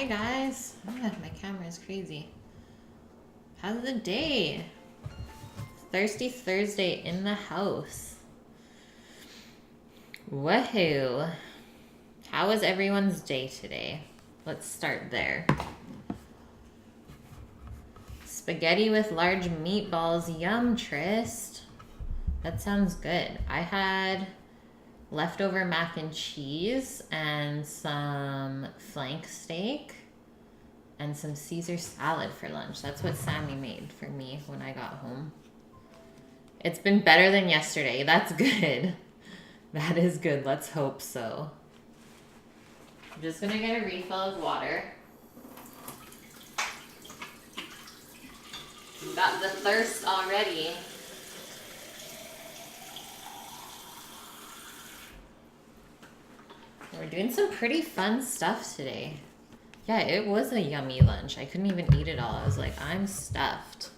Hi guys. Ah, my camera is crazy. How's the day? Thirsty Thursday in the house. Woohoo. How was everyone's day today? Let's start there. Spaghetti with large meatballs. Yum, Trist. That sounds good. I had leftover mac and cheese and some flank steak and some Caesar salad for lunch. That's what Sammy made for me when I got home. It's been better than yesterday. That's good. That is good. Let's hope so. I'm just gonna get a refill of water. Got the thirst already. We're doing some pretty fun stuff today. Yeah, it was a yummy lunch. I couldn't even eat it all. I was like, I'm stuffed.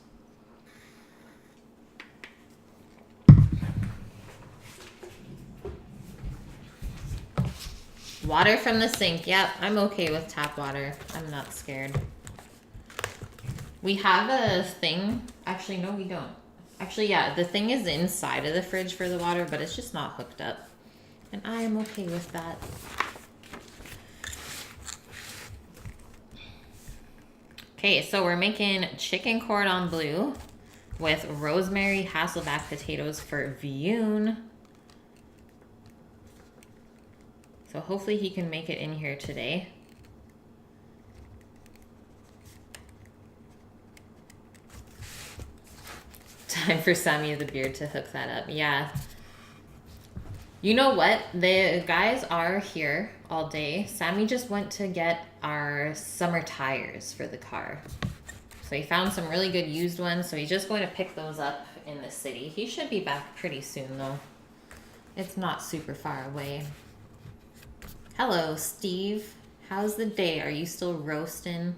Water from the sink. Yep, I'm okay with tap water. I'm not scared. We have a thing. Actually, no, we don't. Actually, yeah, the thing is inside of the fridge for the water, but it's just not hooked up. And I am okay with that. Okay, so we're making chicken cordon bleu with rosemary hasselback potatoes for Vioon. So hopefully he can make it in here today. Time for Sammy the Beard to hook that up. Yeah. You know what? The guys are here all day. Sammy just went to get our summer tires for the car. So he found some really good used ones. So he's just going to pick those up in the city. He should be back pretty soon though. It's not super far away. Hello, Steve. How's the day? Are you still roasting?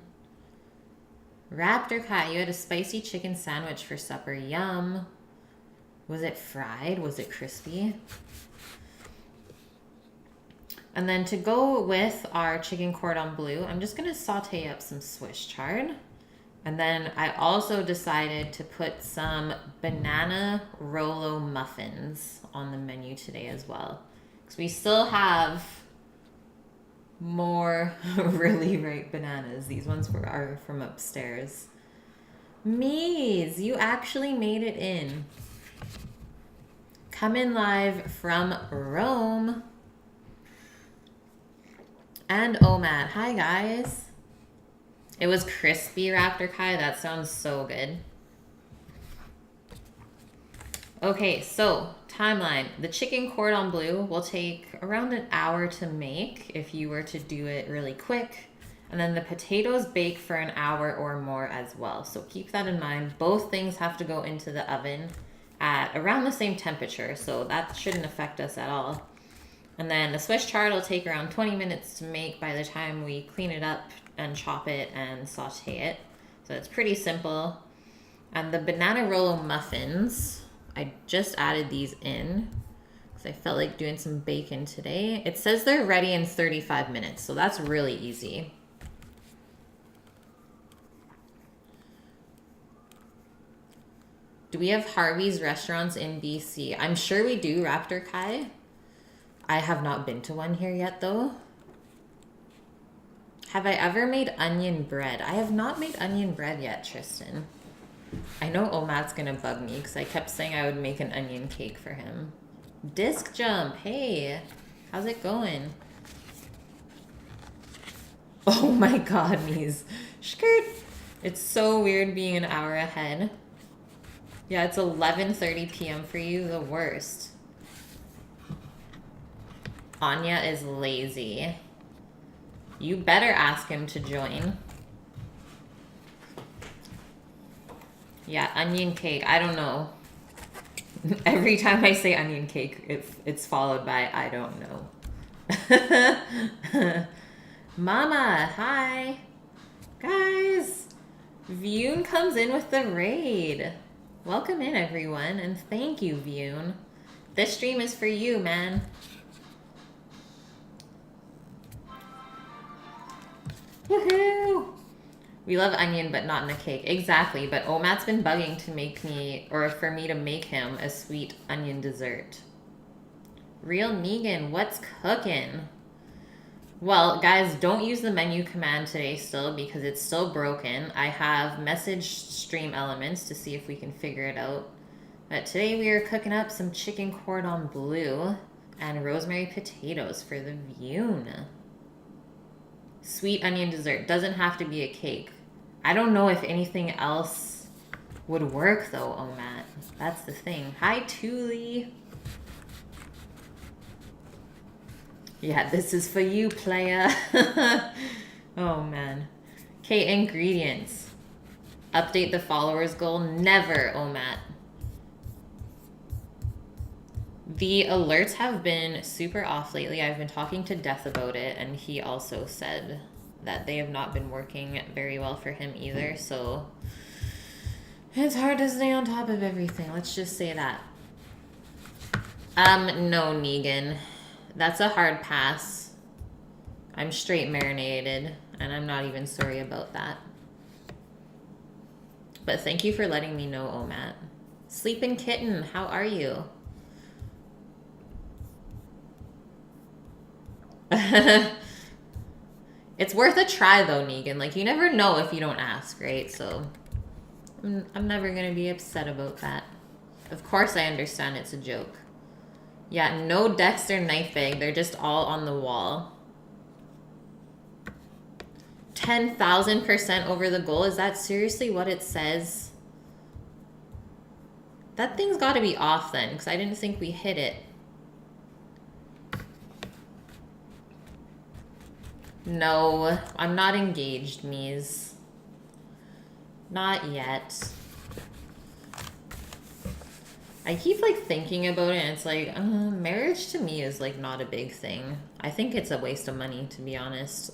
Raptor Cat, you had a spicy chicken sandwich for supper. Yum. Was it fried? Was it crispy? And then to go with our chicken cordon bleu, I'm just going to saute up some Swiss chard. And then I also decided to put some banana Rolo muffins on the menu today as well. Because we still have more really ripe bananas. These ones are from upstairs. Mies, you actually made it in. Coming live from Rome. And Omad. Hi, guys. It was crispy, Raptor Kai. That sounds so good. Okay, so timeline. The chicken cordon bleu will take around an hour to make if you were to do it really quick. And then the potatoes bake for an hour or more as well. So keep that in mind. Both things have to go into the oven at around the same temperature. So that shouldn't affect us at all. And then the Swiss chard will take around 20 minutes to make by the time we clean it up and chop it and saute it. So it's pretty simple. And the banana Rolo muffins, I just added these in because I felt like doing some bacon today. It says they're ready in 35 minutes, so that's really easy. Do we have Harvey's restaurants in BC? I'm sure we do, Raptor Kai. I have not been to one here yet, though. Have I ever made onion bread? I have not made onion bread yet, Tristan. I know Omad's gonna bug me because I kept saying I would make an onion cake for him. Disc jump, hey, how's it going? Oh my god, Mies. Skirt. It's so weird being an hour ahead. Yeah, it's 11:30 p.m. for you, the worst. Anya is lazy. You better ask him to join. Yeah, onion cake. I don't know. Every time I say onion cake, it's followed by I don't know. Mama, hi. Guys, Vioon comes in with the raid. Welcome in, everyone, and thank you, Vioon. This stream is for you, man. Woohoo! We love onion, but not in a cake. Exactly, but Omat's been bugging to make me, or for me to make him a sweet onion dessert. Real Negan, what's cooking? Well, guys, don't use the menu command today still because it's still broken. I have message stream elements to see if we can figure it out. But today we are cooking up some chicken cordon bleu and rosemary potatoes for the Vune. Sweet onion dessert. Doesn't have to be a cake. I don't know if anything else would work though, Omat. That's the thing. Hi, Thule. Yeah, this is for you, playa. Oh, man. Okay, ingredients. Update the followers goal. Never, Omat. The alerts have been super off lately. I've been talking to Death about it, and he also said that they have not been working very well for him either, so it's hard to stay on top of everything. Let's just say that. No, Negan. That's a hard pass. I'm straight marinated, and I'm not even sorry about that. But thank you for letting me know, Omat. Sleeping Kitten, how are you? It's worth a try, though, Negan. Like, you never know if you don't ask, right? So, I'm never gonna be upset about that. Of course I understand it's a joke. Yeah, no Dexter knife bag. They're just all on the wall. 10,000% over the goal. Is that seriously what it says? That thing's got to be off then, because I didn't think we hit it. No, I'm not engaged, Mies. Not yet. I keep like thinking about it and it's like, marriage to me is like not a big thing. I think it's a waste of money, to be honest.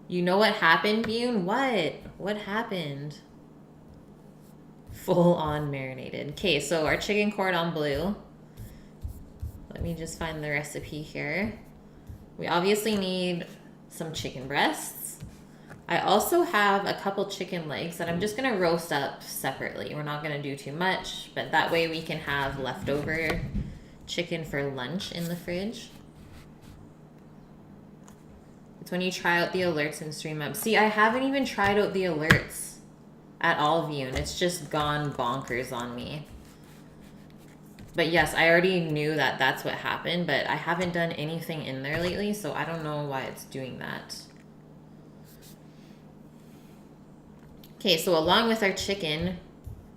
You know what happened, Bune? What? What happened? Full on marinated. Okay, so our chicken cordon bleu. Let me just find the recipe here. We obviously need some chicken breasts. I also have a couple chicken legs that I'm just going to roast up separately. We're not going to do too much, but that way we can have leftover chicken for lunch in the fridge. It's when you try out the alerts and stream up. See, I haven't even tried out the alerts at all, Vune. It's just gone bonkers on me. But yes, I already knew that that's what happened, but I haven't done anything in there lately, so I don't know why it's doing that. Okay, so along with our chicken,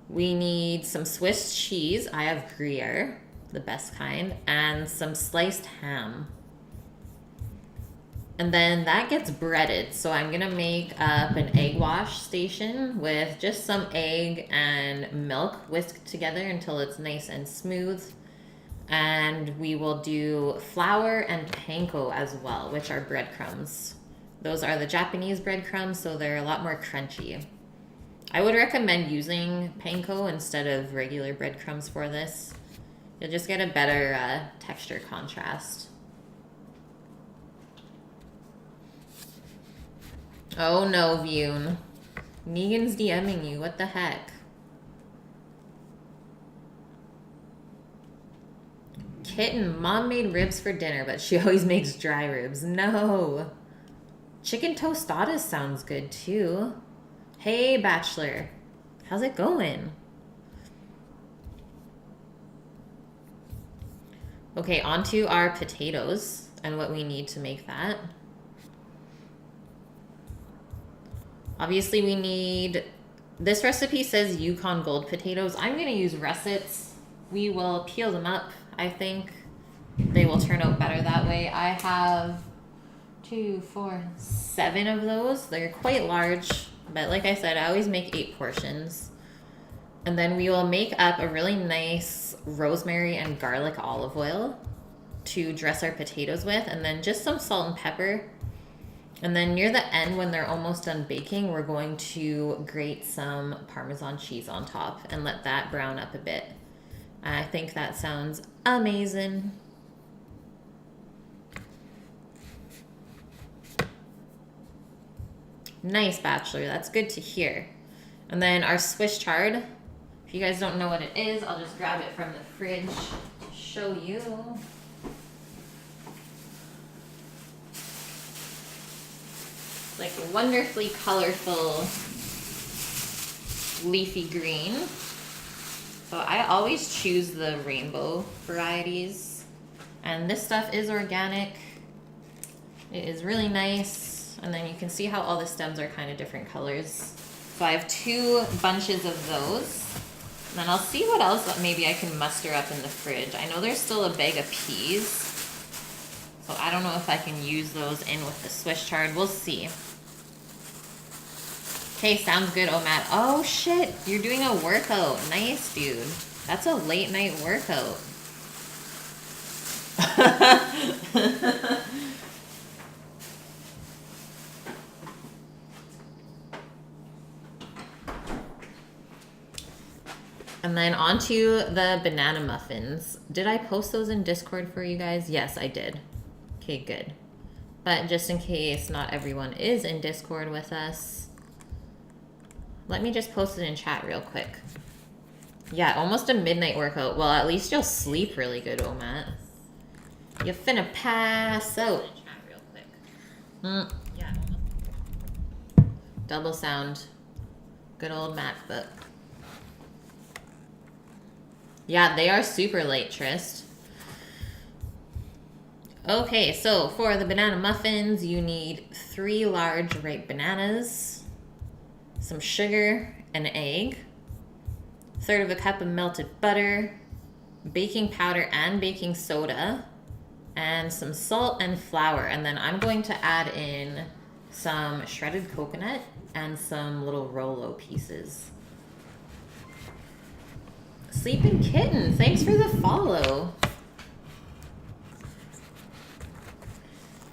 we need some Swiss cheese. I have Gruyere, the best kind, and some sliced ham. And then that gets breaded. So I'm gonna make up an egg wash station with just some egg and milk whisked together until it's nice and smooth. And we will do flour and panko as well, which are breadcrumbs. Those are the Japanese breadcrumbs, so they're a lot more crunchy. I would recommend using panko instead of regular breadcrumbs for this. You'll just get a better texture contrast. Oh no, Vune. Negan's DMing you. What the heck? Kitten, Mom made ribs for dinner, but she always makes dry ribs. No. Chicken tostadas sounds good too. Hey, Bachelor. How's it going? Okay, on to our potatoes and what we need to make that. Obviously, we need... This recipe says Yukon Gold potatoes. I'm going to use russets. We will peel them up, I think. They will turn out better that way. I have 2, 4, 7 of those. They're quite large. But like I said, I always make 8 portions. And then we will make up a really nice rosemary and garlic olive oil to dress our potatoes with. And then just some salt and pepper. And then near the end, when they're almost done baking, we're going to grate some Parmesan cheese on top and let that brown up a bit. I think that sounds amazing. Nice, Bachelor. That's good to hear. And then our Swiss chard. If you guys don't know what it is, I'll just grab it from the fridge to show you. Like a wonderfully colorful leafy green. So I always choose the rainbow varieties. And this stuff is organic. It is really nice. And then you can see how all the stems are kind of different colors. So I have 2 bunches of those. And then I'll see what else that maybe I can muster up in the fridge. I know there's still a bag of peas. So I don't know if I can use those in with the Swiss chard. We'll see. Okay, sounds good, oh Matt. Oh shit, you're doing a workout. Nice, dude. That's a late night workout. And then onto the banana muffins. Did I post those in Discord for you guys? Yes, I did. Okay, good. But just in case not everyone is in Discord with us, let me just post it in chat real quick. Yeah, almost a midnight workout. Well, at least you'll sleep really good, oh Matt. You finna pass out. Real quick. Yeah. Double sound. Good old MacBook. Yeah, they are super late, Trist. Okay, so for the banana muffins, you need 3 large ripe bananas, some sugar, an egg, 1/3 of a cup of melted butter, baking powder and baking soda, and some salt and flour. And then I'm going to add in some shredded coconut and some little Rolo pieces. Sleeping Kitten, thanks for the follow.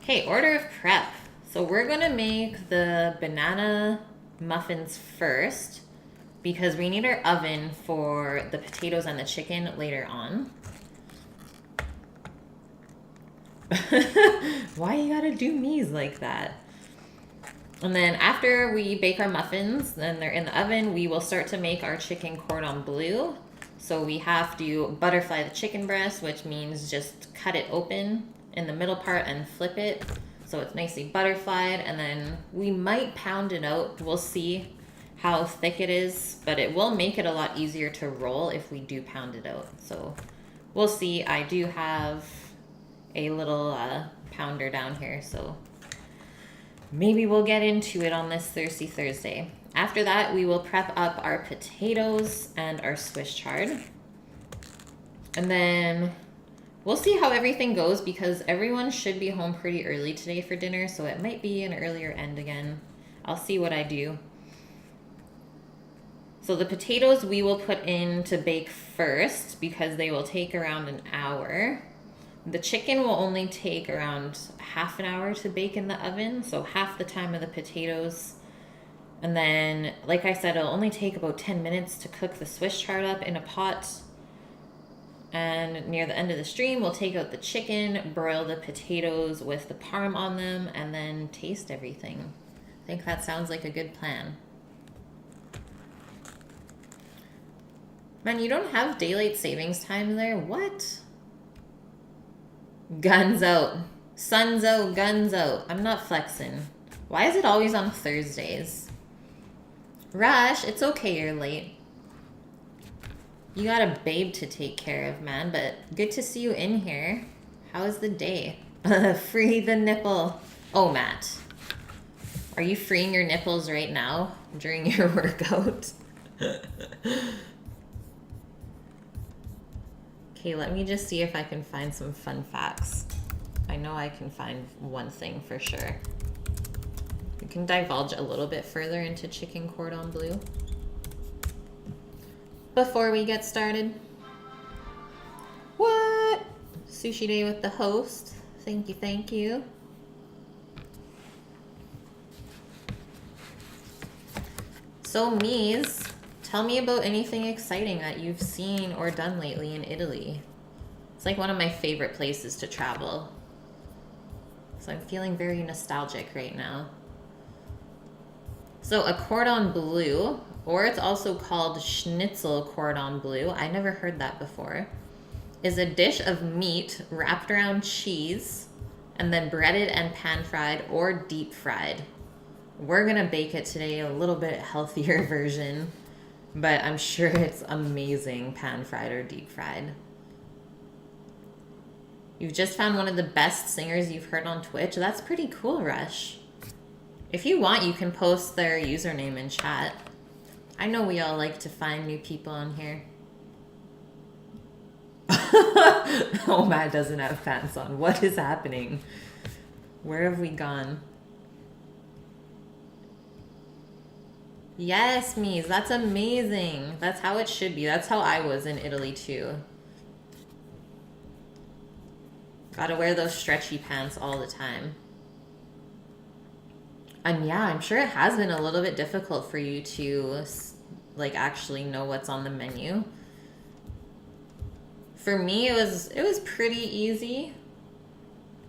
Okay, order of prep. So we're gonna make the banana muffins first because we need our oven for the potatoes and the chicken later on. Why you gotta do me's like that? And then after we bake our muffins, then they're in the oven, we will start to make our chicken cordon bleu. So we have to butterfly the chicken breast, which means just cut it open in the middle part and flip it so it's nicely butterflied. And then we might pound it out. We'll see how thick it is, but it will make it a lot easier to roll if we do pound it out. So we'll see. I do have a little pounder down here, so maybe we'll get into it on this Thirsty Thursday. After that, we will prep up our potatoes and our Swiss chard. And then we'll see how everything goes because everyone should be home pretty early today for dinner, so it might be an earlier end again. I'll see what I do. So the potatoes we will put in to bake first because they will take around an hour. The chicken will only take around half an hour to bake in the oven, so half the time of the potatoes. And then, like I said, it'll only take about 10 minutes to cook the Swiss chard up in a pot. And near the end of the stream, we'll take out the chicken, broil the potatoes with the parm on them, and then taste everything. I think that sounds like a good plan. Man, you don't have daylight savings time there? What? Guns out. Sun's out, guns out. I'm not flexing. Why is it always on Thursdays? Rush, it's okay you're late. You got a babe to take care of, man, but good to see you in here. How is the day? Free the nipple. Oh, Matt. Are you freeing your nipples right now during your workout? Okay, let me just see if I can find some fun facts. I know I can find one thing for sure. We can divulge a little bit further into chicken cordon bleu before we get started. What? Sushi day with the host. Thank you, thank you. So, Mies, tell me about anything exciting that you've seen or done lately in Italy. It's like one of my favorite places to travel. So I'm feeling very nostalgic right now. So a cordon bleu, or it's also called schnitzel cordon bleu, I never heard that before, is a dish of meat wrapped around cheese and then breaded and pan fried or deep fried. We're gonna bake it today, a little bit healthier version, but I'm sure it's amazing pan fried or deep fried. You've just found one of the best singers you've heard on Twitch. That's pretty cool, Rush. If you want, you can post their username in chat. I know we all like to find new people on here. Oh, Matt doesn't have pants on. What is happening? Where have we gone? Yes, Mies, that's amazing. That's how it should be. That's how I was in Italy too. Gotta wear those stretchy pants all the time. And yeah, I'm sure it has been a little bit difficult for you to like actually know what's on the menu. For me, it was pretty easy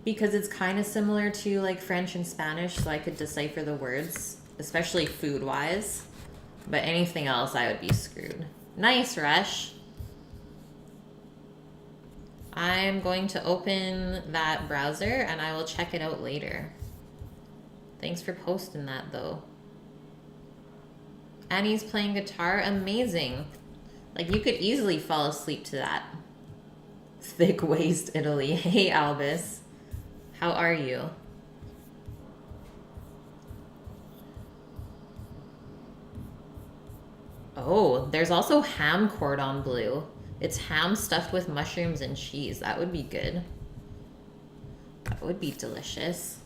because it's kind of similar to like French and Spanish, so I could decipher the words, especially food-wise. But anything else, I would be screwed. Nice, Rush. I'm going to open that browser and I will check it out later. Thanks for posting that though. Annie's playing guitar, amazing. Like you could easily fall asleep to that. Thick waist Italy. Hey Albus, how are you? Oh, there's also ham cordon bleu. It's ham stuffed with mushrooms and cheese. That would be good. That would be delicious.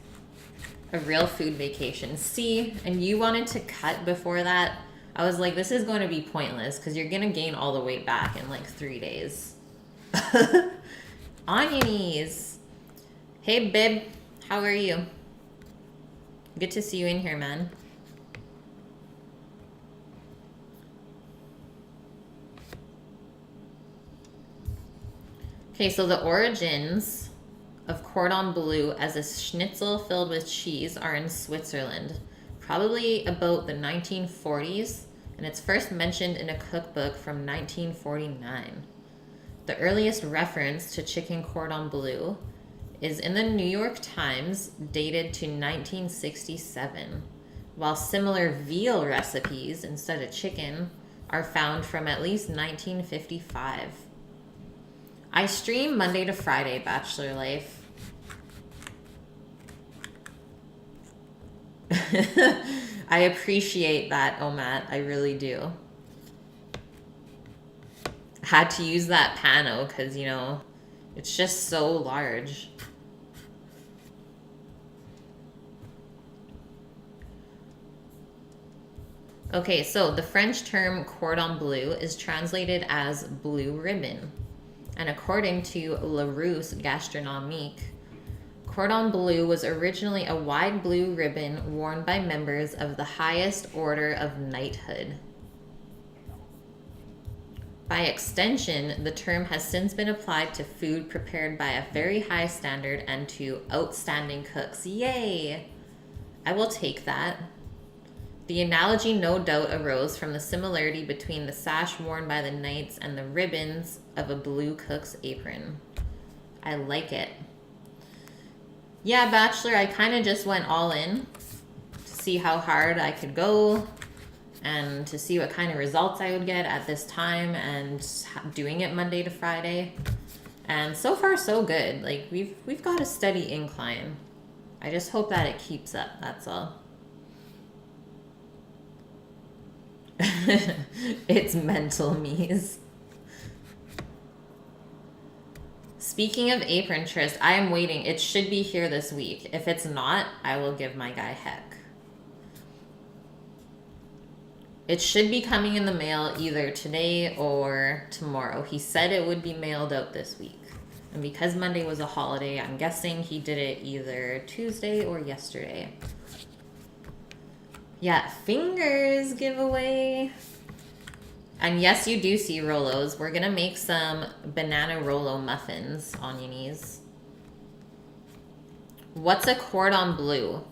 A real food vacation. See, and you wanted to cut before that. I was like, this is going to be pointless because you're going to gain all the weight back in like 3 days. On your knees. Hey, Bib. How are you? Good to see you in here, man. Okay, so the origins of cordon bleu as a schnitzel filled with cheese are in Switzerland, probably about the 1940s, and it's first mentioned in a cookbook from 1949. The earliest reference to chicken cordon bleu is in the New York Times, dated to 1967, while similar veal recipes instead of chicken are found from at least 1955. I stream Monday to Friday, Bachelor Life. I appreciate that, Omat. I really do. Had to use that pano because, you know, it's just so large. Okay, so the French term cordon bleu is translated as blue ribbon. And according to Larousse Gastronomique, cordon bleu was originally a wide blue ribbon worn by members of the highest order of knighthood. By extension, the term has since been applied to food prepared by a very high standard and to outstanding cooks. Yay! I will take that. The analogy no doubt arose from the similarity between the sash worn by the knights and the ribbons of a blue cook's apron. I like it. Yeah, Bachelor, I kind of just went all in to see how hard I could go and to see what kind of results I would get at this time and doing it Monday to Friday. And so far, so good. Like, we've got a steady incline. I just hope that it keeps up, that's all. It's mental, Mies. Speaking of apron, Trist, I am waiting. It should be here this week. If it's not, I will give my guy heck. It should be coming in the mail either today or tomorrow. He said it would be mailed out this week. And because Monday was a holiday, I'm guessing he did it either Tuesday or yesterday. Yeah, fingers giveaway. And yes, you do see Rolos. We're going to make some banana Rolo muffins on your knees. What's a cordon bleu?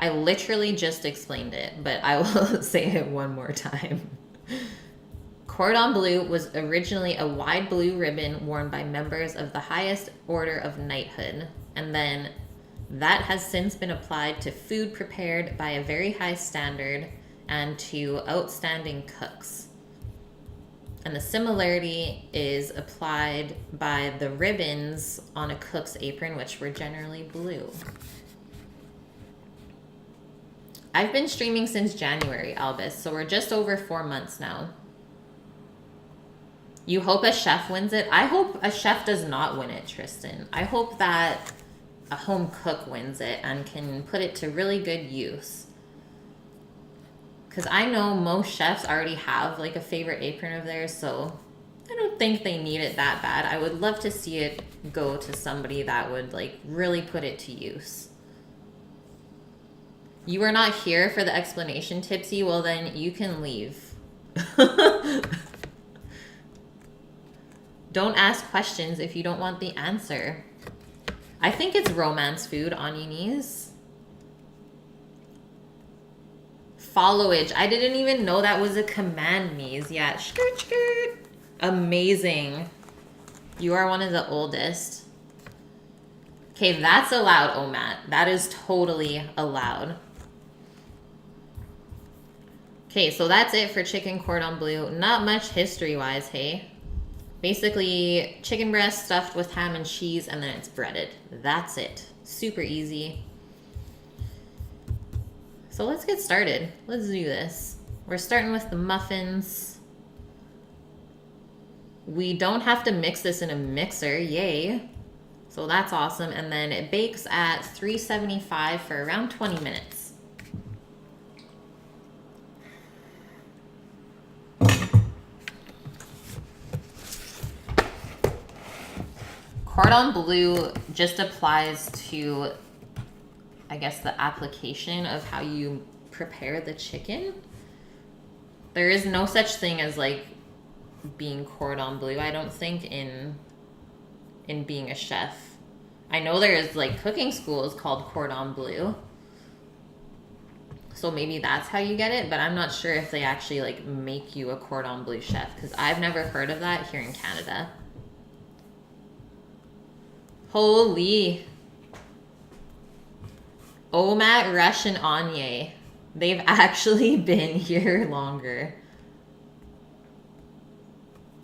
I literally just explained it, but I will say it one more time. Cordon bleu was originally a wide blue ribbon worn by members of the highest order of knighthood, and then that has since been applied to food prepared by a very high standard and to outstanding cooks. And the similarity is applied by the ribbons on a cook's apron, which were generally blue. I've been streaming since January, Albus, so we're just over 4 months now. You hope a chef wins it? I hope a chef does not win it, Tristan. I hope that a home cook wins it and can put it to really good use. Because I know most chefs already have like a favorite apron of theirs, so I don't think they need it that bad. I would love to see it go to somebody that would like really put it to use. You are not here for the explanation, Tipsy? Well, then you can leave. Don't ask questions if you don't want the answer. I think it's romance food on your knees. Followage. I didn't even know that was a command, knees. Yeah, skirt, skirt. Amazing. You are one of the oldest. Okay, that's allowed, Omat. That is totally allowed. Okay, so that's it for chicken cordon bleu. Not much history-wise, hey? Basically, chicken breast stuffed with ham and cheese, and then it's breaded. That's it. Super easy. So let's get started. Let's do this. We're starting with the muffins. We don't have to mix this in a mixer. Yay. So that's awesome. And then it bakes at 375 for around 20 minutes. Cordon bleu just applies to, I guess, the application of how you prepare the chicken. There is no such thing as like being cordon bleu, I don't think, in being a chef. I know there is like cooking schools called cordon bleu, so maybe that's how you get it, but I'm not sure if they actually like make you a cordon bleu chef, because I've never heard of that here in Canada. Holy. Omat, Rush, and Anye. They've actually been here longer.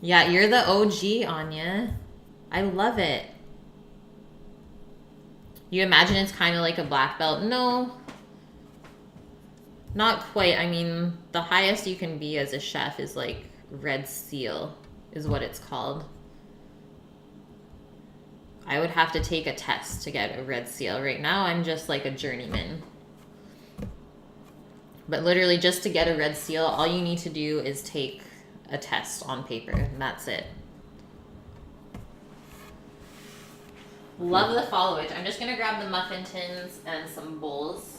Yeah, you're the OG, Anya. I love it. You imagine it's kind of like a black belt? No. Not quite. I mean, the highest you can be as a chef is like Red Seal, is what it's called. I would have to take a test to get a Red Seal. Right now, I'm just like a journeyman. But literally, just to get a Red Seal, all you need to do is take a test on paper, and that's it. Love the followage. I'm just going to grab the muffin tins and some bowls.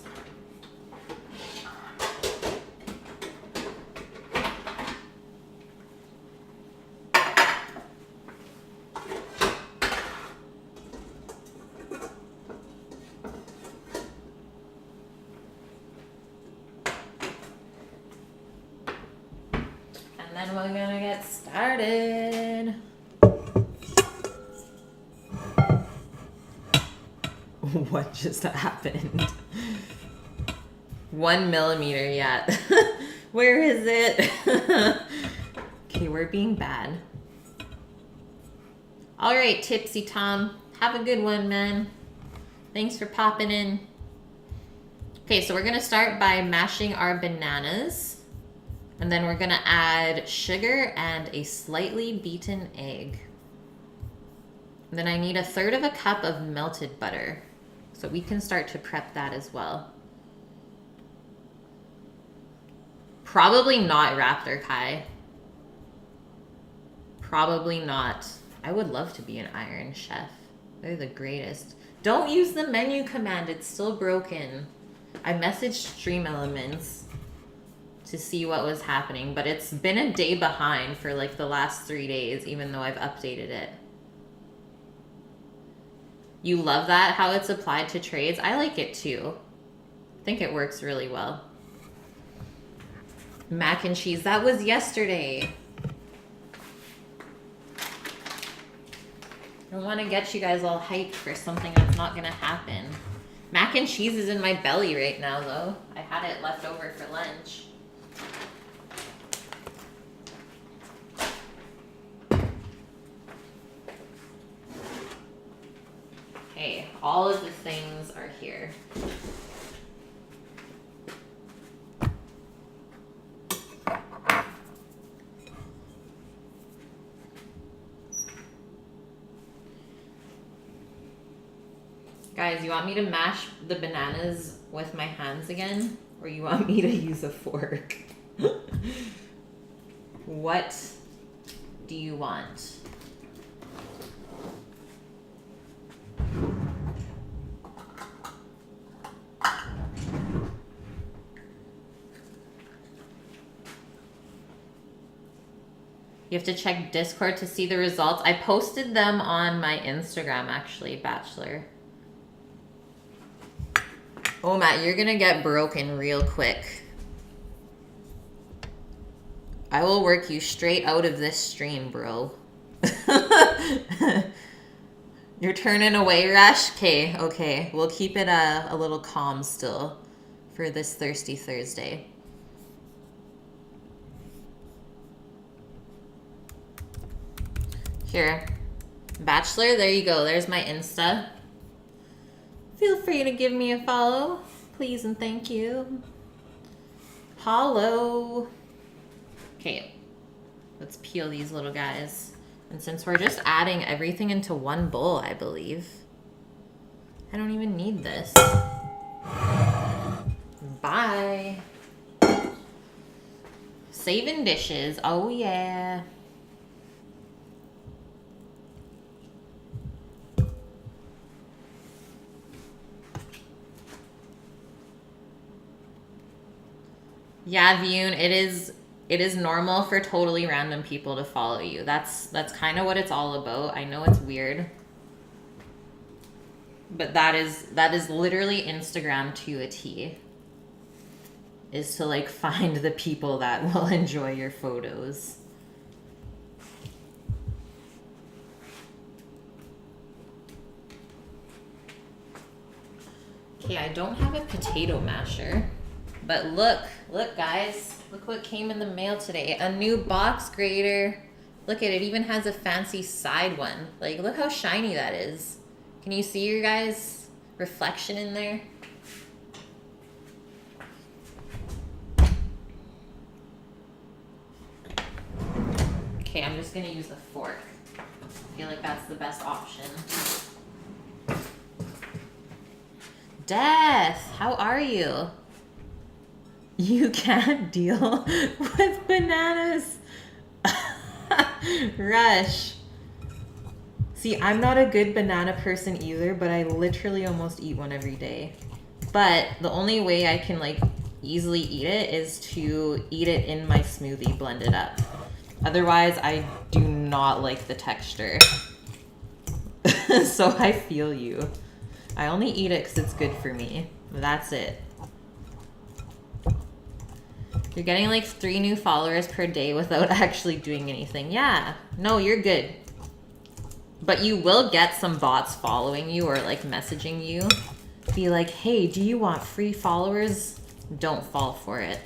And then we're gonna get started. What just happened? 1 millimeter, yeah. Where is it? Okay, we're being bad. All right, Tipsy Tom, have a good one, man. Thanks for popping in. Okay, so we're gonna start by mashing our bananas. And then we're gonna add sugar and a slightly beaten egg. And then I need 1/3 cup of melted butter. So we can start to prep that as well. Probably not Raptor Kai. Probably not. I would love to be an Iron Chef. They're the greatest. Don't use the menu command, it's still broken. I messaged Stream Elements to see what was happening, but it's been a day behind for like the last 3 days, even though I've updated it. You love that, how it's applied to trades? I like it too. I think it works really well. Mac and cheese, that was yesterday. I don't want to get you guys all hyped for something that's not going to happen. Mac and cheese is in my belly right now, though. I had it left over for lunch. Okay, all of the things are here. Guys, you want me to mash the bananas with my hands again? Or you want me to use a fork? What do you want? You have to check Discord to see the results. I posted them on my Instagram, actually, Bachelor. Oh, Matt, you're gonna get broken real quick. I will work you straight out of this stream, bro. You're turning away, Rush? Okay. We'll keep it a little calm still for this Thirsty Thursday. Here. Bachelor, there you go. There's my Insta. Feel free to give me a follow, please and thank you. Hollow. Okay, let's peel these little guys. And since we're just adding everything into one bowl, I believe, I don't even need this. Bye. Saving dishes, oh yeah. Yeah, Vune, it is normal for totally random people to follow you. That's kind of what it's all about. I know it's weird. But that is literally Instagram to a T. Is to like find the people that will enjoy your photos. Okay, I don't have a potato masher. But look guys, look what came in the mail today. A new box grater. Look at it, even has a fancy side one. Like, look how shiny that is. Can you see your guys' reflection in there? Okay, I'm just gonna use a fork. I feel like that's the best option. Death, how are you? You can't deal with bananas. Rush. See, I'm not a good banana person either, but I literally almost eat one every day. But the only way I can like easily eat it is to eat it in my smoothie, blend it up. Otherwise, I do not like the texture. So I feel you. I only eat it because it's good for me. That's it. You're getting like 3 new followers per day without actually doing anything. Yeah, no, you're good. But you will get some bots following you or like messaging you. Be like, hey, do you want free followers? Don't fall for it.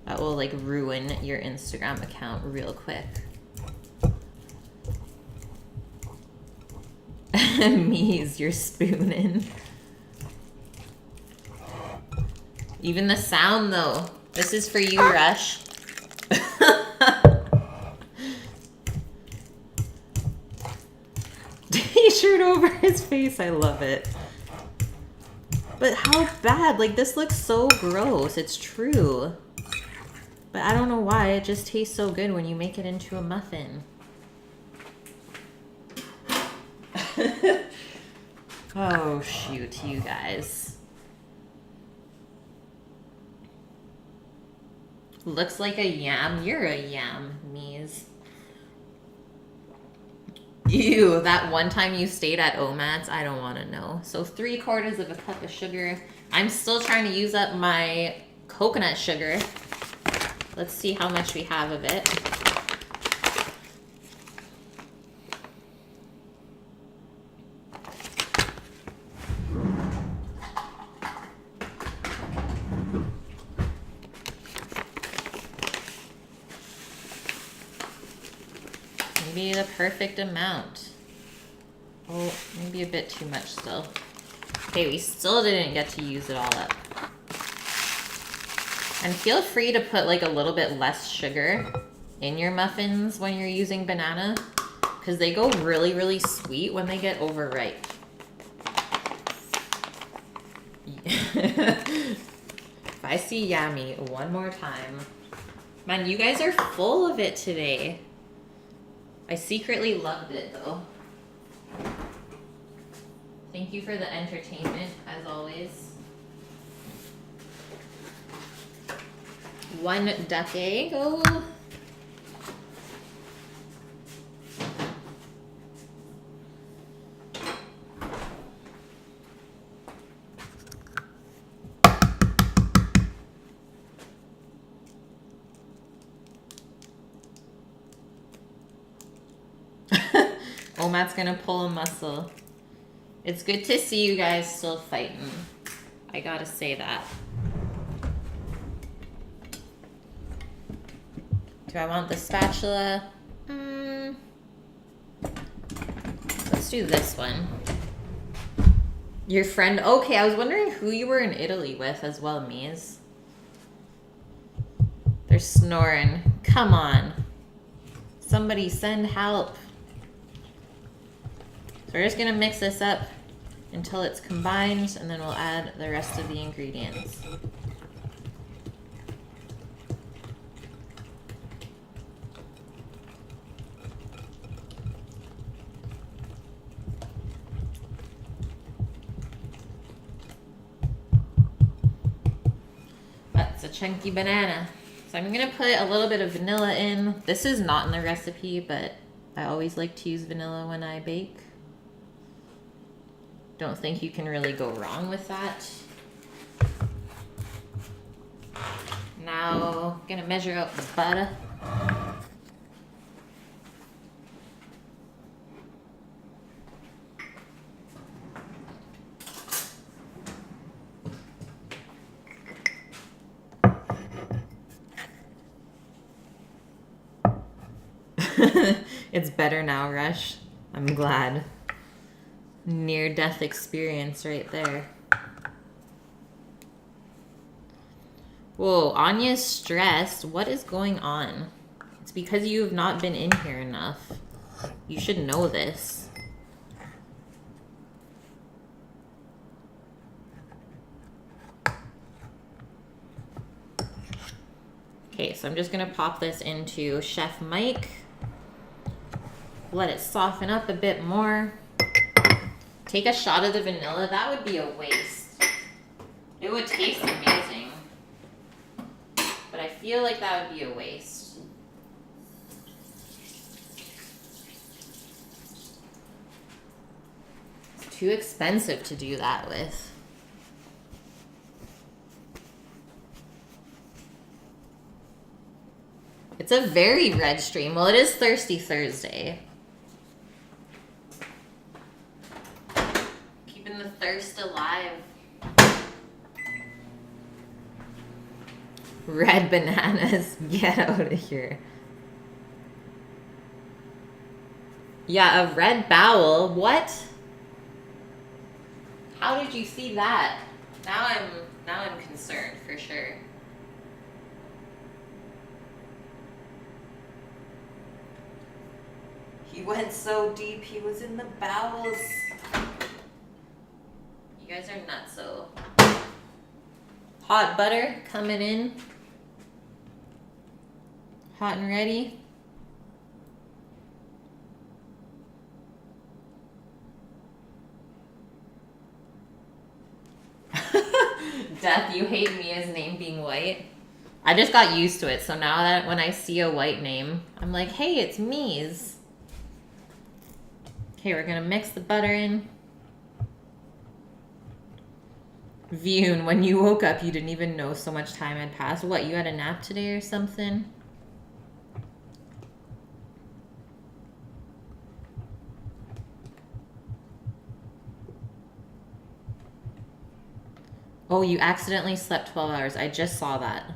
That will like ruin your Instagram account real quick. Me's, you're spooning. Even the sound though. This is for you, Rush. T-shirt over his face. I love it. But how bad? Like, this looks so gross. It's true. But I don't know why. It just tastes so good when you make it into a muffin. Oh, shoot, you guys. Looks like a yam. You're a yam, Mies. Ew, that one time you stayed at Omat's, I don't want to know. So 3/4 of a cup of sugar, I'm still trying to use up my coconut sugar. Let's see how much we have of it. Maybe the perfect amount. Oh, maybe a bit too much still. Okay, we still didn't get to use it all up. And feel free to put like a little bit less sugar in your muffins when you're using banana, because they go really, really sweet when they get overripe. If I see Yummy one more time. Man, you guys are full of it today. I secretly loved it though. Thank you for the entertainment, as always. 1 duck egg. Oh. Oh, Matt's gonna pull a muscle. It's good to see you guys still fighting. I gotta say that. Do I want the spatula? Let's do this one. Your friend, okay, I was wondering who you were in Italy with as well, Mies. They're snoring. Come on. Somebody send help. So we're just gonna mix this up until it's combined, and then we'll add the rest of the ingredients. That's a chunky banana. So I'm gonna put a little bit of vanilla in. This is not in the recipe, but I always like to use vanilla when I bake. Don't think you can really go wrong with that. Now, I'm gonna measure out the butter. It's better now, Rush. I'm glad. Near-death experience right there. Whoa, Anya's stressed. What is going on? It's because you have not been in here enough. You should know this. Okay, so I'm just gonna pop this into Chef Mike. Let it soften up a bit more. Take a shot of the vanilla. That would be a waste. It would taste amazing, but I feel like that would be a waste. It's too expensive to do that with. It's a very red stream. Well, it is Thirsty Thursday. The thirst alive. Red bananas. Get out of here. Yeah, a red bowel. What? How did you see that? Now I'm concerned for sure. He went so deep, he was in the bowels. You guys are nutso. Hot butter coming in. Hot and ready. Death, you hate Mia's name being white. I just got used to it, so now that when I see a white name, I'm like, hey, it's Mia's. Okay, we're gonna mix the butter in. Vune, when you woke up, you didn't even know so much time had passed. What, you had a nap today or something? Oh, you accidentally slept 12 hours. I just saw that.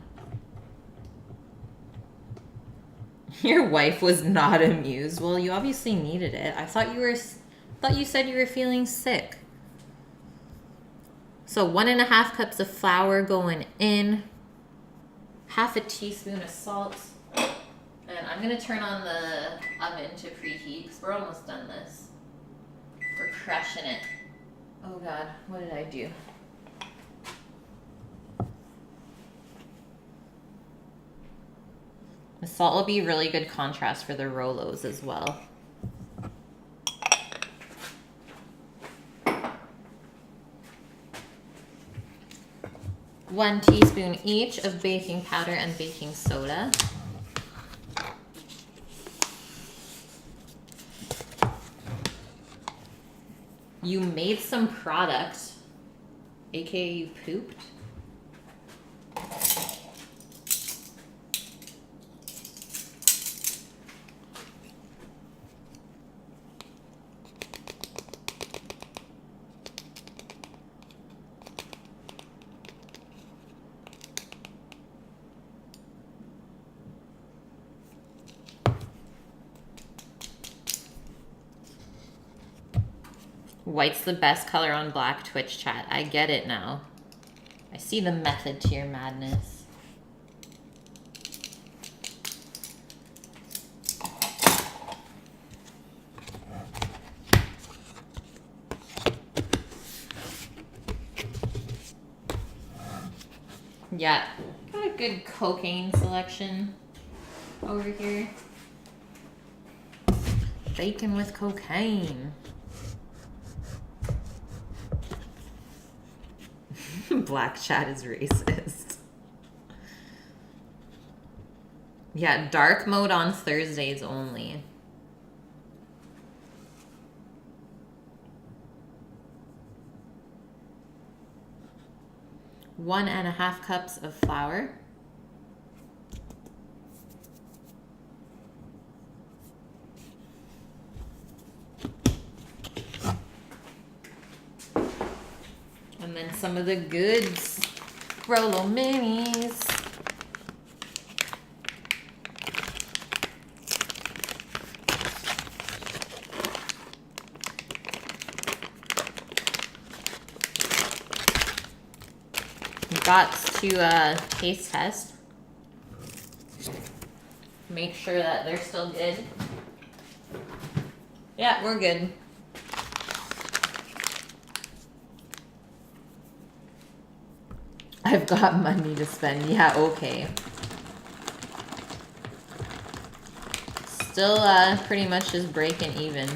Your wife was not amused. Well, you obviously needed it. I thought you said you were feeling sick. So 1.5 cups of flour going in, 1/2 teaspoon of salt, and I'm gonna turn on the oven to preheat because we're almost done this. We're crushing it. Oh God, what did I do? The salt will be really good contrast for the Rolos as well. 1 teaspoon each of baking powder and baking soda. You made some product, aka you pooped. White's the best color on black, Twitch chat. I get it now. I see the method to your madness. Yeah, got a good cocaine selection over here. Bacon with cocaine. Black chat is racist. Yeah, dark mode on Thursdays only. One and a half cups of flour. And then some of the goods, Rolo minis. Got to taste test. Make sure that they're still good. Yeah, we're good. I've got money to spend. Yeah, okay. Still pretty much just breaking even.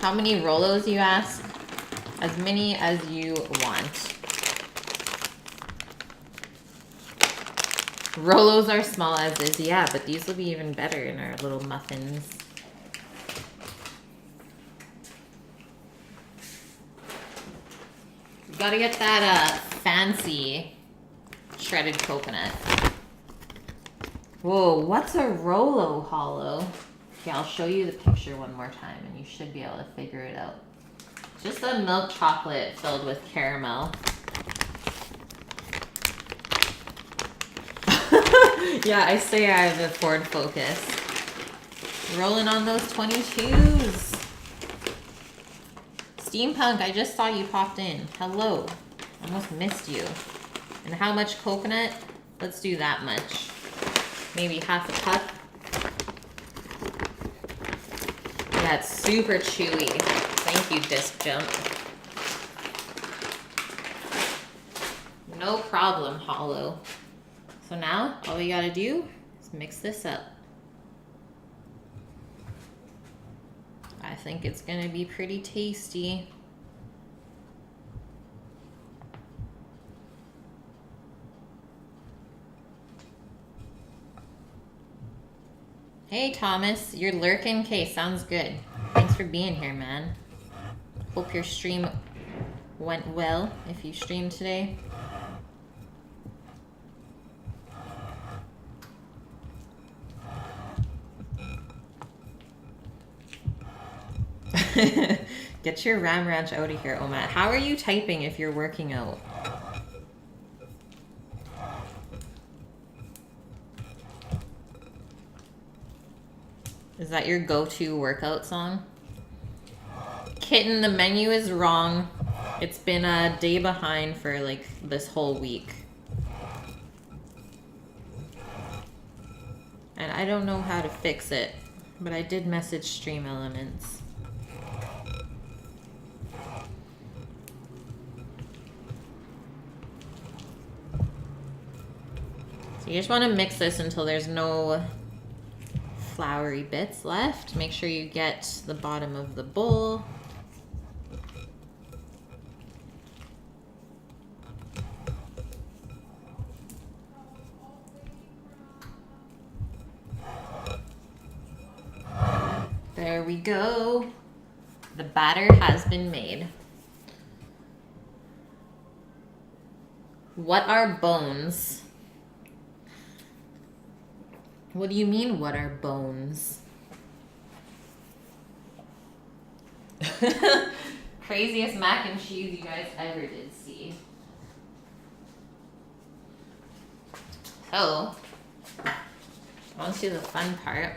How many Rolos, you ask? As many as you want. Rolos are small as is, yeah, but these will be even better in our little muffins. Gotta get that fancy shredded coconut. Whoa, what's a Rolo hollow? Okay, I'll show you the picture one more time and you should be able to figure it out. Just a milk chocolate filled with caramel. Yeah, I say I have a Ford Focus. Rolling on those 22s. Steampunk, I just saw you popped in. Hello. Almost missed you. And how much coconut? Let's do that much. Maybe 1/2 cup. Yeah, it's super chewy. Thank you, Disc Jump. No problem, Hollow. So now, all we gotta do is mix this up. I think it's gonna be pretty tasty. Hey Thomas, you're lurking? Okay, sounds good. Thanks for being here, man. Hope your stream went well if you streamed today. Get your Ram Ranch out of here, Omat. How are you typing if you're working out? Is that your go-to workout song? Kitten, the menu is wrong. It's been a day behind for like this whole week. And I don't know how to fix it, but I did message Stream Elements. So you just want to mix this until there's no floury bits left. Make sure you get the bottom of the bowl. There we go. The batter has been made. What are bones? What do you mean, what are bones? Craziest mac and cheese you guys ever did see. So, on to the fun part.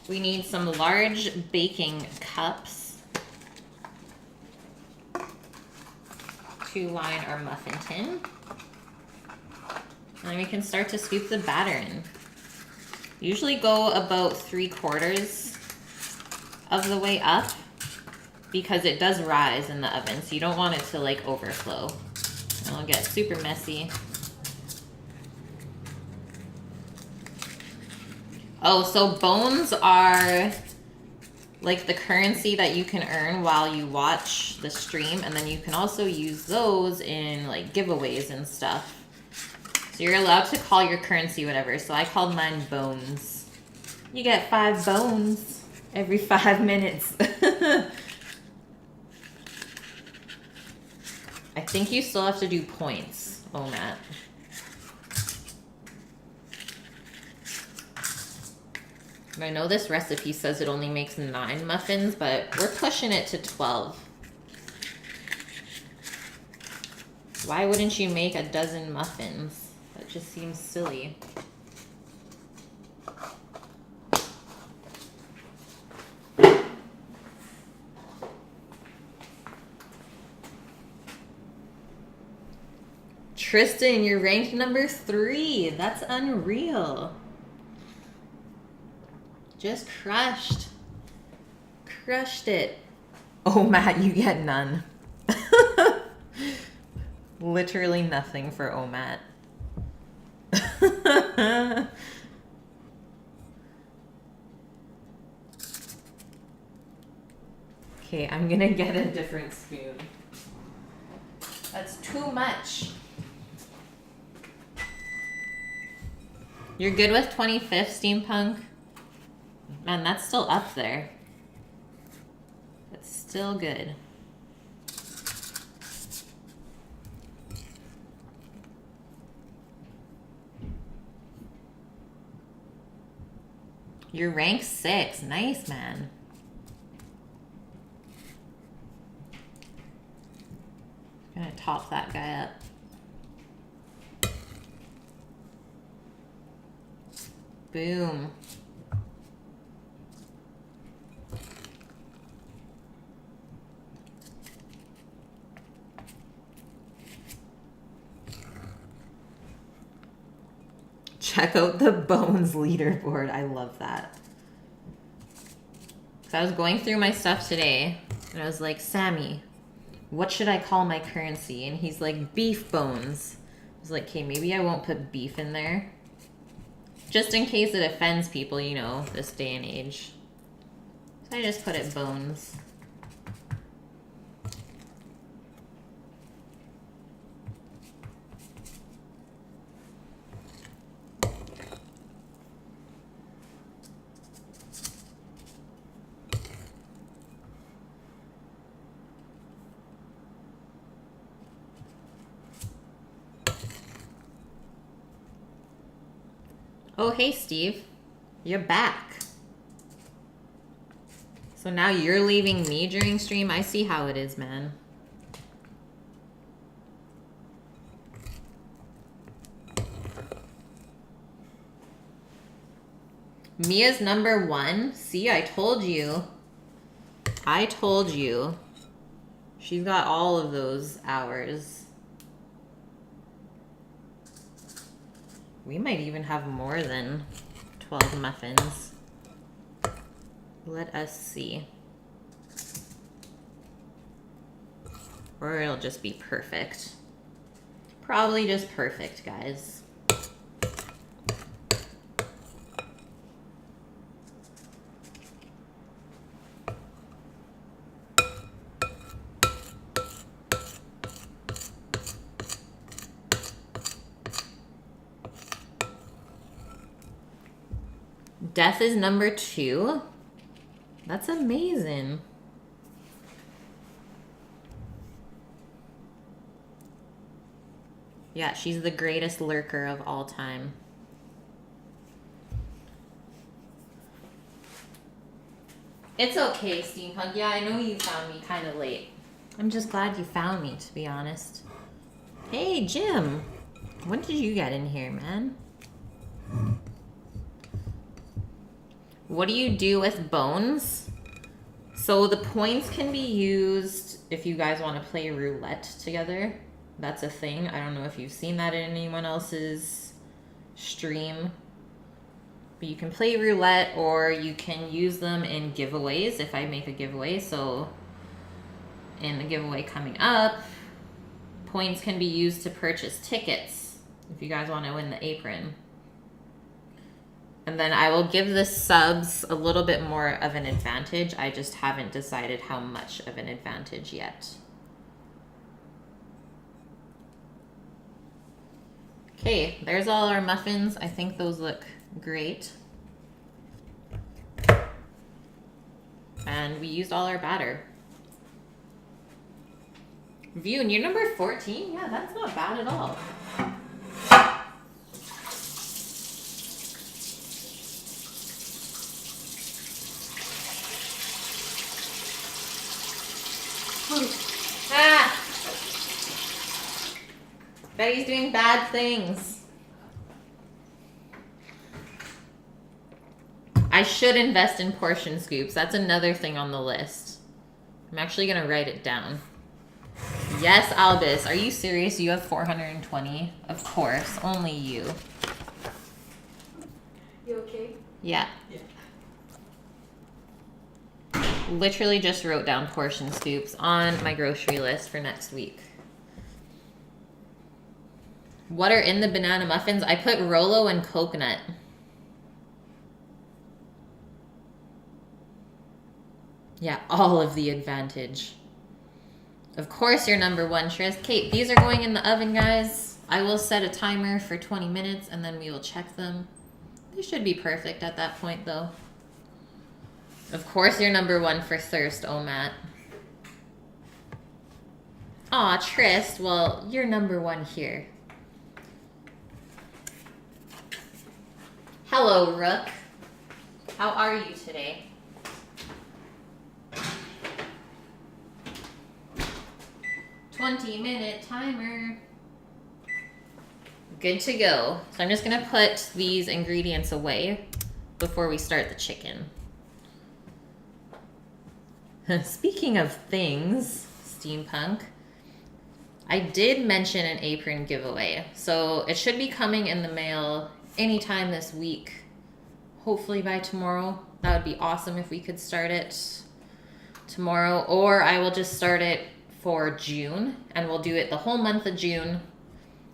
We need some large baking cups to line our muffin tin. And then we can start to scoop the batter in. Usually go about 3/4 of the way up because it does rise in the oven, so you don't want it to like overflow. It'll get super messy. Oh, so bones are like the currency that you can earn while you watch the stream, and then you can also use those in like giveaways and stuff. So you're allowed to call your currency whatever. So I called mine bones. You get 5 bones every 5 minutes. I think you still have to do points, Omat. I know this recipe says it only makes 9 muffins, but we're pushing it to 12. Why wouldn't you make a dozen muffins? That just seems silly. Tristan, you're ranked number 3. That's unreal. Just crushed. Crushed it. Oh, Matt, you get none. Literally nothing for Omat. Okay, I'm gonna get a different spoon. That's too much. You're good with 25th, Steampunk? Man, that's still up there. That's still good. You're rank 6. Nice, man. I'm gonna top that guy up. Boom. Check out the bones leaderboard. I love that. So I was going through my stuff today and I was like, Sammy, what should I call my currency? And he's like, beef bones. I was like, okay, maybe I won't put beef in there. Just in case it offends people, you know, this day and age. So I just put it bones. Oh, hey, Steve. You're back. So now you're leaving me during stream? I see how it is, man. Mia's number 1. See, I told you. I told you. She's got all of those hours. We might even have more than 12 muffins. Let us see. Or it'll just be perfect. Probably just perfect, guys. Death is number 2. That's amazing. Yeah, she's the greatest lurker of all time. It's okay, Steampunk. Yeah, I know you found me kind of late. I'm just glad you found me, to be honest. Hey, Jim. When did you get in here, man? What do you do with bones? So the points can be used if you guys want to play roulette together. That's a thing. I don't know if you've seen that in anyone else's stream. But you can play roulette, or you can use them in giveaways if I make a giveaway. So in the giveaway coming up, points can be used to purchase tickets if you guys want to win the apron. And then I will give the subs a little bit more of an advantage. I just haven't decided how much of an advantage yet. Okay, there's all our muffins. I think those look great. And we used all our batter. View, and you're number 14? Yeah, that's not bad at all. Ah! Betty's doing bad things. I should invest in portion scoops. That's another thing on the list. I'm actually going to write it down. Yes, Albus. Are you serious? You have 420? Of course. Only you. You okay? Yeah. Yeah. Literally just wrote down portion scoops on my grocery list for next week. What are in the banana muffins? I put Rolo and coconut. Yeah, all of the advantage. Of course you're number 1, Tris. Kate, these are going in the oven, guys. I will set a timer for 20 minutes and then we will check them. They should be perfect at that point, though. Of course you're number 1 for thirst, oh Matt. Aw, Trist, well, you're number 1 here. Hello, Rook. How are you today? "20-minute timer." Good to go. So I'm just gonna put these ingredients away before we start the chicken. Speaking of things, Steampunk, I did mention an apron giveaway. So it should be coming in the mail anytime this week. Hopefully by tomorrow. That would be awesome if we could start it tomorrow. Or I will just start it for June and we'll do it the whole month of June.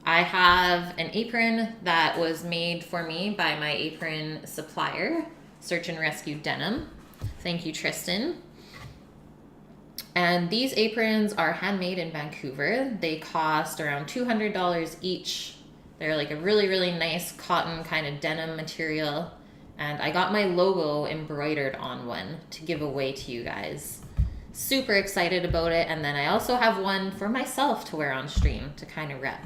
I have an apron that was made for me by my apron supplier, Search and Rescue Denim. Thank you, Tristan. And these aprons are handmade in Vancouver. They cost around $200 each. They're like a really, really nice cotton kind of denim material. And I got my logo embroidered on one to give away to you guys. Super excited about it. And then I also have one for myself to wear on stream to kind of rep.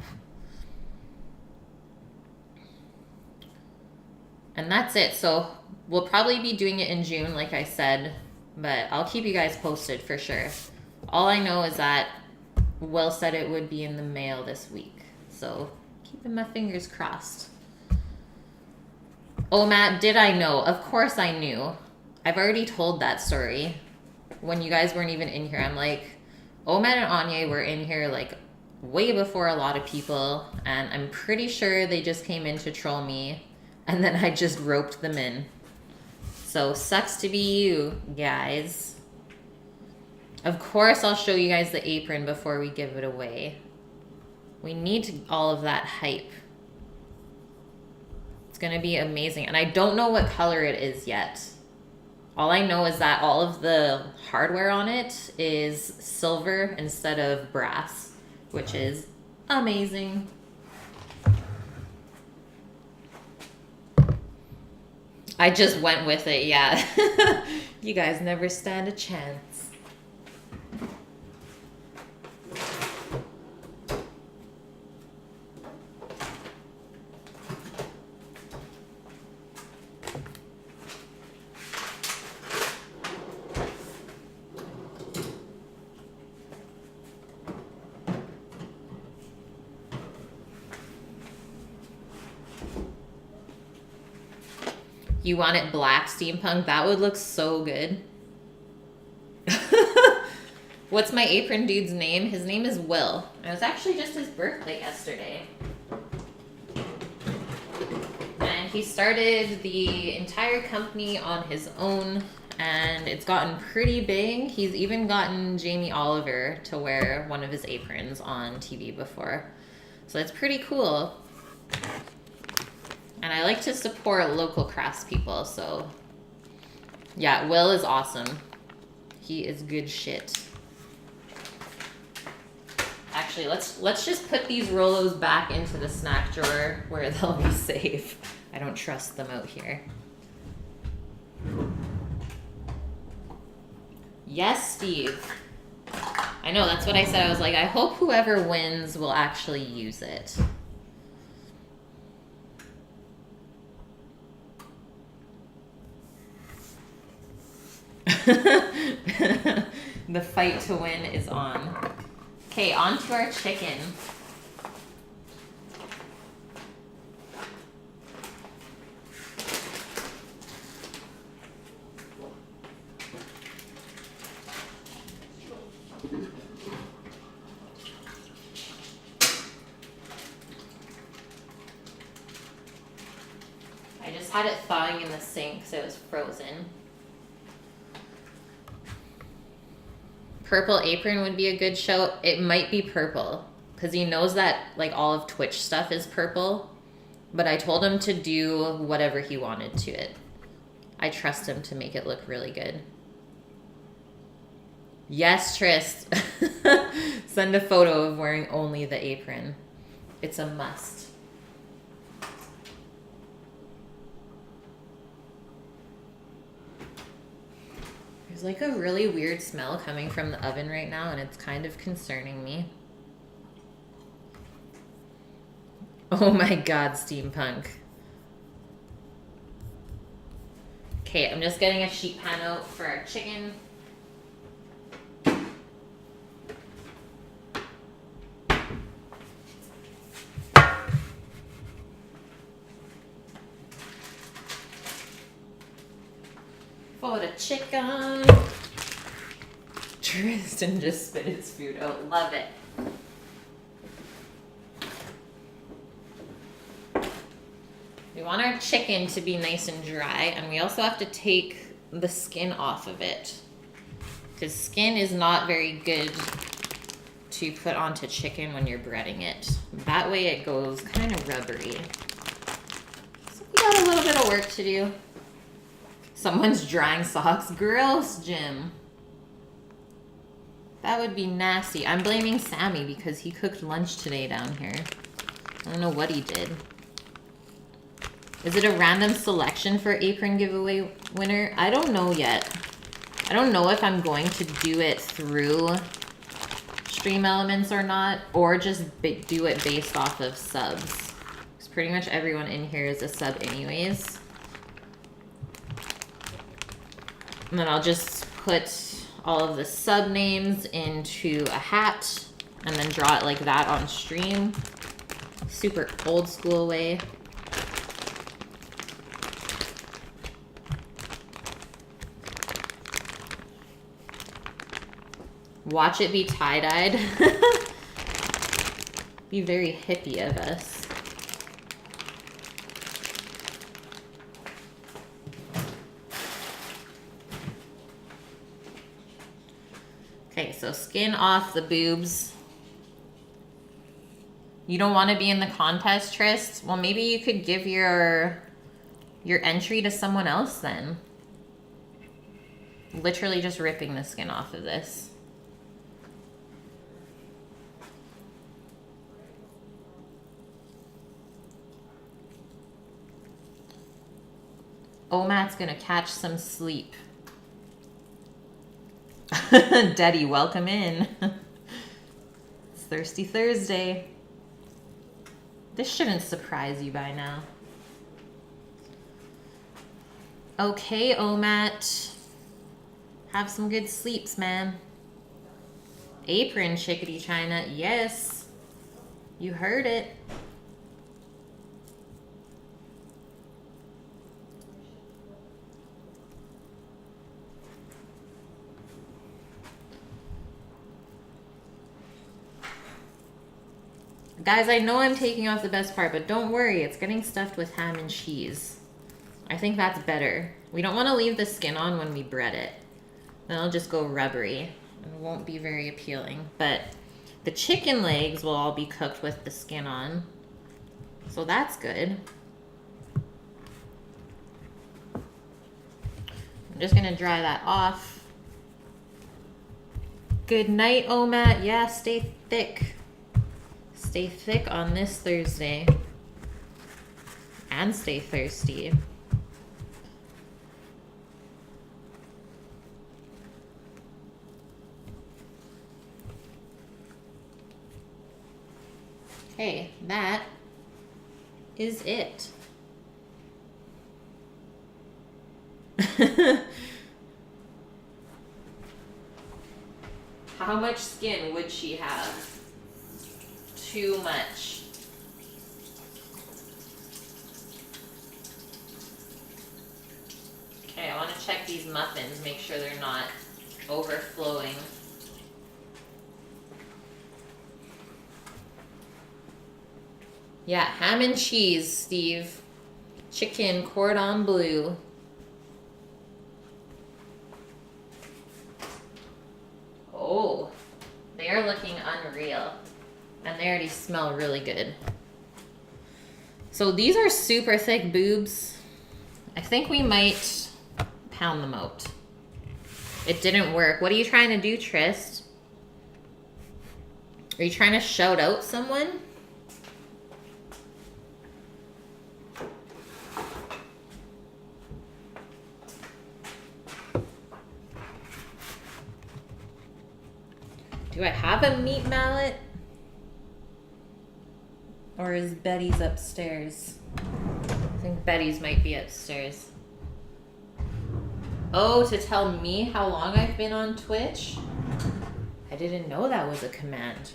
And that's it. So we'll probably be doing it in June, like I said, but I'll keep you guys posted for sure. All I know is that Will said it would be in the mail this week. So keeping my fingers crossed. Oh, Matt, did I know? Of course I knew. I've already told that story when you guys weren't even in here. I'm like, Matt and Anya were in here like way before a lot of people, and I'm pretty sure they just came in to troll me, and then I just roped them in. So sucks to be you guys. Of course I'll show you guys the apron before we give it away. We need all of that hype. It's gonna be amazing. And I don't know what color it is yet. All I know is that all of the hardware on it is silver instead of brass, which is amazing. I just went with it, yeah. You guys never stand a chance. You want it black steampunk? That would look so good. What's my apron dude's name? His name is Will. It was actually just his birthday yesterday. And he started the entire company on his own, and it's gotten pretty big. He's even gotten Jamie Oliver to wear one of his aprons on TV before. So it's pretty cool. And I like to support local craftspeople, so yeah, Will is awesome. He is good shit. Actually, let's just put these Rolos back into the snack drawer where they'll be safe. I don't trust them out here. Yes, Steve. I know, that's what I said. I was like, I hope whoever wins will actually use it. The fight to win is on. Okay, on to our chicken. I just had it thawing in the sink so it was frozen. Purple apron would be a good show. It might be purple because he knows that like all of Twitch stuff is purple, but I told him to do whatever he wanted to it. I trust him to make it look really good. Yes, Trist. Send a photo of wearing only the apron. It's a must. There's like a really weird smell coming from the oven right now, and it's kind of concerning me. Oh my god, steampunk. Okay, I'm just getting a sheet pan out for our chicken. For the chicken. Tristan just spit his food out. Love it. We want our chicken to be nice and dry, and we also have to take the skin off of it, because skin is not very good to put onto chicken when you're breading it. That way it goes kind of rubbery. So we got a little bit of work to do. Someone's drying socks. Gross, Jim. That would be nasty. I'm blaming Sammy because he cooked lunch today down here. I don't know what he did. Is it a random selection for apron giveaway winner? I don't know yet. I don't know if I'm going to do it through Stream Elements or not, or just do it based off of subs. Because pretty much everyone in here is a sub anyways. And then I'll just put all of the sub names into a hat and then draw it like that on stream. Super old school way. Watch it be tie-dyed. Be very hippie of us. Okay, so skin off the boobs. You don't want to be in the contest, Trist? Well, maybe you could give your entry to someone else then. Literally just ripping the skin off of this. Omat's gonna catch some sleep. Daddy, welcome in. It's Thirsty Thursday. This shouldn't surprise you by now. Okay, Omat. Have some good sleeps, man. Apron, Chickadee China. Yes. You heard it. Guys, I know I'm taking off the best part, but don't worry. It's getting stuffed with ham and cheese. I think that's better. We don't want to leave the skin on when we bread it. Then it'll just go rubbery and won't be very appealing. But the chicken legs will all be cooked with the skin on. So that's good. I'm just going to dry that off. Good night, Omat. Yeah, stay thick. Stay thick on this Thursday. And stay thirsty. Okay, that is it. How much skin would she have? Too much. Okay, I want to check these muffins, make sure they're not overflowing. Yeah, ham and cheese, Steve. Chicken cordon bleu. Oh, they are looking unreal. And they already smell really good. So these are super thick boobs. I think we might pound them out. It didn't work. What are you trying to do, Trist? Are you trying to shout out someone? Do I have a meat mallet? Or is Betty's upstairs? I think Betty's might be upstairs. Oh, to tell me how long I've been on Twitch? I didn't know that was a command.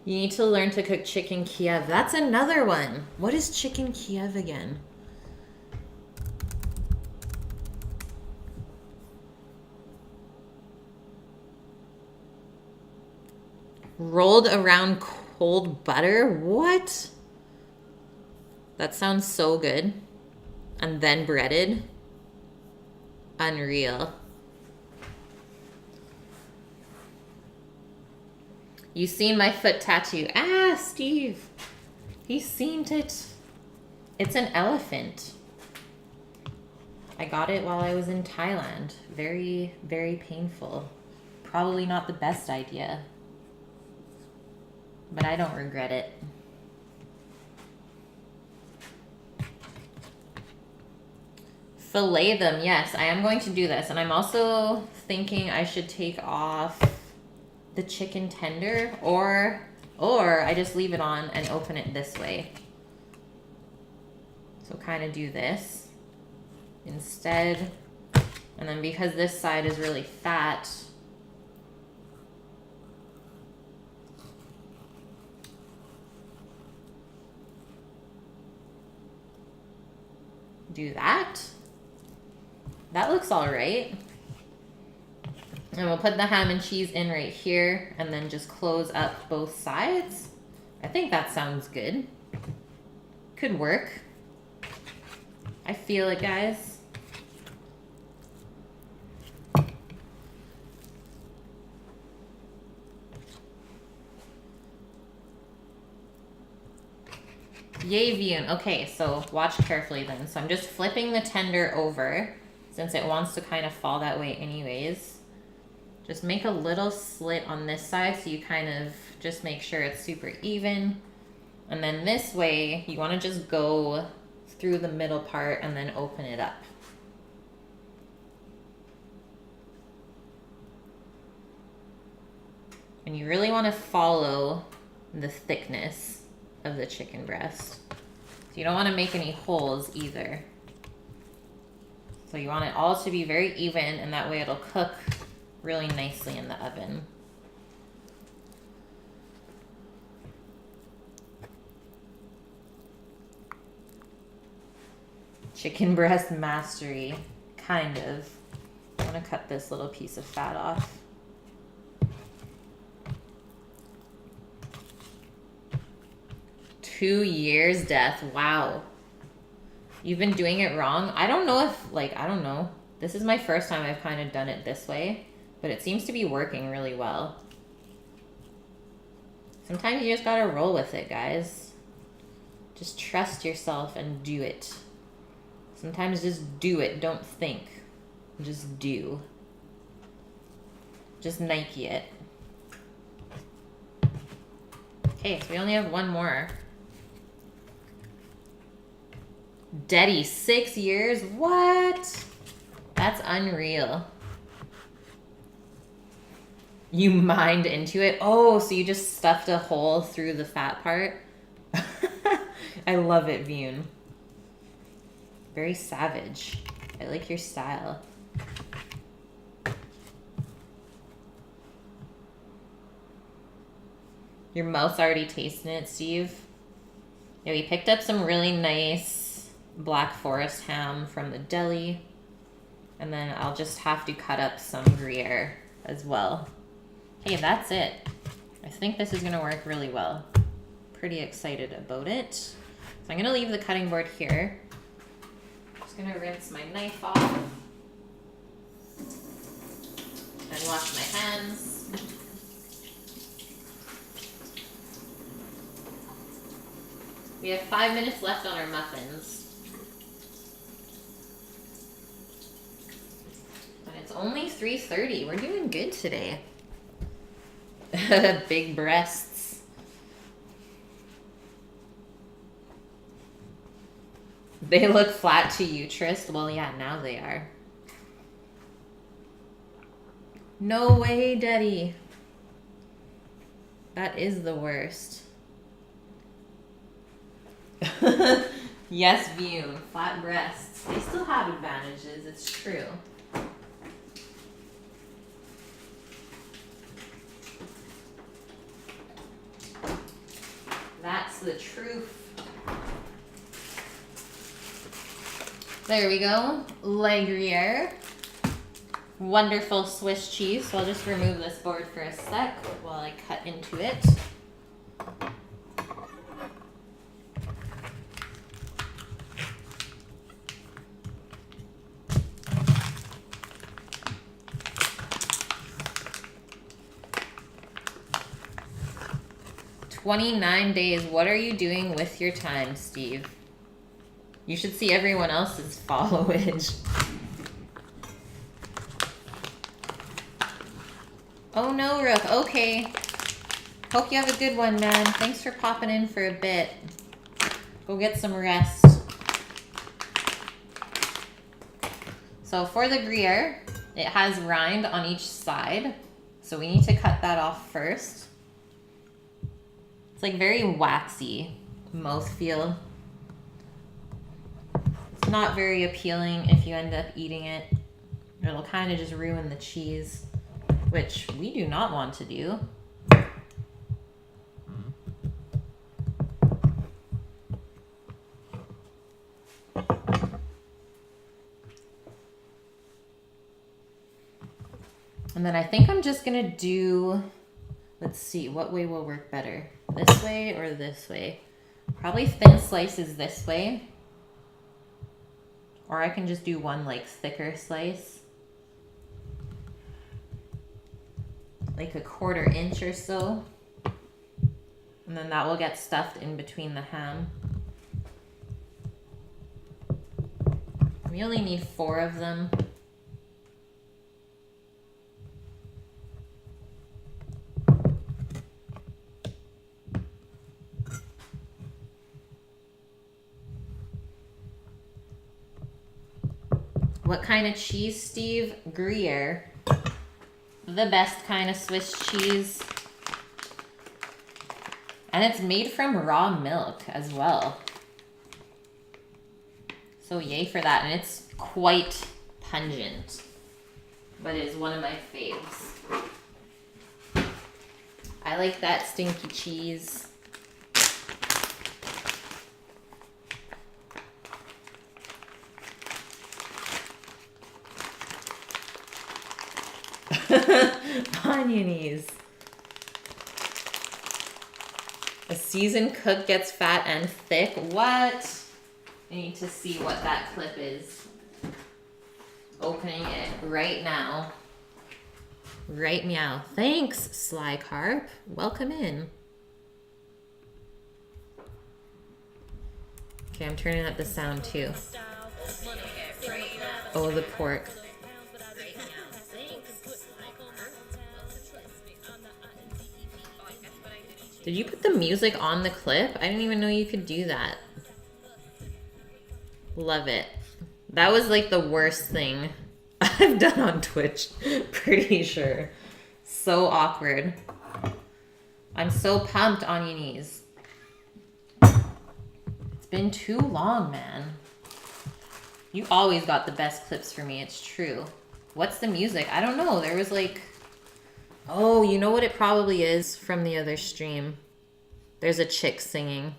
You need to learn to cook chicken Kiev. That's another one. What is chicken Kiev again? Rolled around cold butter? What? That sounds so good. And then breaded. Unreal. You seen my foot tattoo? Ah, Steve. He's seen it. It's an elephant. I got it while I was in Thailand. Very, very painful. Probably not the best idea. But I don't regret it. Fillet them, yes, I am going to do this. And I'm also thinking I should take off the chicken tender or I just leave it on and open it this way. So kind of do this instead. And then because this side is really fat, do that. That looks all right. And we'll put the ham and cheese in right here and then just close up both sides. I think that sounds good. Could work. I feel it, guys. Yay, Vune. Okay, so watch carefully then. So I'm just flipping the tender over since it wants to kind of fall that way anyways. Just make a little slit on this side so you kind of just make sure it's super even. And then this way, you want to just go through the middle part and then open it up. And you really want to follow the thickness of the chicken breast. So you don't want to make any holes either. So you want it all to be very even, and that way it'll cook really nicely in the oven. Chicken breast mastery, kind of. I want to cut this little piece of fat off. Two years, Death. Wow. You've been doing it wrong. I don't know if, like, I don't know. This is my first time I've kind of done it this way, but it seems to be working really well. Sometimes you just gotta roll with it, guys. Just trust yourself and do it. Sometimes just do it. Don't think. Just do. Just Nike it. Okay, so we only have one more. Daddy, 6 years? What? That's unreal. You mined into it? Oh, so you just stuffed a hole through the fat part? I love it, Vune. Very savage. I like your style. Your mouth's already tasting it, Steve. Yeah, we picked up some really nice Black Forest ham from the deli. And then I'll just have to cut up some Gruyere as well. Hey, that's it. I think this is going to work really well. Pretty excited about it. So I'm going to leave the cutting board here. Just going to rinse my knife off. And wash my hands. We have 5 minutes left on our muffins. And it's only 3:30. We're doing good today. Big breasts. They look flat to you, Trist. Well, yeah, now they are. No way, Daddy. That is the worst. Yes, Vune. Flat breasts. They still have advantages. It's true. That's the truth. There we go. Le Gruyere. Wonderful Swiss cheese. So I'll just remove this board for a sec while I cut into it. "29 days. What are you doing with your time, Steve? You should see everyone else's followage." Oh no, Rook. Okay. Hope you have a good one, man. Thanks for popping in for a bit. Go get some rest. So for the Gruyere, it has rind on each side. So we need to cut that off first. It's like very waxy mouthfeel. not very appealing if you end up eating it. It'll kind of just ruin the cheese, which we do not want to do. And then I think I'm just gonna do, let's see, what way will work better? This way or this way? Probably thin slices this way. Or I can just do one like thicker slice. Like a 1/4 inch or so. And then that will get stuffed in between the ham. We only need 4 of them. What kind of cheese, Steve? Gruyere. The best kind of Swiss cheese. And it's made from raw milk as well. So yay for that. And it's quite pungent. But it is one of my faves. I like that stinky cheese. Onionies. A seasoned cook gets fat and thick. What? I need to see what that clip is. Opening it right now. Right meow. Thanks, Sly Carp. Welcome in. Okay, I'm turning up the sound too. Oh, the pork. Did you put the music on the clip? I didn't even know you could do that. Love it. That was like the worst thing I've done on Twitch. Pretty sure. So awkward. I'm so pumped on your knees. It's been too long, man. You always got the best clips for me. It's true. What's the music? I don't know. There was like... Oh, you know what it probably is from the other stream? There's a chick singing.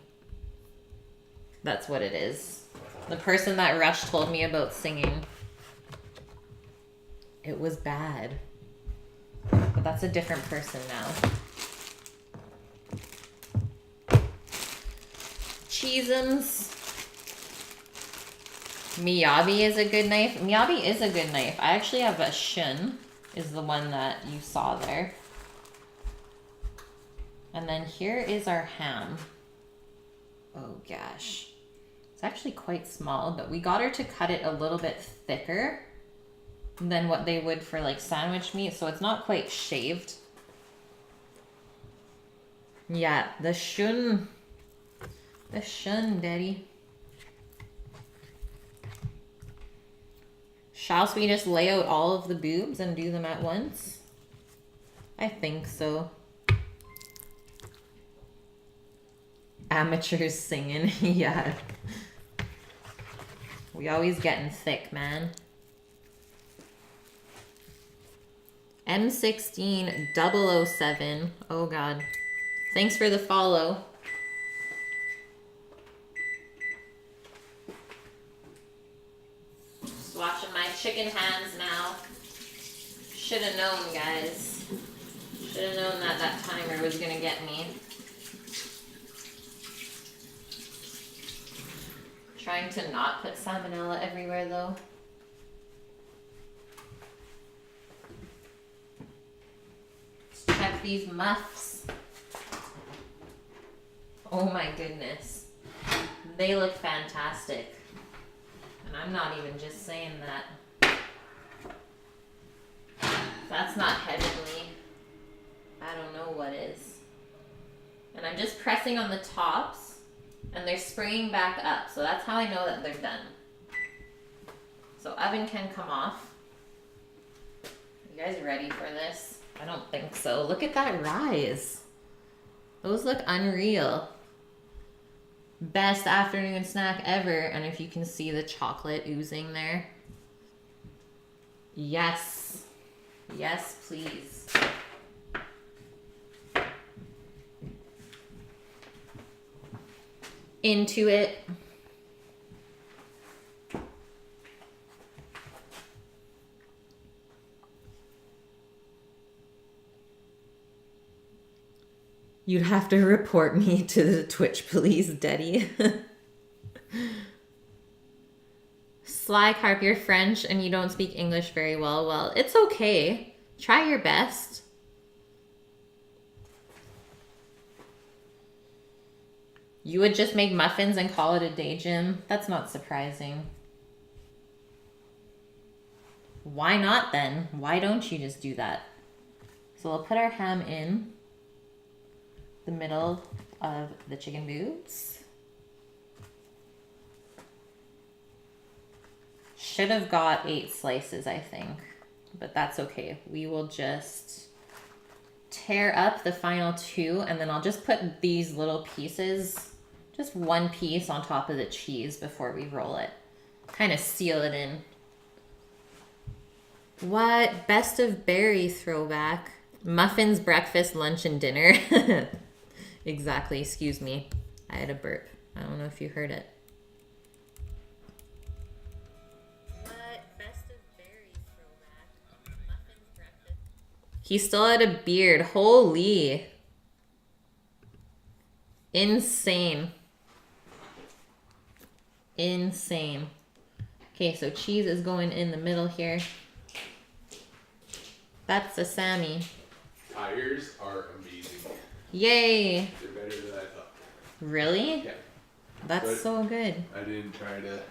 That's what it is. The person that Rush told me about singing. It was bad. But that's a different person now. Cheesums. Miyabi is a good knife. Miyabi is a good knife. I actually have a Shun. Is the one that you saw there. And then here is our ham. Oh gosh. It's actually quite small, but we got her to cut it a little bit thicker than what they would for like sandwich meat, so it's not quite shaved. Yeah, the Shun. The Shun, daddy. Shall we just lay out all of the boobs and do them at once? I think so. Amateurs singing, yeah. We always getting thick, man. M16 007. Oh God. Thanks for the follow. Just washing my chicken hands now. Should have known, guys. Should have known that that timer was gonna get me. Trying to not put salmonella everywhere though. Let's check these muffs. Oh my goodness. They look fantastic. And I'm not even just saying that. If that's not heavenly, I don't know what is. And I'm just pressing on the tops. And they're springing back up. So that's how I know that they're done. So oven can come off. You guys ready for this? I don't think so. Look at that rise. Those look unreal. Best afternoon snack ever. And if you can see the chocolate oozing there. Yes. Yes, please. Into it. You'd have to report me to the Twitch police, Daddy. Sly Carp, you're French and you don't speak English very well. Well, it's okay. Try your best. You would just make muffins and call it a day, Jim? That's not surprising. Why not then? Why don't you just do that? So we'll put our ham in the middle of the chicken boobs. Should have got 8 slices, I think, but that's okay. We will just tear up the final 2, and then I'll just put these little pieces, just 1 piece on top of the cheese before we roll it. Kind of seal it in. What? Best of berry throwback. Muffins, breakfast, lunch, and dinner. Exactly, excuse me. I had a burp. I don't know if you heard it. What? Best of berry throwback. Muffins, breakfast. He still had a beard. Holy. Insane. Insane. Okay, so cheese is going in the middle here. That's the Sammy. Tires are amazing. Yay! They're better than I thought. Really? Yeah. That's But so good. I didn't try to...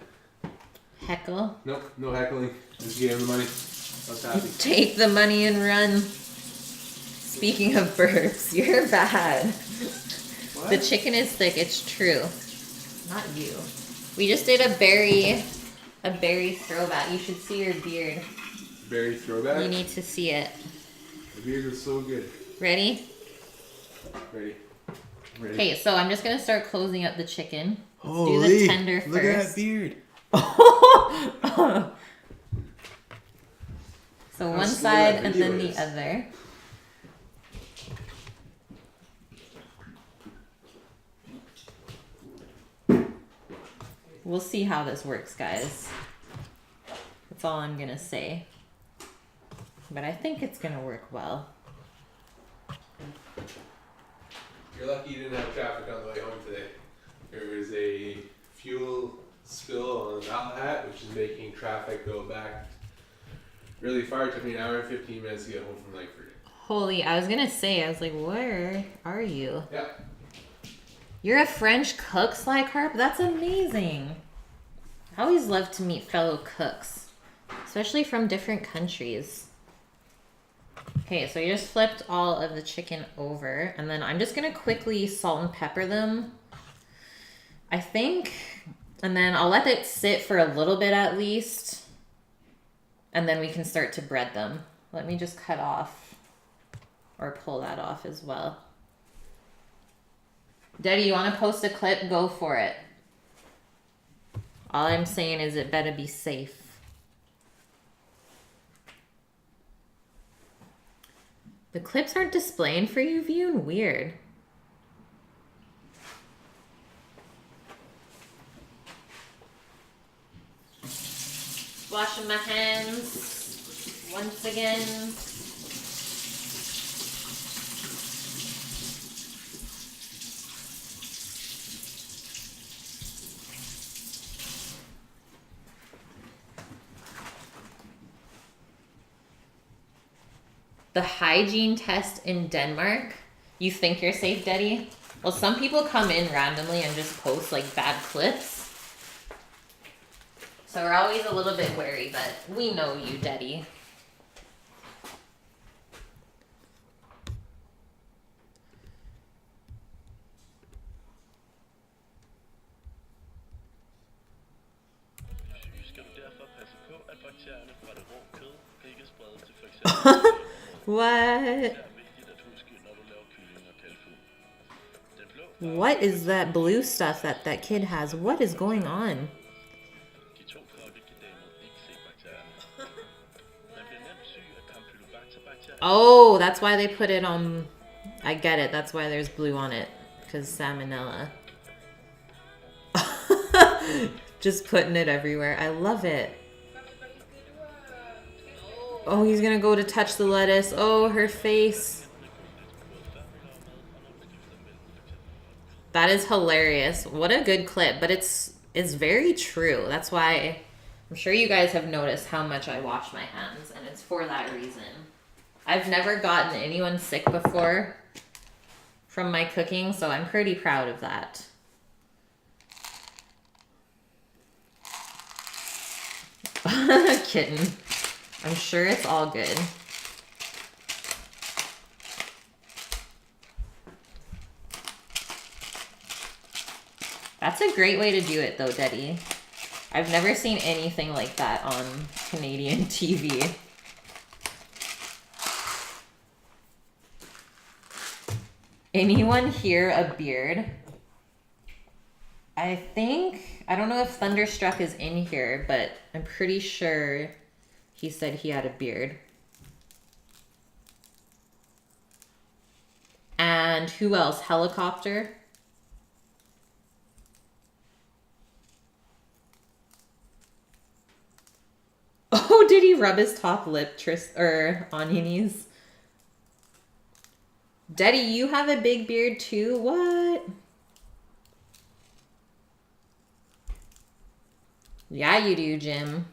Heckle. Nope, no heckling. Just gave him the money. I was happy. Take the money and run. Speaking of burps, you're bad. What? The chicken is thick, it's true. Not you. We just did a berry throwback. You should see your beard. Berry throwback? You need to see it. The beard was so good. Ready? Ready. Ready. Okay, so I'm just gonna start closing up the chicken. Let's Holy, do the tender first. Look at that beard. So How one slow side that and video then is. the other. We'll see how this works, guys. That's all I'm gonna say. But I think it's gonna work well. You're lucky you didn't have traffic on the way home today. There was a fuel spill on the Hat, which is making traffic go back really far. It took me an hour and 15 minutes to get home from Langford. Holy, I was gonna say, I was like, where are you? Yeah. You're a French cook, Sly Carp? That's amazing. I always love to meet fellow cooks, especially from different countries. Okay, so you just flipped all of the chicken over, and then I'm just gonna quickly salt and pepper them, I think, and then I'll let it sit for a little bit at least, and then we can start to bread them. Let me just cut off, or pull that off as well. Daddy, you want to post a clip? Go for it. All I'm saying is it better be safe. The clips aren't displaying for you, Vune? Weird. Washing my hands once again. The hygiene test in Denmark. You think you're safe, Daddy? Well, some people come in randomly and just post like bad clips. So we're always a little bit wary, but we know you, Daddy. What? What is that blue stuff that that kid has? What is going on? Oh, that's why they put it on. I get it. That's why there's blue on it. Because salmonella. Just putting it everywhere. I love it. Oh, he's going to go to touch the lettuce. Oh, her face. That is hilarious. What a good clip. But it's very true. That's why I'm sure you guys have noticed how much I wash my hands. And it's for that reason. I've never gotten anyone sick before from my cooking, so I'm pretty proud of that. Kitten. I'm sure it's all good. That's a great way to do it, though, Daddy. I've never seen anything like that on Canadian TV. Anyone here a beard? I don't know if Thunderstruck is in here, but I'm pretty sure he said he had a beard. And who else? Helicopter? Oh, did he rub his top lip, Onionies? Daddy, you have a big beard too? What? Yeah, you do, Jim.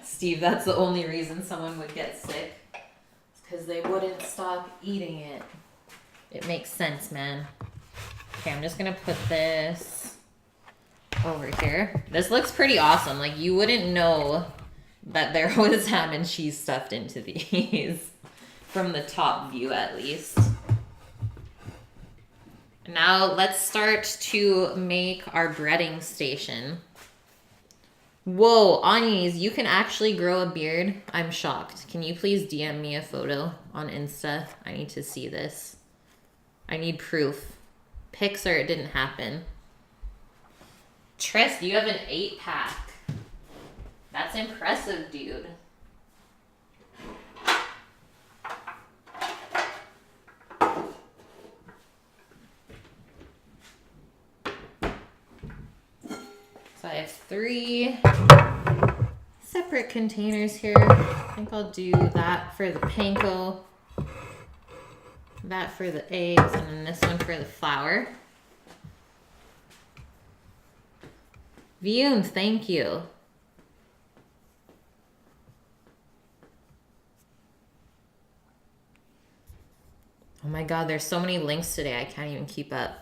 Steve, that's the only reason someone would get sick. It's because they wouldn't stop eating it. It makes sense, man. Okay, I'm just gonna put this over here. This looks pretty awesome. Like, you wouldn't know that there was ham and cheese stuffed into these. From the top view, at least. Now, let's start to make our breading station. Whoa, Anies, you can actually grow a beard? I'm shocked. Can you please DM me a photo on Insta? I need to see this. I need proof. Pics or it didn't happen. Tress, you have an 8-pack. That's impressive, dude. So I have 3 separate containers here. I think I'll do that for the panko, that for the eggs, and then this one for the flour. Vium, thank you. Oh my god, there's so many links today, I can't even keep up.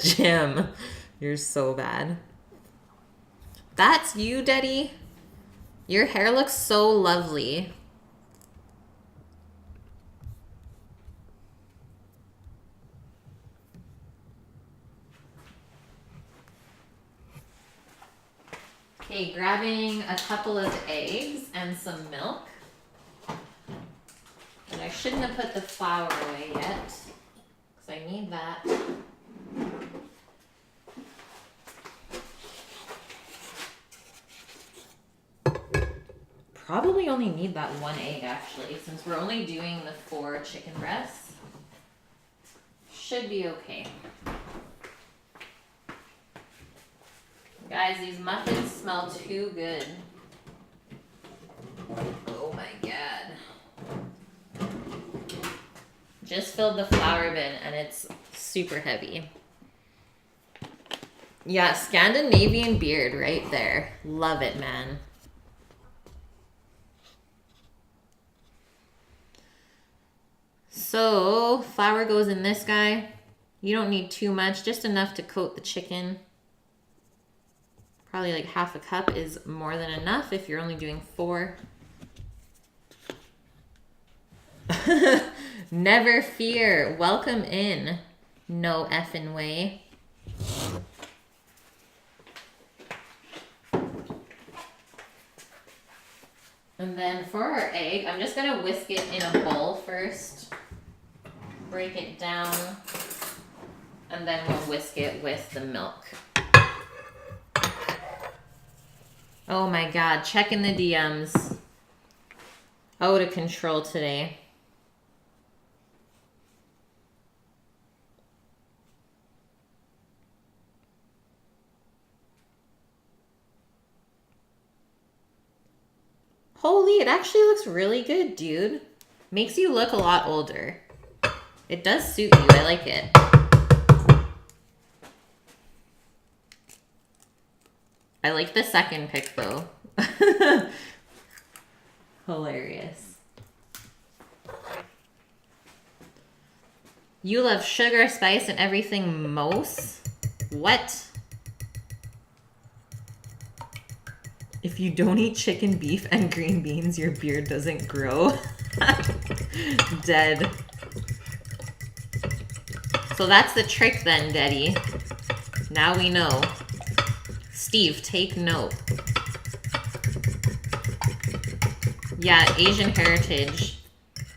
Jim, you're so bad. That's you, Daddy. Your hair looks so lovely. Okay, grabbing a couple of eggs and some milk. And I shouldn't have put the flour away yet, because I need that. Probably only need that 1 egg, actually, since we're only doing the 4 chicken breasts. Should be okay. Guys, these muffins smell too good. Oh my god. Just filled the flour bin and it's super heavy. Yeah, Scandinavian beard right there. Love it, man. So, flour goes in this guy. You don't need too much, just enough to coat the chicken. Probably like half a cup is more than enough if you're only doing 4. Never fear. Welcome in. No effing way. And then for our egg, I'm just gonna whisk it in a bowl first. Break it down. And then we'll whisk it with the milk. Oh my god, checking the DMs. Out of control today. Holy, it actually looks really good, dude. Makes you look a lot older. It does suit you, I like it. I like the second pick though. Hilarious. You love sugar, spice, and everything most? What? If you don't eat chicken, beef, and green beans, your beard doesn't grow. Dead. So that's the trick then, Daddy. Now we know. Steve, take note. Yeah, Asian heritage.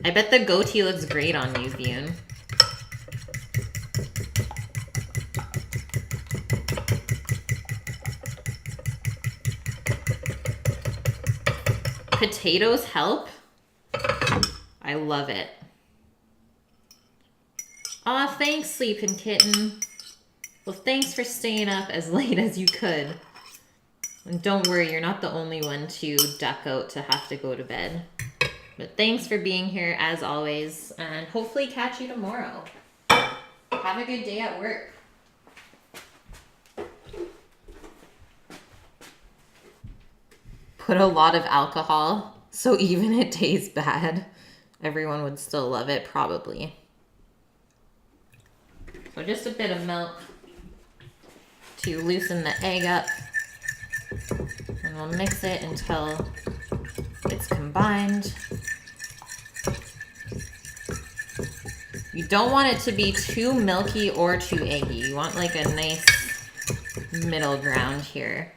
I bet the goatee looks great on you, Bune. Potatoes help? I love it. Aw, thanks, sleeping kitten. Well, thanks for staying up as late as you could. And don't worry, you're not the only one to duck out to have to go to bed. But thanks for being here as always, and hopefully catch you tomorrow. Have a good day at work. Put a lot of alcohol, so even it tastes bad, everyone would still love it, probably. So just a bit of milk to loosen the egg up. And we'll mix it until it's combined. You don't want it to be too milky or too eggy. You want like a nice middle ground here.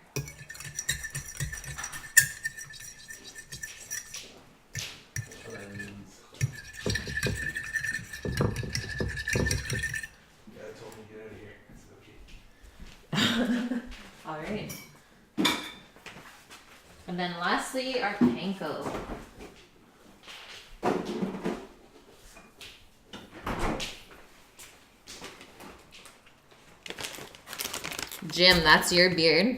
All right. And then lastly, our panko. Jim, that's your beard.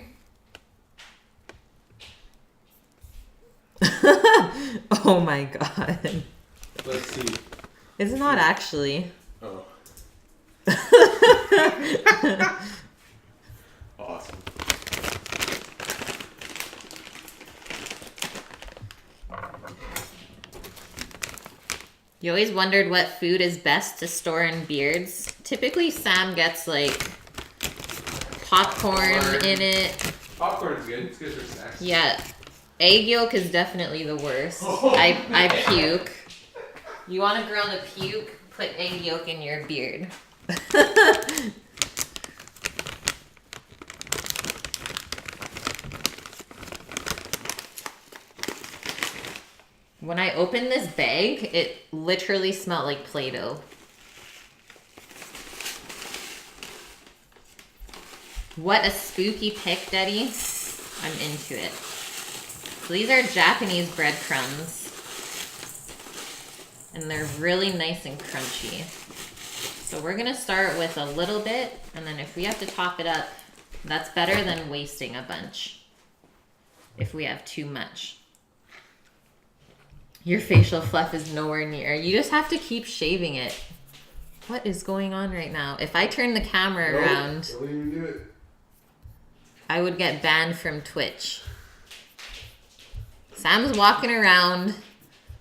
Oh my god. Let's see. It's not actually. Oh. Awesome. You always wondered what food is best to store in beards. Typically, Sam gets like popcorn in it. Popcorn's good. It's good for snacks. Yeah. Egg yolk is definitely the worst. Oh, I puke. You want a girl to puke? Put egg yolk in your beard. When I opened this bag, it literally smelled like Play-Doh. What a spooky pick, Daddy. I'm into it. So these are Japanese breadcrumbs. And they're really nice and crunchy. So we're gonna start with a little bit, and then if we have to top it up, that's better than wasting a bunch. If we have too much. Your facial fluff is nowhere near. You just have to keep shaving it. What is going on right now? If I turn the camera around, Don't even do it. I would get banned from Twitch. Sam's walking around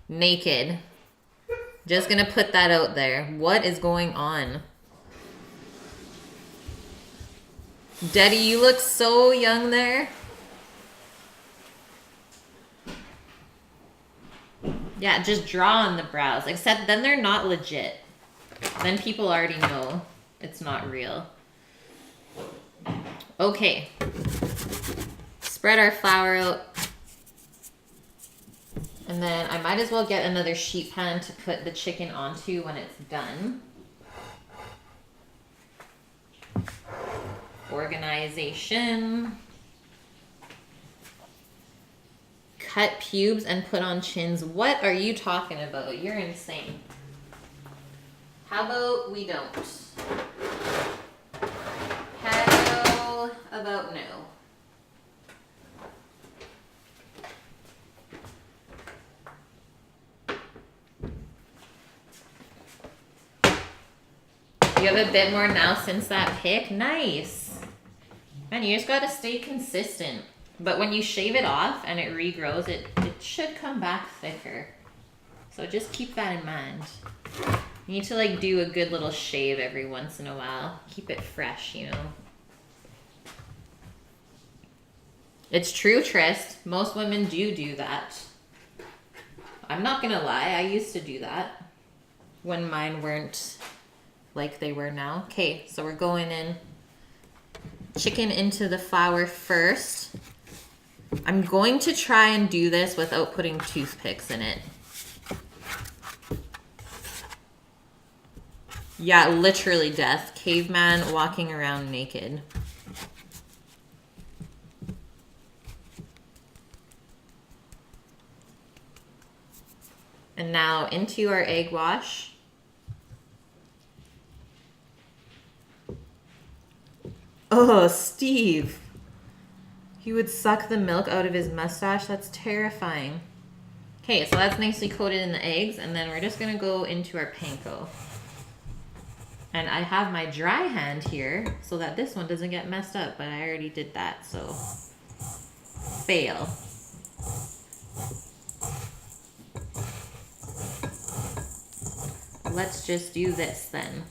naked. Just gonna put that out there. What is going on? Daddy, you look so young there. Yeah, just draw on the brows. Except then they're not legit. Then people already know it's not real. Okay. Spread our flour out. And then I might as well get another sheet pan to put the chicken onto when it's done. Organization. Cut pubes and put on chins. What are you talking about? You're insane. How about we don't? How about no? You have a bit more now since that pick? Nice. Man, you just gotta stay consistent. But when you shave it off and it regrows, it should come back thicker. So just keep that in mind. You need to like do a good little shave every once in a while. Keep it fresh, you know. It's true, Trist. Most women do that. I'm not gonna lie, I used to do that. When mine weren't like they were now. Okay, so we're going in. Chicken into the flour first. I'm going to try and do this without putting toothpicks in it. Yeah, literally death. Caveman walking around naked. And now into our egg wash. Oh, Steve. He would suck the milk out of his mustache. That's terrifying. Okay, so that's nicely coated in the eggs, and then we're just gonna go into our panko. And I have my dry hand here so that this one doesn't get messed up, but I already did that, so fail. Let's just do this then.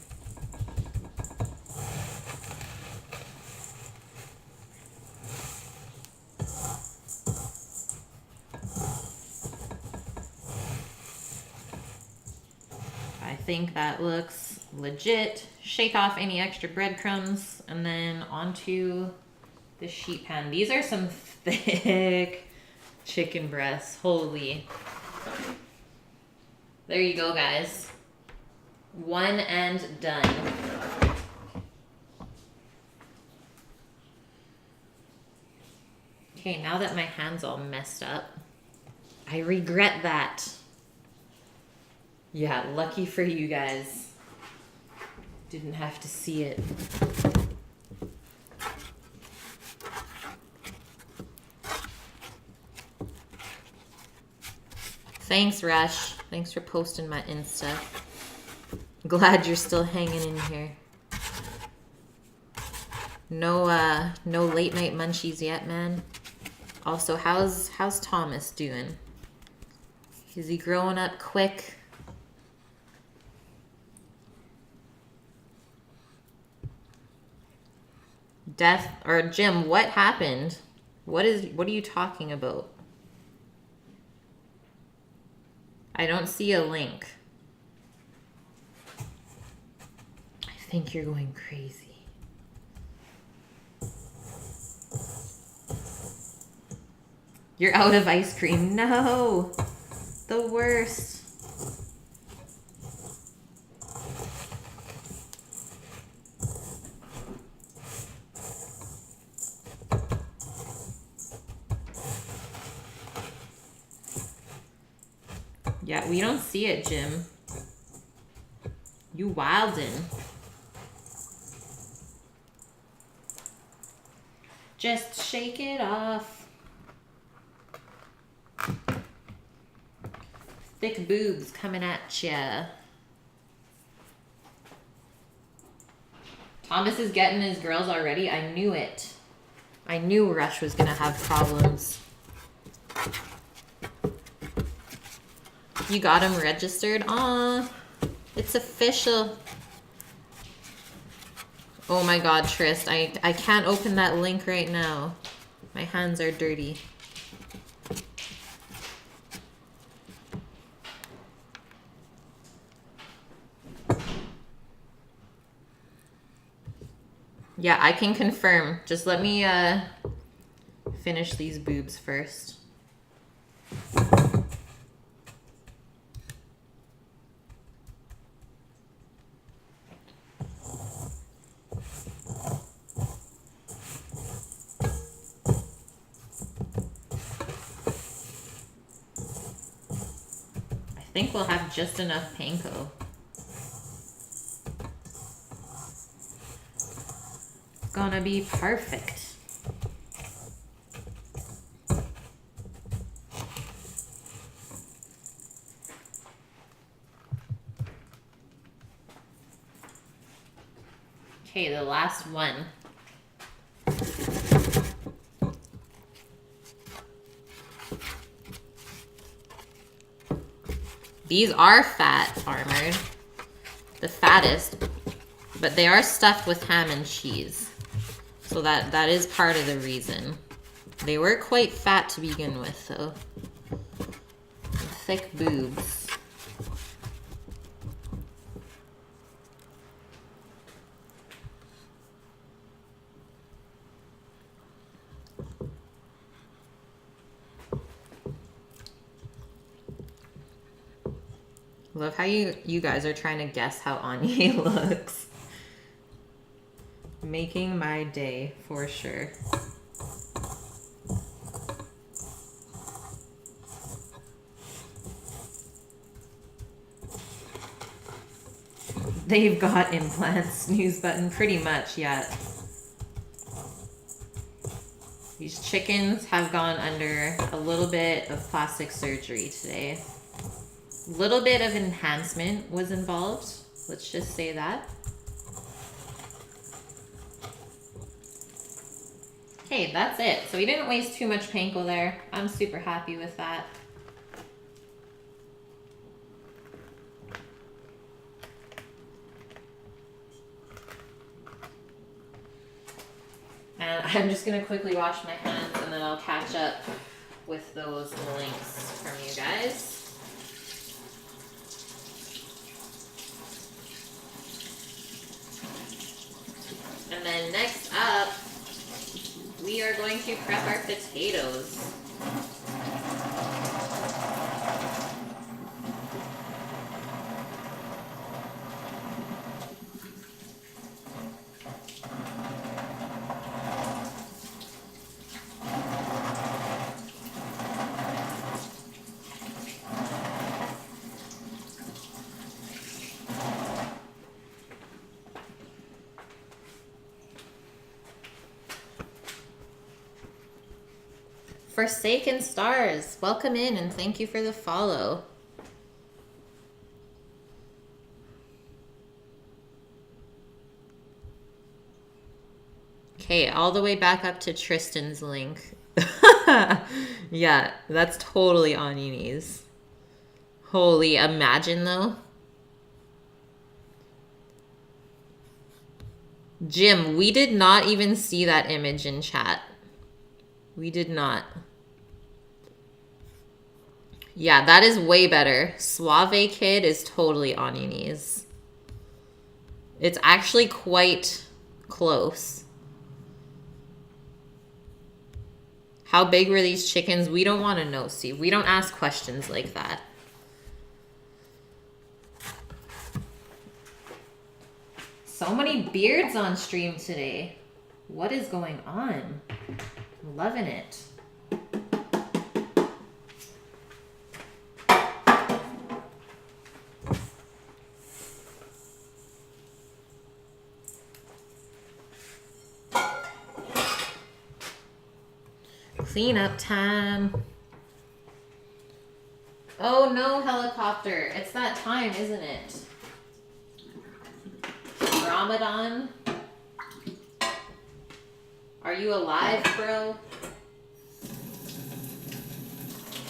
I think that looks legit. Shake off any extra breadcrumbs and then onto the sheet pan. These are some thick chicken breasts. Holy. There you go, guys. One and done. Okay, now that my hand's all messed up, I regret that. Yeah, lucky for you guys. Didn't have to see it. Thanks, Rush. Thanks for posting my Insta. Glad you're still hanging in here. No late night munchies yet, man. Also, how's Thomas doing? Is he growing up quick? Death or Jim, what happened? What are you talking about? I don't see a link. I think you're going crazy. You're out of ice cream. No. The worst. Yeah, we don't see it, Jim. You wildin'. Just shake it off. Thick boobs coming at ya. Thomas is getting his girls already. I knew it. I knew Rush was gonna have problems. You got him registered? Aw, it's official. Oh my god, Trist, I can't open that link right now. My hands are dirty. Yeah, I can confirm. Just let me finish these boobs first. I think we'll have just enough panko. It's gonna be perfect. Okay, the last one. These are fat armored, the fattest, but they are stuffed with ham and cheese. So that is part of the reason. They were quite fat to begin with, though. Thick boobs. Love how you guys are trying to guess how Anya looks. Making my day for sure. They've got implants, snooze button, pretty much, yeah. These chickens have gone under a little bit of plastic surgery today. A little bit of enhancement was involved, let's just say that. Okay, that's it. So we didn't waste too much panko there. I'm super happy with that. And I'm just gonna quickly wash my hands and then I'll catch up with those links from you guys. And then next up, we are going to prep our potatoes. Forsaken Stars, welcome in and thank you for the follow. Okay, all the way back up to Tristan's link. Yeah, that's totally on your knees. Holy, imagine though. Jim, we did not even see that image in chat. We did not. Yeah, that is way better. Suave Kid is totally on your knees. It's actually quite close. How big were these chickens? We don't want to know, Steve. We don't ask questions like that. So many beards on stream today. What is going on? I'm loving it. Cleanup time. Oh no, helicopter. It's that time, isn't it? Ramadan. Are you alive, bro?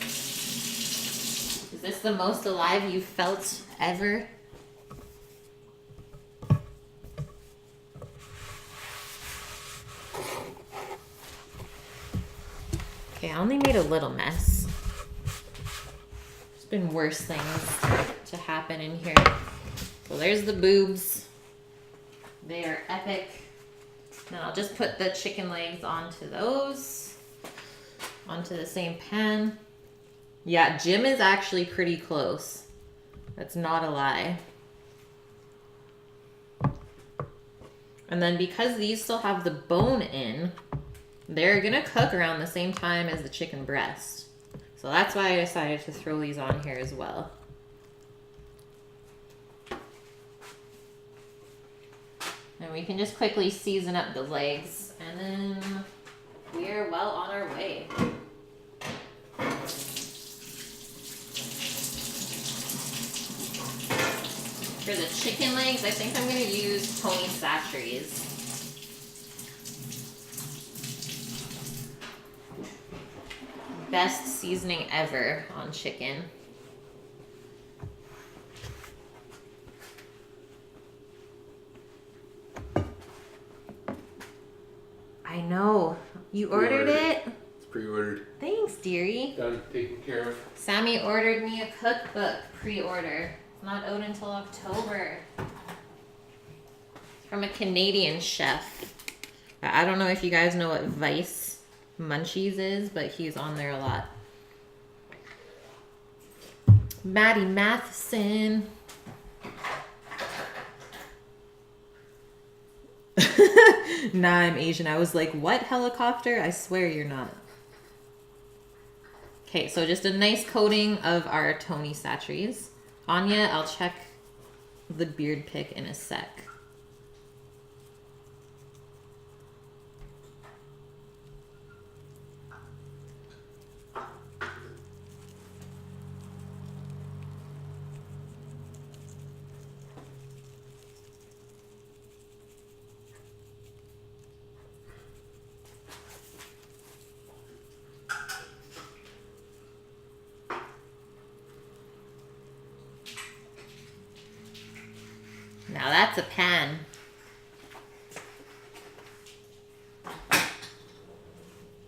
Is this the most alive you've felt ever? Okay, I only made a little mess. There's been worse things to happen in here. So there's the boobs. They are epic. Then I'll just put the chicken legs onto the same pan. Yeah, Jim is actually pretty close. That's not a lie. And then because these still have the bone in, they're gonna cook around the same time as the chicken breast. So that's why I decided to throw these on here as well. And we can just quickly season up the legs, and then we are well on our way. For the chicken legs, I think I'm going to use Tony Chachere's. Best seasoning ever on chicken. I know. You ordered it? It's pre-ordered. Thanks, dearie. Done, taken care of. Sammy ordered me a cookbook pre-order. It's not out until October. It's from a Canadian chef. I don't know if you guys know what Vice Munchies is, but he's on there a lot. Maddie Matheson. Nah, I'm Asian. I was like, what helicopter? I swear you're not. Okay, so just a nice coating of our Tony Chachere's. Anya, I'll check the beard pick in a sec. Now that's a pan.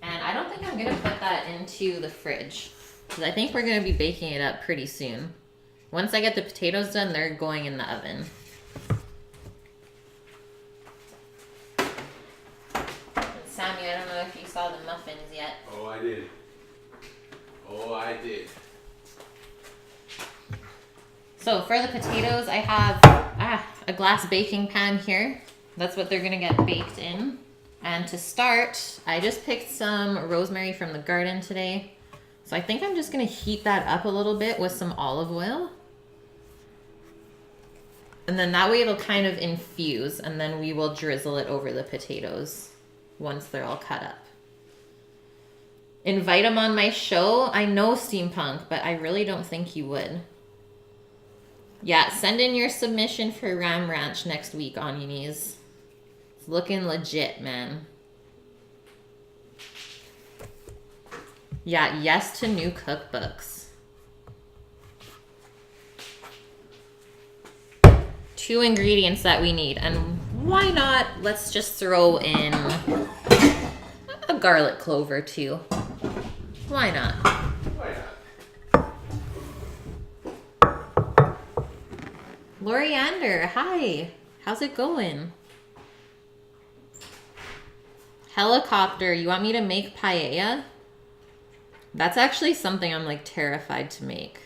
And I don't think I'm gonna put that into the fridge, because I think we're gonna be baking it up pretty soon. Once I get the potatoes done, they're going in the oven. And Sammy, I don't know if you saw the muffins yet. Oh, I did. Oh, I did. So for the potatoes, I have a glass baking pan here. That's what they're gonna get baked in. And to start, I just picked some rosemary from the garden today. So I think I'm just gonna heat that up a little bit with some olive oil. And then that way it'll kind of infuse, and then we will drizzle it over the potatoes once they're all cut up. Invite them on my show? I know, Steampunk, but I really don't think you would. Yeah, send in your submission for Ram Ranch next week on Unis. It's looking legit, man. Yeah, yes to new cookbooks. 2 ingredients that we need, and why not? Let's just throw in a garlic clove or 2. Why not? Why not? Loriander, hi. How's it going? Helicopter, you want me to make paella? That's actually something I'm like terrified to make.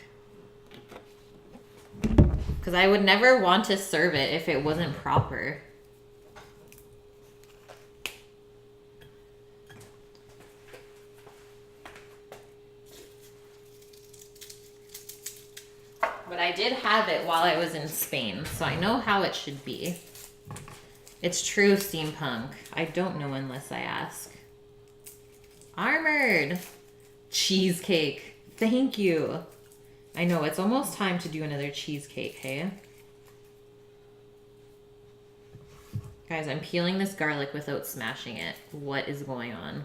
Because I would never want to serve it if it wasn't proper. But I did have it while I was in Spain, so I know how it should be. It's true, Steampunk. I don't know unless I ask. Armored! Cheesecake. Thank you. I know, it's almost time to do another cheesecake, hey? Guys, I'm peeling this garlic without smashing it. What is going on?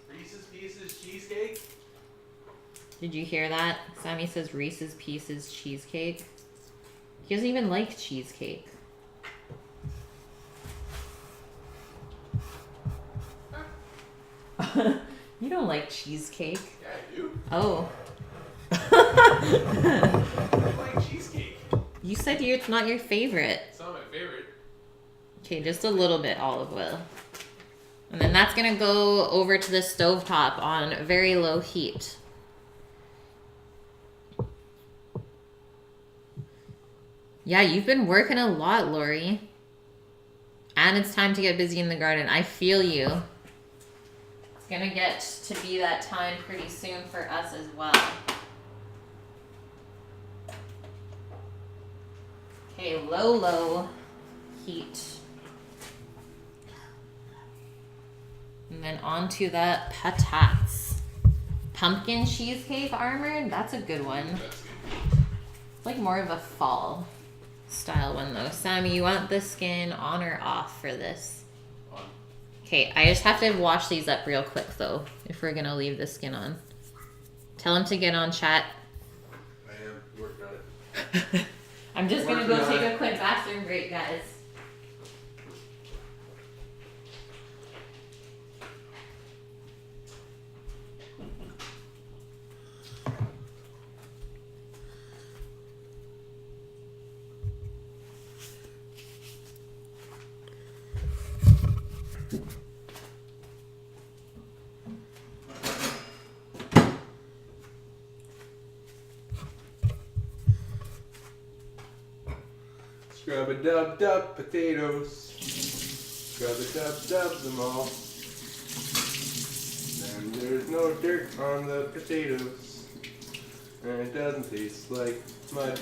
Reese's Pieces cheesecake? Did you hear that? Sammy says Reese's Pieces cheesecake. He doesn't even like cheesecake. You don't like cheesecake. Yeah, I do. Oh. I like cheesecake. You said it's not your favorite. It's not my favorite. Okay, just a little bit olive oil. And then that's gonna go over to the stovetop on very low heat. Yeah, you've been working a lot, Lori. And it's time to get busy in the garden. I feel you. It's gonna get to be that time pretty soon for us as well. Okay, low heat. And then onto the patates. Pumpkin cheesecake armored, that's a good one. That's good. It's like more of a fall style one though. Sammy, you want the skin on or off for this? On. Okay, I just have to wash these up real quick though, if we're gonna leave the skin on. Tell him to get on, chat. I am working on it. I'm just gonna go take a quick bathroom break, guys. Scrub-a-dub-dub potatoes. Scrub-a-dub-dub them all. And there's no dirt on the potatoes. And it doesn't taste like mud.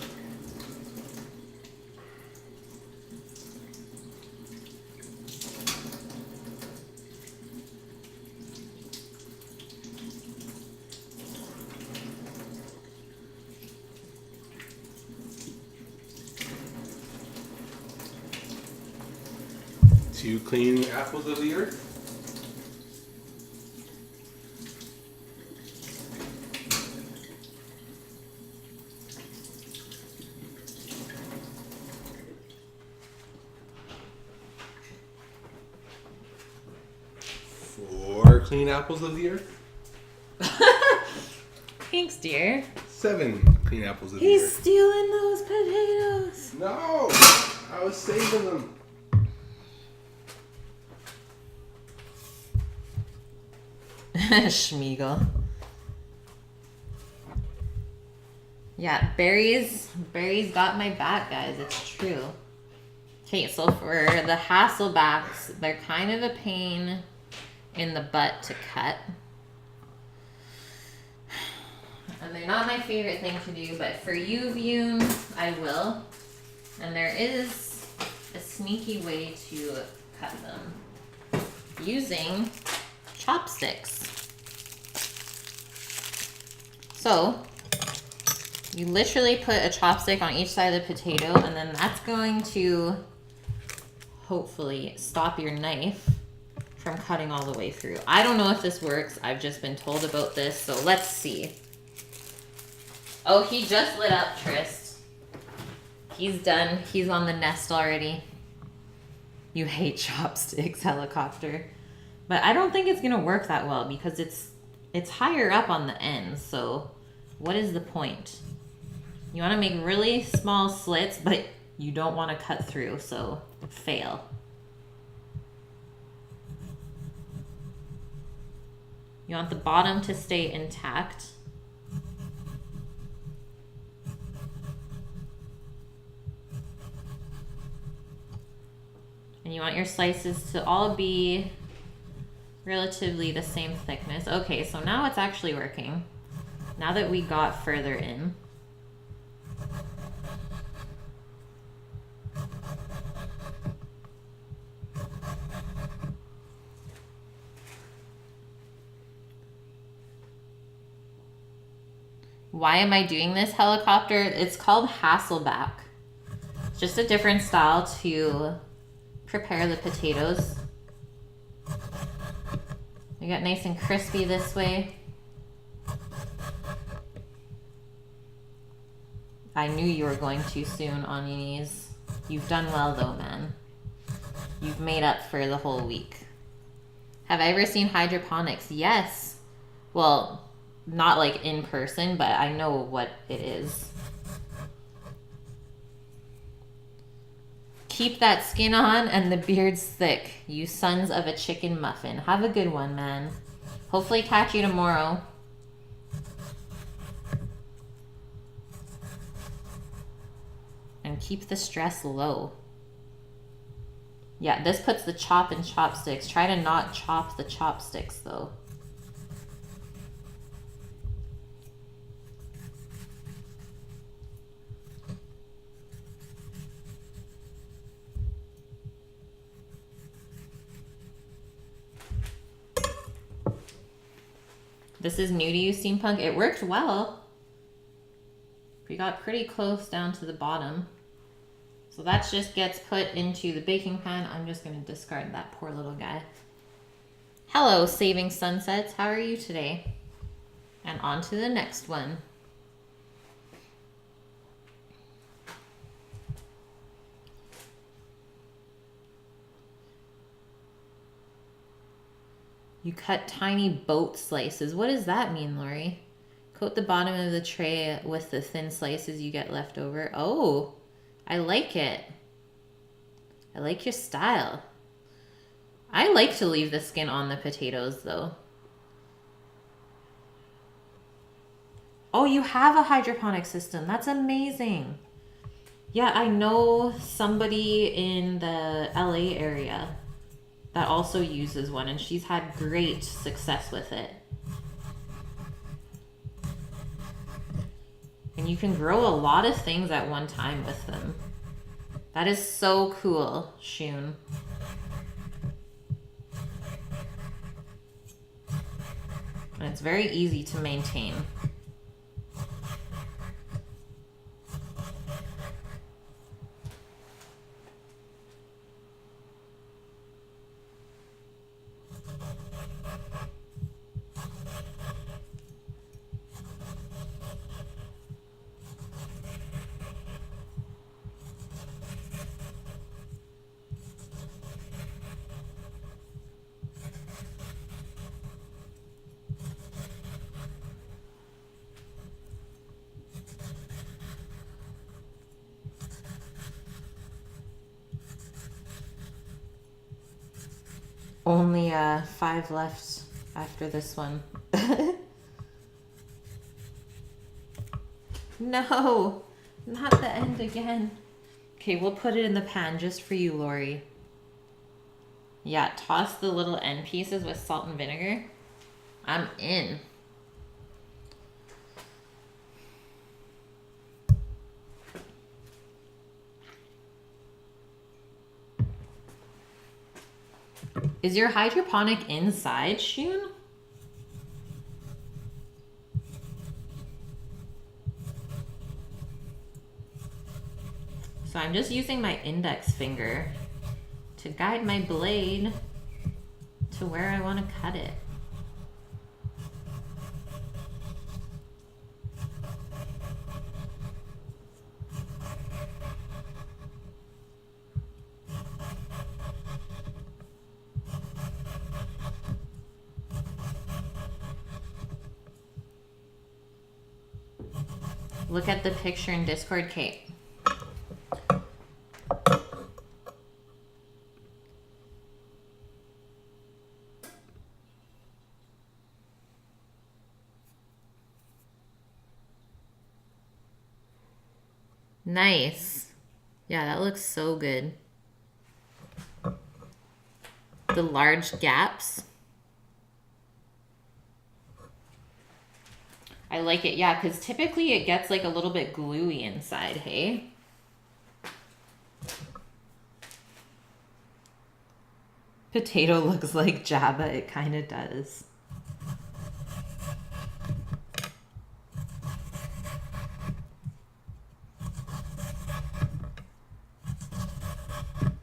Two clean apples of the earth. Four clean apples of the earth. Thanks, dear. 7 clean apples of the He's earth. stealing those potatoes. No! I was saving them. Schmeagol. Yeah, berries got my back, guys. It's true. Okay, so for the hasselbacks, they're kind of a pain in the butt to cut. And they're not my favorite thing to do, but for you, Vune, I will. And there is a sneaky way to cut them using chopsticks. So you literally put a chopstick on each side of the potato, and then that's going to hopefully stop your knife from cutting all the way through. I don't know if this works. I've just been told about this, so let's see. Oh, he just lit up, Trist. He's done. He's on the nest already. You hate chopsticks, helicopter. But I don't think it's gonna work that well because it's higher up on the end, so what is the point? You wanna make really small slits, but you don't wanna cut through, so fail. You want the bottom to stay intact. And you want your slices to all be relatively the same thickness. Okay, so now it's actually working. Now that we got further in. Why am I doing this, helicopter? It's called hasselback. It's just a different style to prepare the potatoes. They got nice and crispy this way. I knew you were going too soon, Onionies. You've done well though, man. You've made up for the whole week. Have I ever seen hydroponics? Yes. Well, not like in person, but I know what it is. Keep that skin on and the beard's thick, you sons of a chicken muffin. Have a good one, man. Hopefully catch you tomorrow. And keep the stress low. Yeah, this puts the chop in chopsticks. Try to not chop the chopsticks though. This is new to you, Steampunk. It worked well. We got pretty close down to the bottom. So that just gets put into the baking pan. I'm just going to discard that poor little guy. Hello, Saving Sunsets. How are you today? And on to the next one. You cut tiny boat slices. What does that mean, Lori? Coat the bottom of the tray with the thin slices you get left over. Oh, I like it. I like your style. I like to leave the skin on the potatoes though. Oh, you have a hydroponic system. That's amazing. Yeah, I know somebody in the LA area that also uses one, and she's had great success with it. And you can grow a lot of things at one time with them. That is so cool, Shun. And it's very easy to maintain. Only 5 left after this one. No, not the end again. Okay, we'll put it in the pan just for you, Lori. Yeah, toss the little end pieces with salt and vinegar. I'm in. Is your hydroponic inside, Shun? So I'm just using my index finger to guide my blade to where I want to cut it. Look at the picture in Discord, Kate. Nice. Yeah, that looks so good. The large gaps. I like it, yeah, because typically it gets like a little bit gluey inside, hey? Potato looks like Jabba, it kind of does.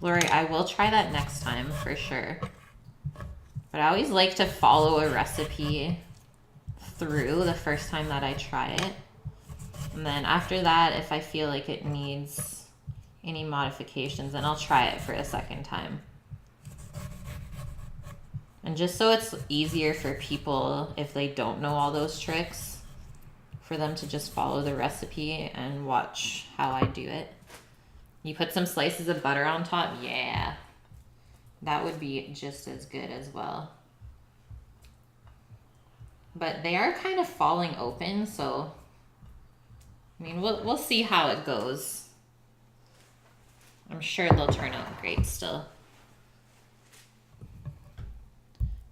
Lori, I will try that next time for sure. But I always like to follow a recipe through the first time that I try it. And then after that, if I feel like it needs any modifications, then I'll try it for a second time. And just so it's easier for people, if they don't know all those tricks, for them to just follow the recipe and watch how I do it. You put some slices of butter on top. Yeah. That would be just as good as well. But they are kind of falling open, so I mean, we'll see how it goes. I'm sure they'll turn out great still.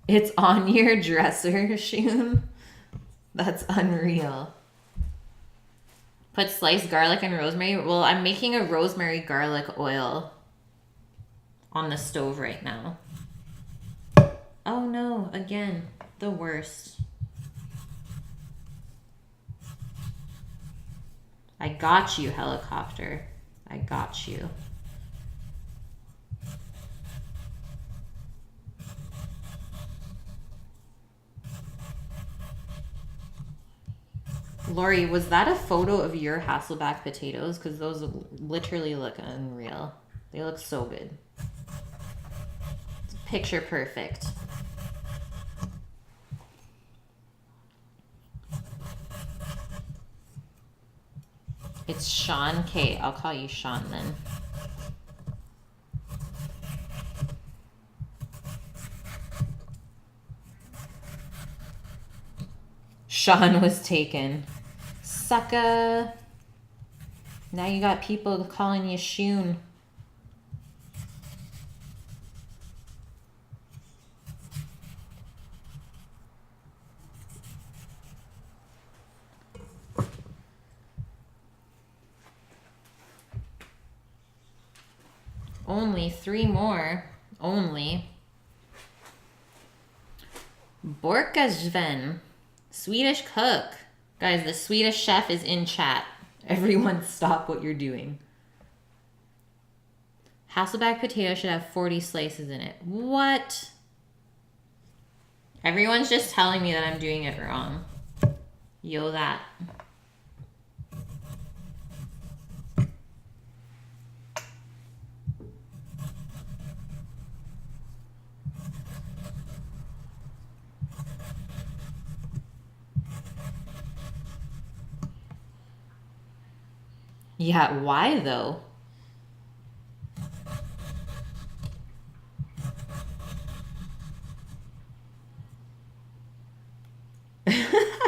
It's on your dresser, Shun. That's unreal. Put sliced garlic and rosemary. Well, I'm making a rosemary garlic oil on the stove right now. Oh no, again, the worst. I got you, helicopter. I got you. Lori, was that a photo of your hasselback potatoes? Because those literally look unreal. They look so good. It's picture perfect. It's Sean. K. I'll call you Sean then. Sean was taken. Sucka. Now you got people calling you Shun. Only 3 more. Only. Borkasven. Swedish cook. Guys, the Swedish chef is in chat. Everyone stop what you're doing. Hasselback potato should have 40 slices in it. What? Everyone's just telling me that I'm doing it wrong. Yo, that. Yeah, why though?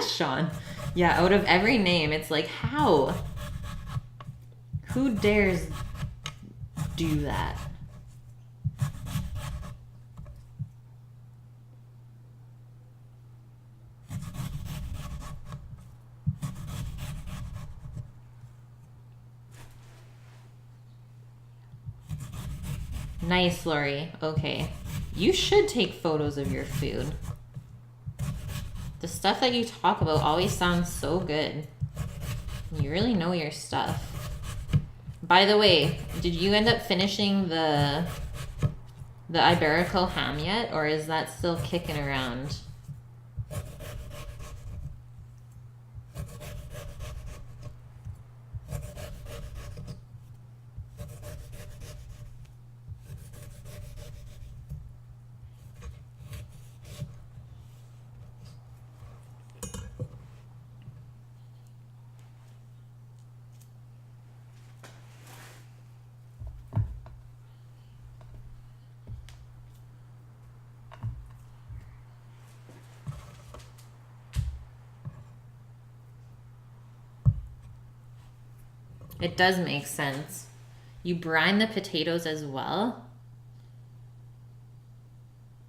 Sean. Yeah, out of every name, it's like, how? Who dares do that? Nice, Lori. Okay. You should take photos of your food. The stuff that you talk about always sounds so good. You really know your stuff. By the way, did you end up finishing the Iberico ham yet, or is that still kicking around? It does make sense. You brine the potatoes as well?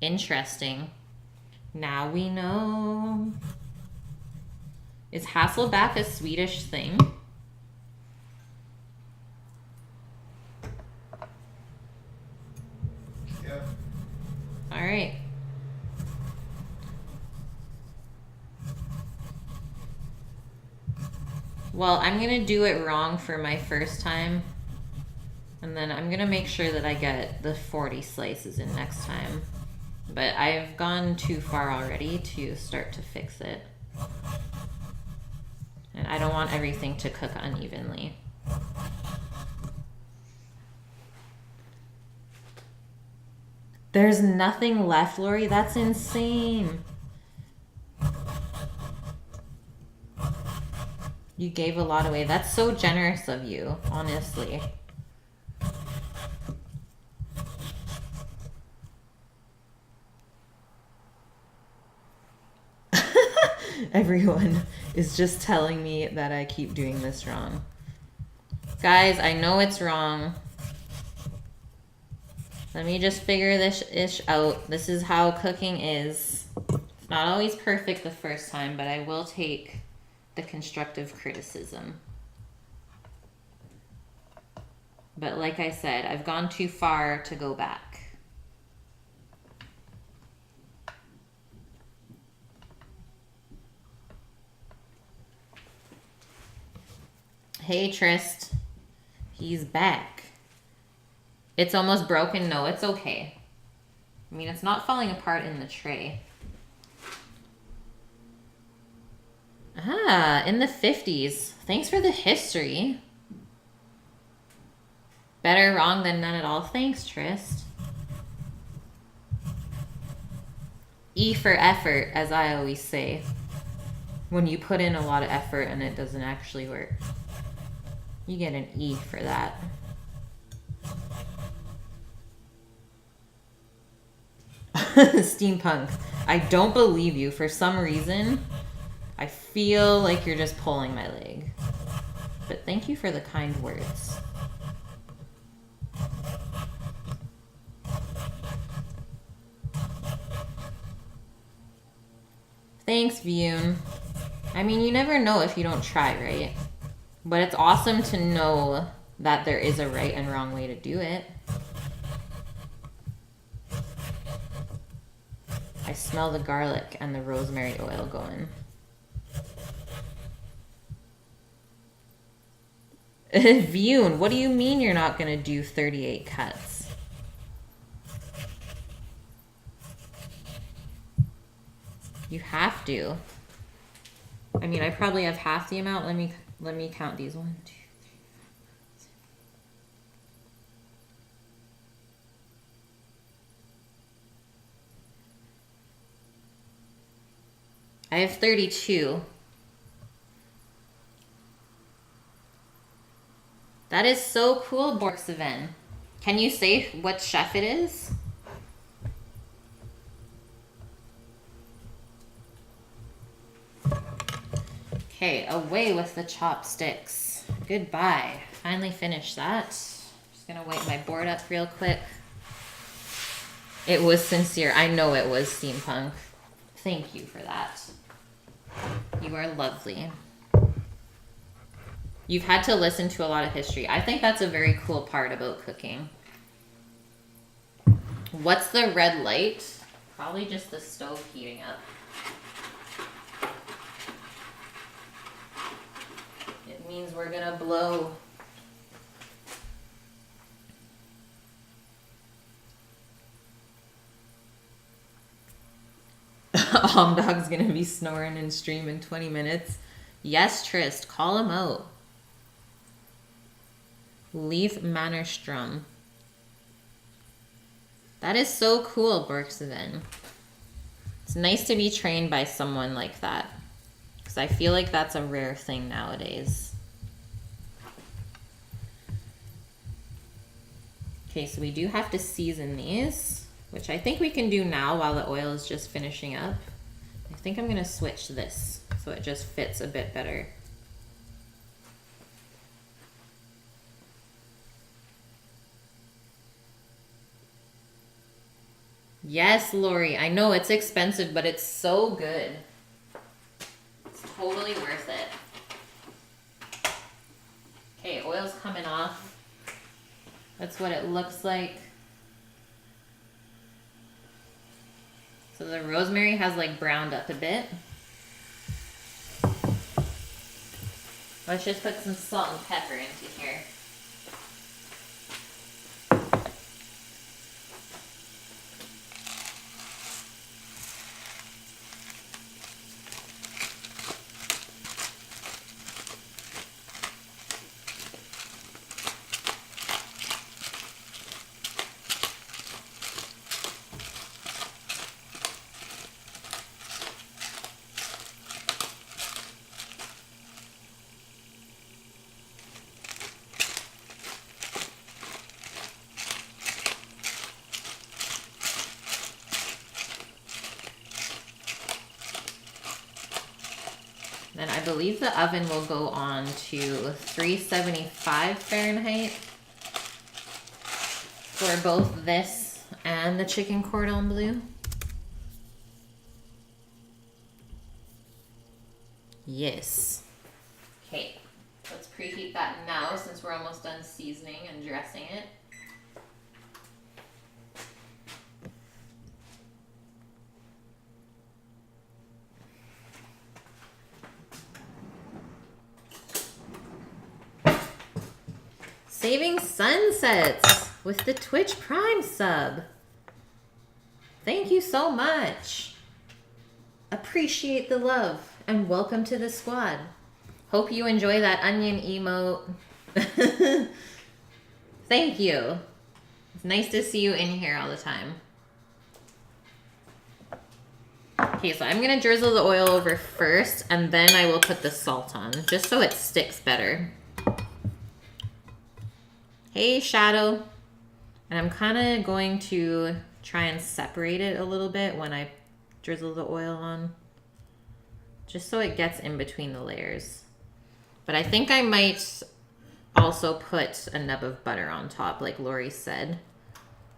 Interesting. Now we know. Is hasselback a Swedish thing? Yeah. All right. Well, I'm going to do it wrong for my first time. And then I'm going to make sure that I get the 40 slices in next time. But I've gone too far already to start to fix it. And I don't want everything to cook unevenly. There's nothing left, Lori? That's insane. You gave a lot away. That's so generous of you, honestly. Everyone is just telling me that I keep doing this wrong. Guys, I know it's wrong. Let me just figure this ish out. This is how cooking is. It's not always perfect the first time, but I will take the constructive criticism. But like I said, I've gone too far to go back. Hey, Trist. He's back. It's almost broken. No, it's okay. I mean, it's not falling apart in the tray. Ah, in the 50s. Thanks for the history. Better wrong than none at all. Thanks, Trist. E for effort, as I always say. When you put in a lot of effort and it doesn't actually work. You get an E for that. Steampunk. I don't believe you. For some reason, I feel like you're just pulling my leg. But thank you for the kind words. Thanks, Vune. I mean, you never know if you don't try, right? But it's awesome to know that there is a right and wrong way to do it. I smell the garlic and the rosemary oil going. Vune, what do you mean you're not going to do 38 cuts? You have to. I mean, I probably have half the amount. Let me count these. 1, 2, 3, 4, 5, 6. I have 32. That is so cool, Borkseven. Can you say what chef it is? Okay, away with the chopsticks. Goodbye. Finally finished that. Just gonna wipe my board up real quick. It was sincere. I know it was, Steampunk. Thank you for that. You are lovely. You've had to listen to a lot of history. I think that's a very cool part about cooking. What's the red light? Probably just the stove heating up. It means we're gonna blow. Omdog's gonna be snoring and stream in 20 minutes. Yes, Trist, call him out. Leaf Mannerstrom. That is so cool, Berkseven. It's nice to be trained by someone like that. Because I feel like that's a rare thing nowadays. Okay, so we do have to season these, which I think we can do now while the oil is just finishing up. I think I'm gonna switch this so it just fits a bit better. Yes, Lori, I know it's expensive, but it's so good. It's totally worth it. Okay, oil's coming off. That's what it looks like. So the rosemary has like browned up a bit. Let's just put some salt and pepper into here. Then I believe the oven will go on to 375 Fahrenheit for both this and the chicken cordon bleu. Yes. Okay, let's preheat that now since we're almost done seasoning and dressing it. Saving sunsets with the Twitch Prime sub. Thank you so much. Appreciate the love and welcome to the squad. Hope you enjoy that onion emote. Thank you. It's nice to see you in here all the time. Okay, so I'm gonna drizzle the oil over first and then I will put the salt on just so it sticks better. Hey, Shadow. And I'm kind of going to try and separate it a little bit when I drizzle the oil on, just so it gets in between the layers. But I think I might also put a nub of butter on top, like Lori said,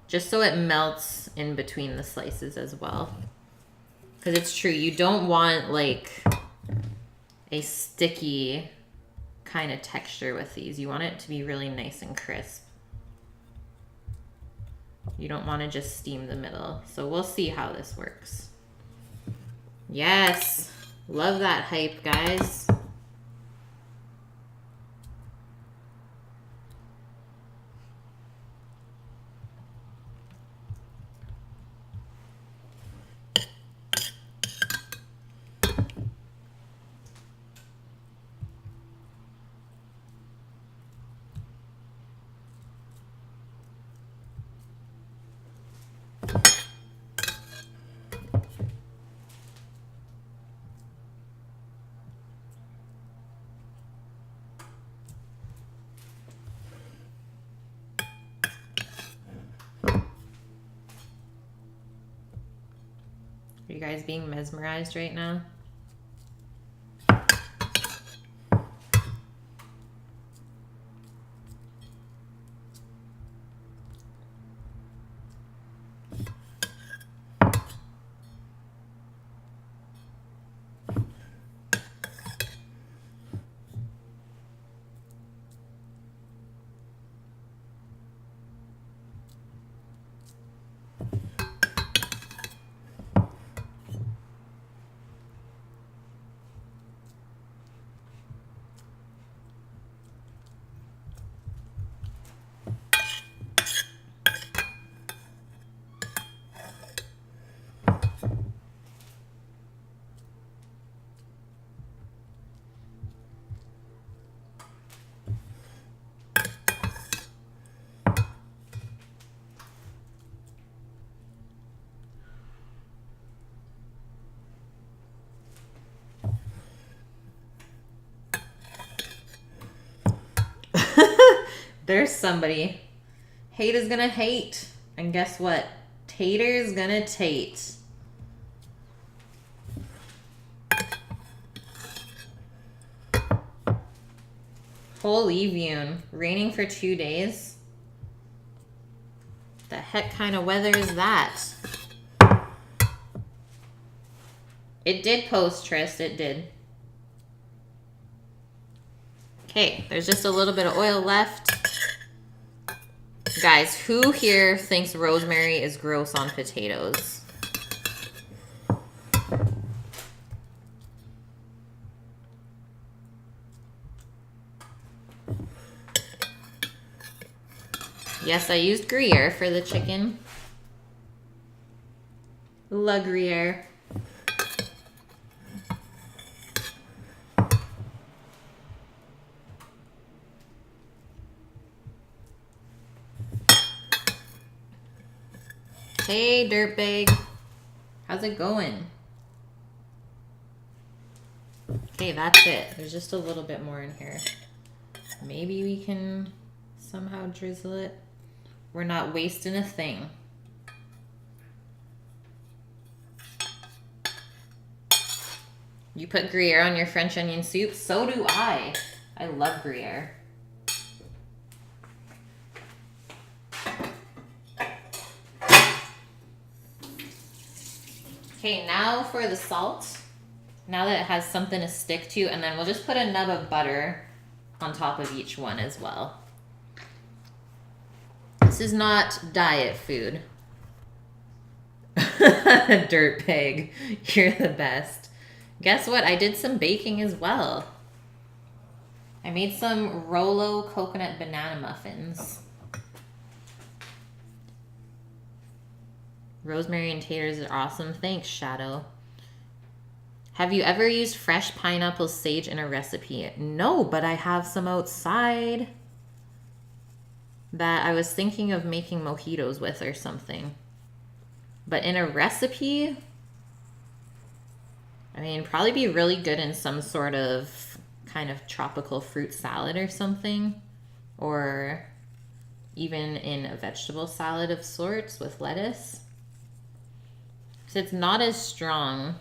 just so it melts in between the slices as well. Because it's true, you don't want like a sticky kind of texture with these. You want it to be really nice and crisp. You don't want to just steam the middle. So we'll see how this works. Yes, love that hype, guys. Are you guys being mesmerized right now? There's somebody. Hate is gonna hate. And guess what? Tater's gonna tate. Holy Vune. Raining for 2 days? The heck kind of weather is that? It did post, Trist. It did. Okay, there's just a little bit of oil left. Guys, who here thinks rosemary is gross on potatoes? Yes, I used Gruyere for the chicken. La Gruyere. Hey, dirtbag. How's it going? Okay, that's it. There's just a little bit more in here. Maybe we can somehow drizzle it. We're not wasting a thing. You put Gruyere on your French onion soup? So do I. I love Gruyere. Okay, now for the salt. Now that it has something to stick to, and then we'll just put a nub of butter on top of each one as well. This is not diet food. Dirt pig, you're the best. Guess what? I did some baking as well. I made some Rolo coconut banana muffins. Rosemary and taters are awesome. Thanks, Shadow. Have you ever used fresh pineapple sage in a recipe? No, but I have some outside that I was thinking of making mojitos with or something. But in a recipe, I mean, probably be really good in some sort of kind of tropical fruit salad or something. Or even in a vegetable salad of sorts with lettuce. So it's not as strong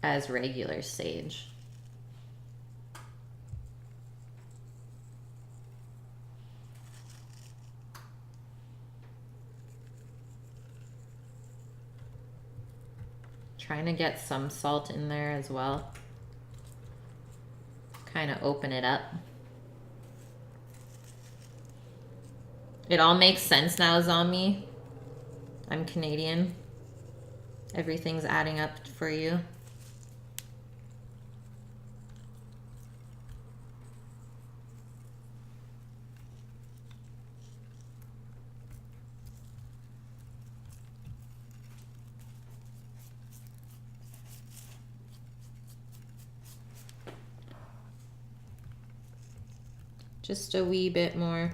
as regular sage. Trying to get some salt in there as well. Kind of open it up. It all makes sense now, Zombie. I'm Canadian. Everything's adding up for you. Just a wee bit more.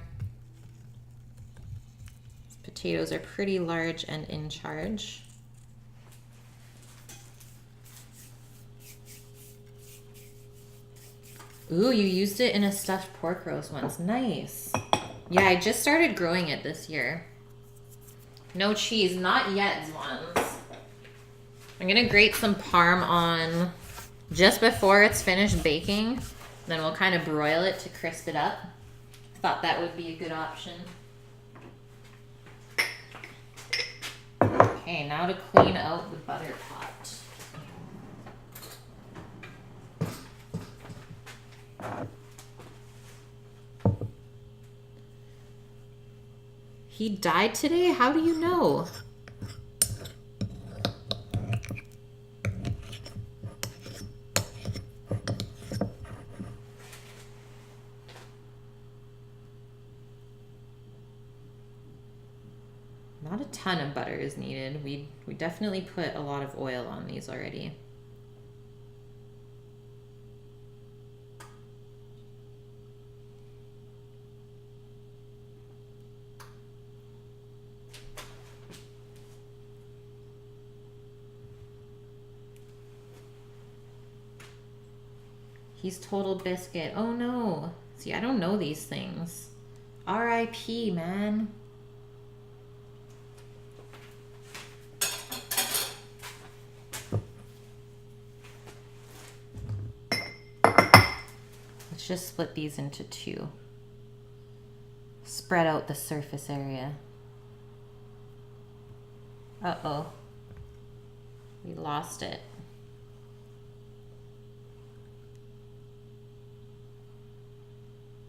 Potatoes are pretty large and in charge. Ooh, you used it in a stuffed pork roast once. Nice. Yeah, I just started growing it this year. No cheese, not yet, Zwans. I'm gonna grate some parm on just before it's finished baking. Then we'll kind of broil it to crisp it up. Thought that would be a good option. Okay, now to clean out the butter pot. He died today? How do you know? Not a ton of butter is needed. We definitely put a lot of oil on these already. He's total biscuit. Oh no. See, I don't know these things. R.I.P., man. Let's just split these into two. Spread out the surface area. Uh-oh. We lost it.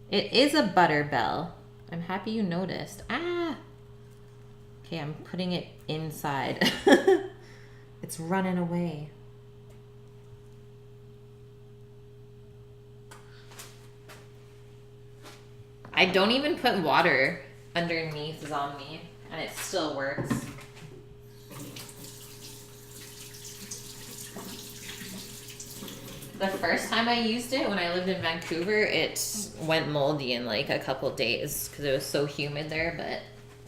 It is a butter bell. I'm happy you noticed. Ah! Okay, I'm putting it inside. It's running away. I don't even put water underneath Zombie, and it still works. The first time I used it when I lived in Vancouver, it went moldy in like a couple days because it was so humid there, but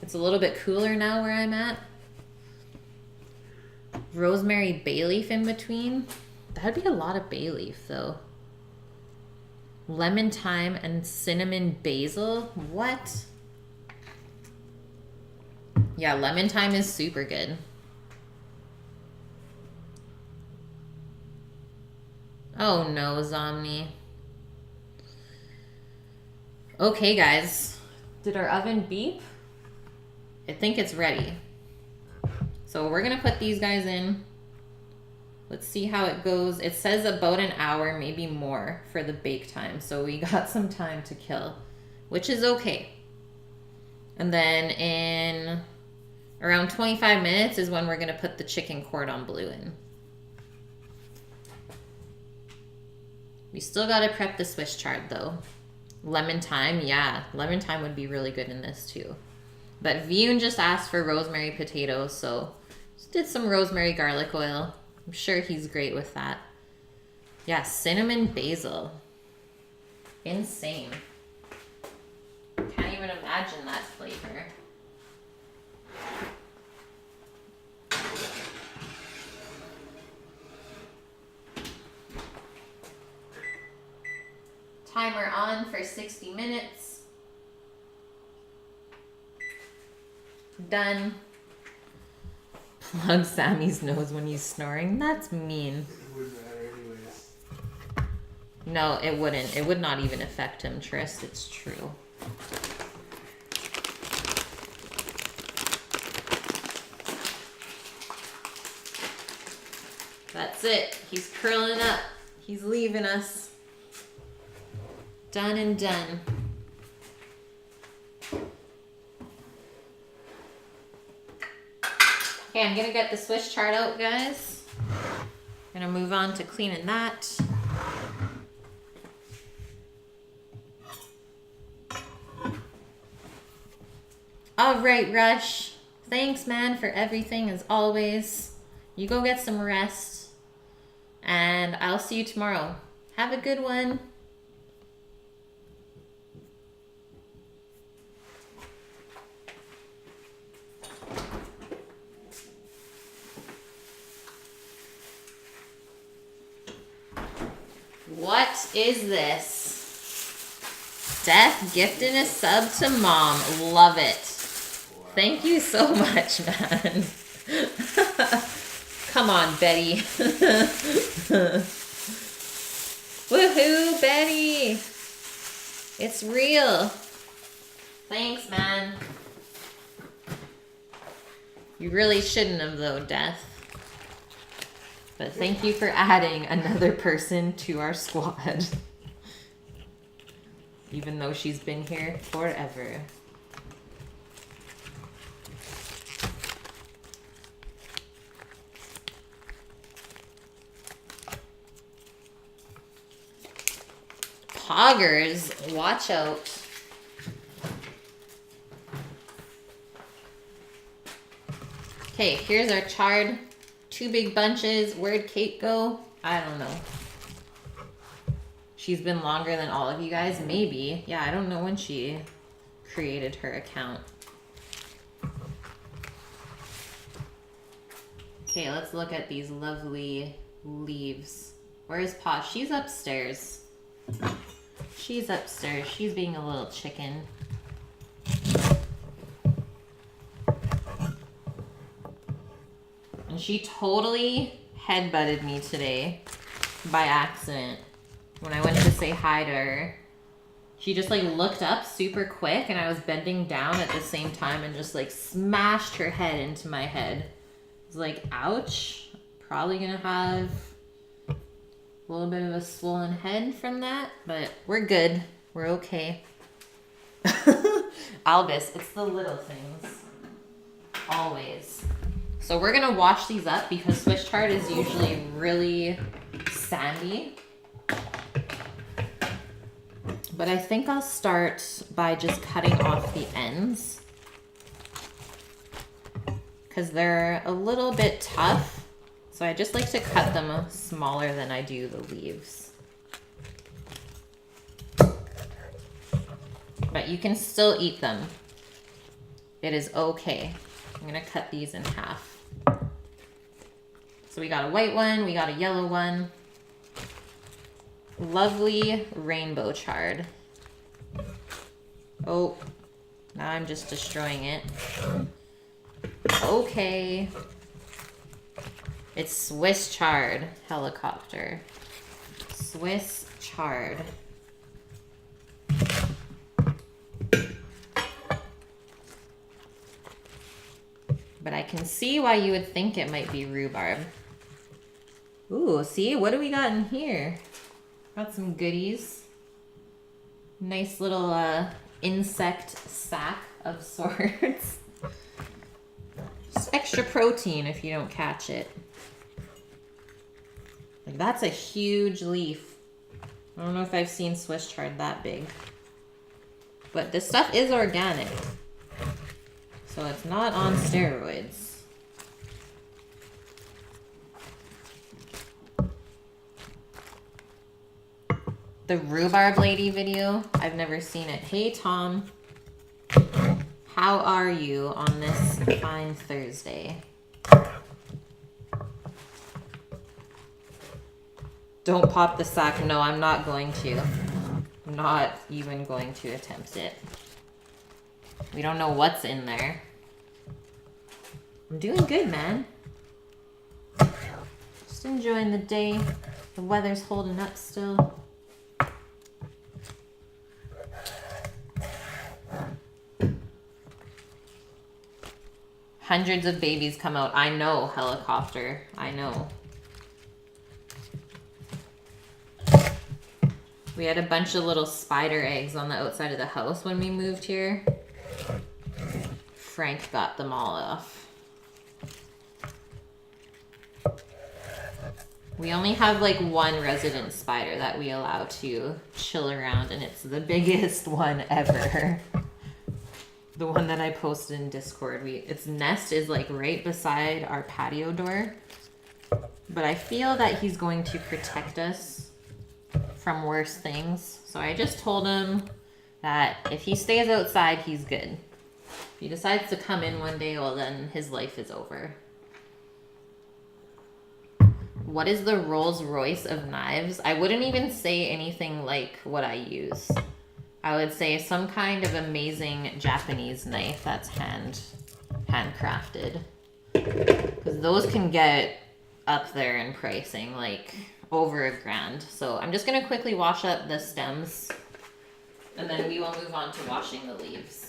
it's a little bit cooler now where I'm at. Rosemary bay leaf in between. That'd be a lot of bay leaf though. Lemon thyme and cinnamon basil. What? Yeah, lemon thyme is super good. Oh no, Zomni. Okay, guys. Did our oven beep? I think it's ready. So we're gonna put these guys in. Let's see how it goes. It says about an hour, maybe more for the bake time. So we got some time to kill, which is okay. And then in around 25 minutes is when we're gonna put the chicken cordon bleu in. We still gotta prep the Swiss chard though. Lemon thyme, yeah. Lemon thyme would be really good in this too. But Vune just asked for rosemary potatoes, so just did some rosemary garlic oil. I'm sure he's great with that. Yeah, cinnamon basil. Insane. Can't even imagine that flavor. Timer on for 60 minutes. Done. Plug Sammy's nose when he's snoring. That's mean. It wouldn't matter anyways. No, it wouldn't. It would not even affect him, Tris. It's true. That's it. He's curling up. He's leaving us. Done and done. Okay, I'm gonna get the Swiss chard out, guys. Gonna move on to cleaning that. All right, Rush. Thanks, man, for everything as always. You go get some rest, and I'll see you tomorrow. Have a good one. What is this? Death gifting a sub to mom. Love it. Wow. Thank you so much, man. Come on, Betty. Woohoo, Betty. It's real. Thanks, man. You really shouldn't have, though, Death. But thank you for adding another person to our squad. Even though she's been here forever. Poggers, watch out. Okay, here's our chard. 2 big bunches. Where'd Kate go? I don't know. She's been longer than all of you guys. Maybe. Yeah, I don't know when she created her account. Okay, let's look at these lovely leaves. Where's Pa? She's upstairs. She's upstairs. She's being a little chicken. And she totally headbutted me today by accident. When I went to say hi to her, she just like looked up super quick and I was bending down at the same time and just like smashed her head into my head. I was like, ouch. Probably gonna have a little bit of a swollen head from that, but we're good. We're okay. Albus, it's the little things. Always. So we're gonna wash these up because Swiss chard is usually really sandy. But I think I'll start by just cutting off the ends because they're a little bit tough. So I just like to cut them smaller than I do the leaves. But you can still eat them. It is okay. I'm gonna cut these in half. So we got a white one, we got a yellow one. Lovely rainbow chard. Oh, now I'm just destroying it. Okay. It's Swiss chard helicopter. Swiss chard. But I can see why you would think it might be rhubarb. Ooh, see? What do we got in here? Got some goodies. Nice little insect sack of sorts. Just extra protein if you don't catch it. Like, that's a huge leaf. I don't know if I've seen Swiss chard that big. But this stuff is organic. So it's not on steroids. The rhubarb lady video, I've never seen it. Hey Tom, how are you on this fine Thursday? Don't pop the sack. No, I'm not going to. I'm not even going to attempt it. We don't know what's in there. I'm doing good, man. Just enjoying the day. The weather's holding up still. Hundreds of babies come out. I know, helicopter. I know. We had a bunch of little spider eggs on the outside of the house when we moved here. Frank got them all off. We only have like one resident spider that we allow to chill around, and it's the biggest one ever. The one that I posted in Discord. Its nest is like right beside our patio door. But I feel that he's going to protect us from worse things. So I just told him that if he stays outside, he's good. If he decides to come in one day, well then his life is over. What is the Rolls Royce of knives? I wouldn't even say anything like what I use. I would say some kind of amazing Japanese knife that's handcrafted. Because those can get up there in pricing, like over $1,000. So I'm just going to quickly wash up the stems, and then we will move on to washing the leaves.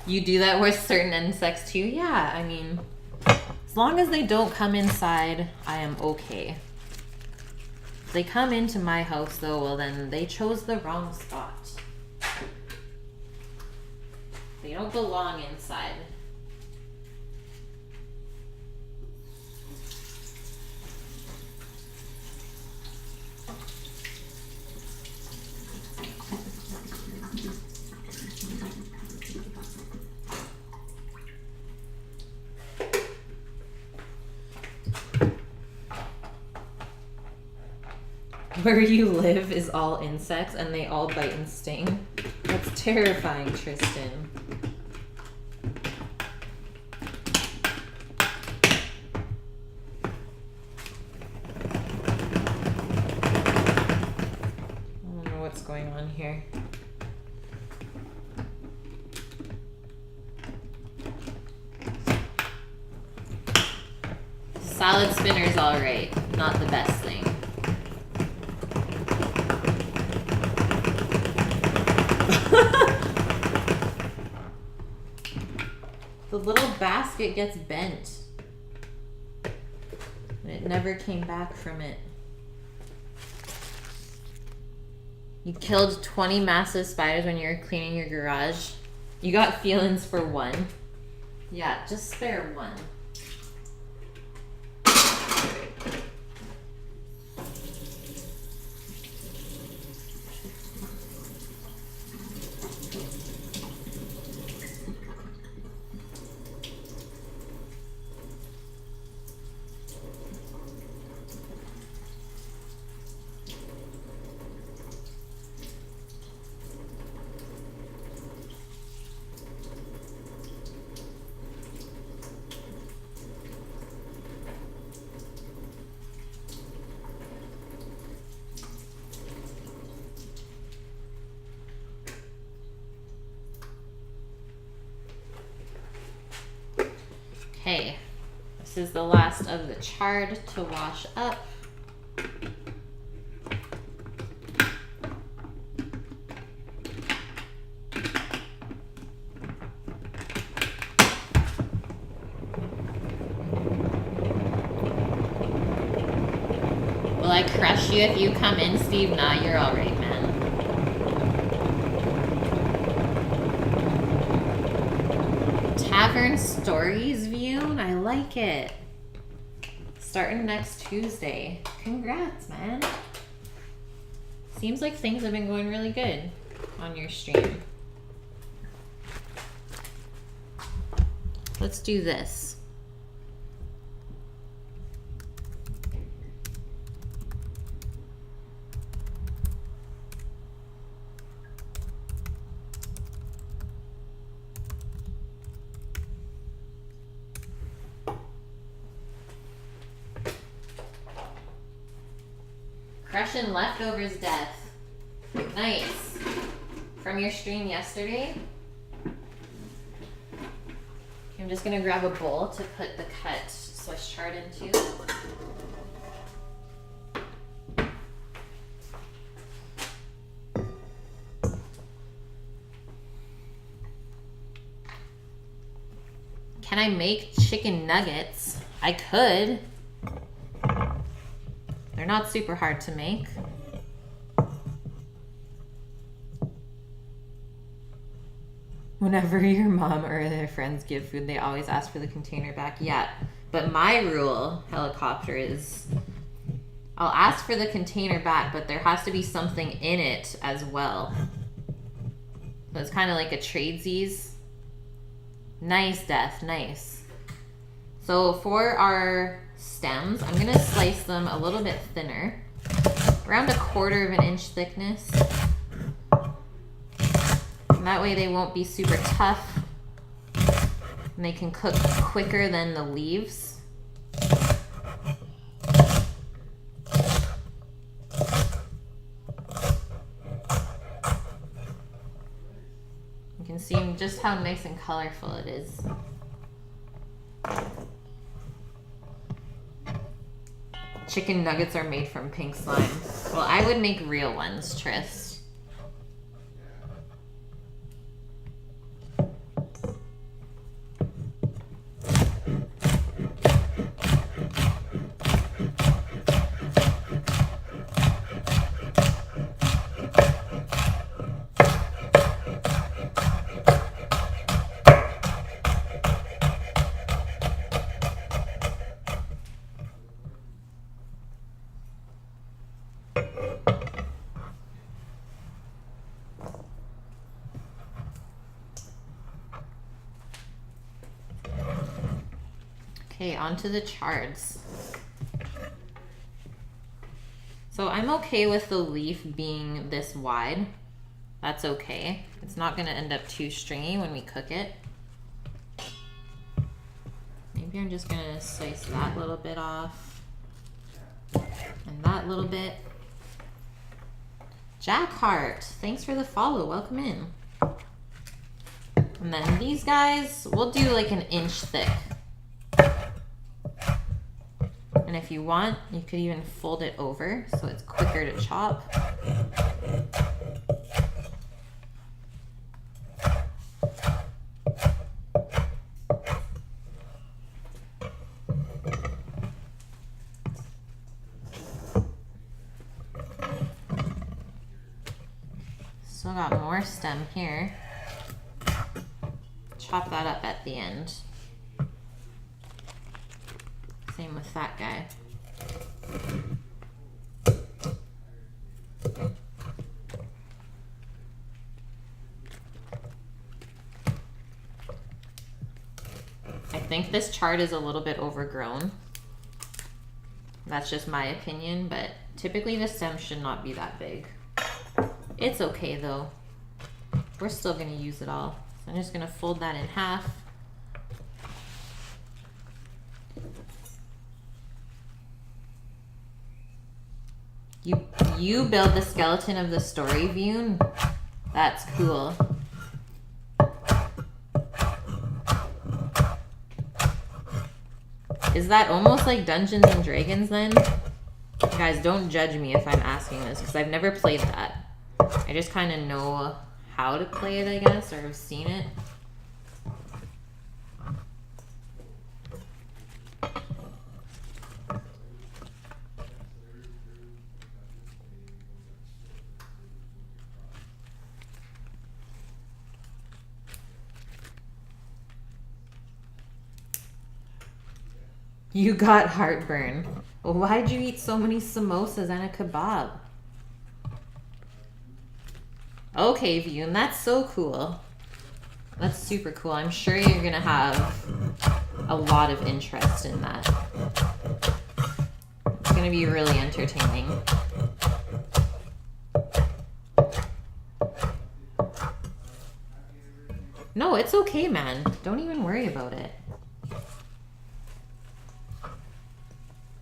You do that with certain insects too? Yeah, I mean, as long as they don't come inside, I am okay. If they come into my house though, well then they chose the wrong spot. They don't belong inside. Where you live is all insects and they all bite and sting. That's terrifying, Tristan. I don't know what's going on here. Salad spinner's alright, not the best thing. The little basket gets bent. And it never came back from it. You killed 20 massive spiders when you were cleaning your garage. You got feelings for one. Yeah, just spare one. Okay, this is the last of the chard to wash up. Will I crush you if you come in, Steve? Nah, you're alright, man. Tavern Stories View? I like it. Starting next Tuesday. Congrats, man. Seems like things have been going really good on your stream. Let's do this. Crushing leftovers death. Nice. From your stream yesterday. I'm just gonna grab a bowl to put the cut Swiss chard into. Can I make chicken nuggets? I could. They're not super hard to make. Whenever your mom or their friends give food, they always ask for the container back. Yeah, but my rule, Helicopter, is I'll ask for the container back, but there has to be something in it as well. So it's kind of like a tradesies. Nice, Death, nice. So for our stems, I'm gonna slice them a little bit thinner, around 1/4 of an inch thickness. And that way they won't be super tough and they can cook quicker than the leaves. You can see just how nice and colorful it is. Chicken nuggets are made from pink slime. Well, I would make real ones, Tris. Okay, onto the chards. So I'm okay with the leaf being this wide. That's okay. It's not gonna end up too stringy when we cook it. Maybe I'm just gonna slice that little bit off and that little bit. Jack Hart, thanks for the follow, welcome in. And then these guys, we'll do like 1 inch thick. And if you want, you could even fold it over so it's quicker to chop. Still got more stem here. Chop that up at the end. Same with that guy. I think this chard is a little bit overgrown. That's just my opinion, but typically the stem should not be that big. It's okay though. We're still gonna use it all. So I'm just gonna fold that in half. You build the skeleton of the story, Vune? That's cool. Is that almost like Dungeons and Dragons then? Guys, don't judge me if I'm asking this, because I've never played that. I just kind of know how to play it, I guess, or have seen it. You got heartburn. Well, why'd you eat so many samosas and a kebab? Okay, Vune, that's so cool. That's super cool. I'm sure you're gonna have a lot of interest in that. It's gonna be really entertaining. No, it's okay, man. Don't even worry about it.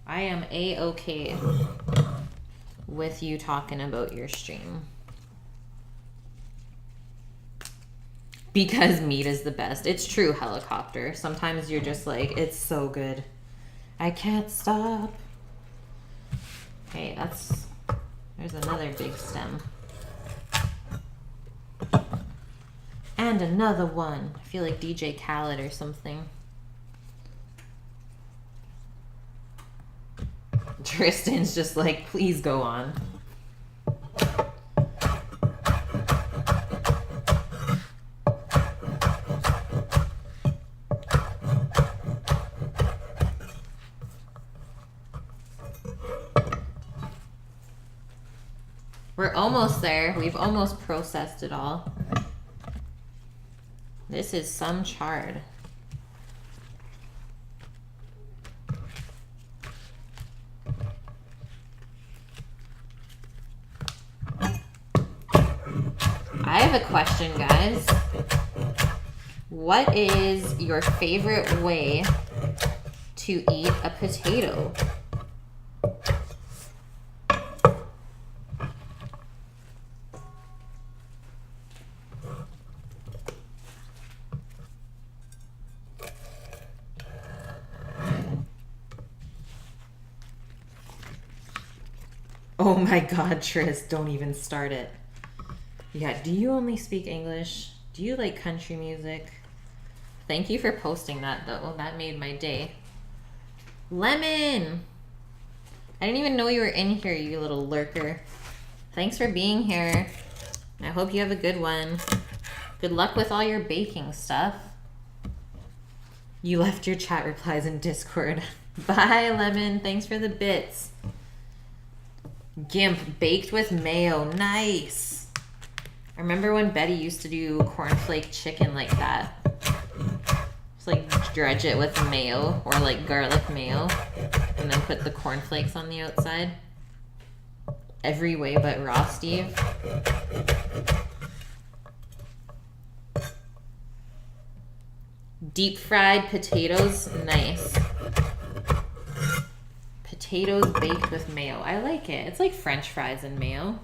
I am A-okay with you talking about your stream. Because meat is the best. It's true, Helicopter. Sometimes you're just like, it's so good. I can't stop. Okay, there's another big stem. And another one. I feel like DJ Khaled or something. Tristan's just like, please go on. We're almost there. We've almost processed it all. This is some chard. I have a question, guys. What is your favorite way to eat a potato? Oh my God, Tris, don't even start it. Yeah, do you only speak English? Do you like country music? Thank you for posting that, though. That made my day. Lemon! I didn't even know you were in here, you little lurker. Thanks for being here. I hope you have a good one. Good luck with all your baking stuff. You left your chat replies in Discord. Bye, Lemon. Thanks for the bits. Gimp, baked with mayo. Nice. I remember when Betty used to do cornflake chicken like that. Just like dredge it with mayo or like garlic mayo and then put the cornflakes on the outside. Every way but raw, Steve. Deep fried potatoes. Nice. Potatoes baked with mayo. I like it. It's like French fries and mayo.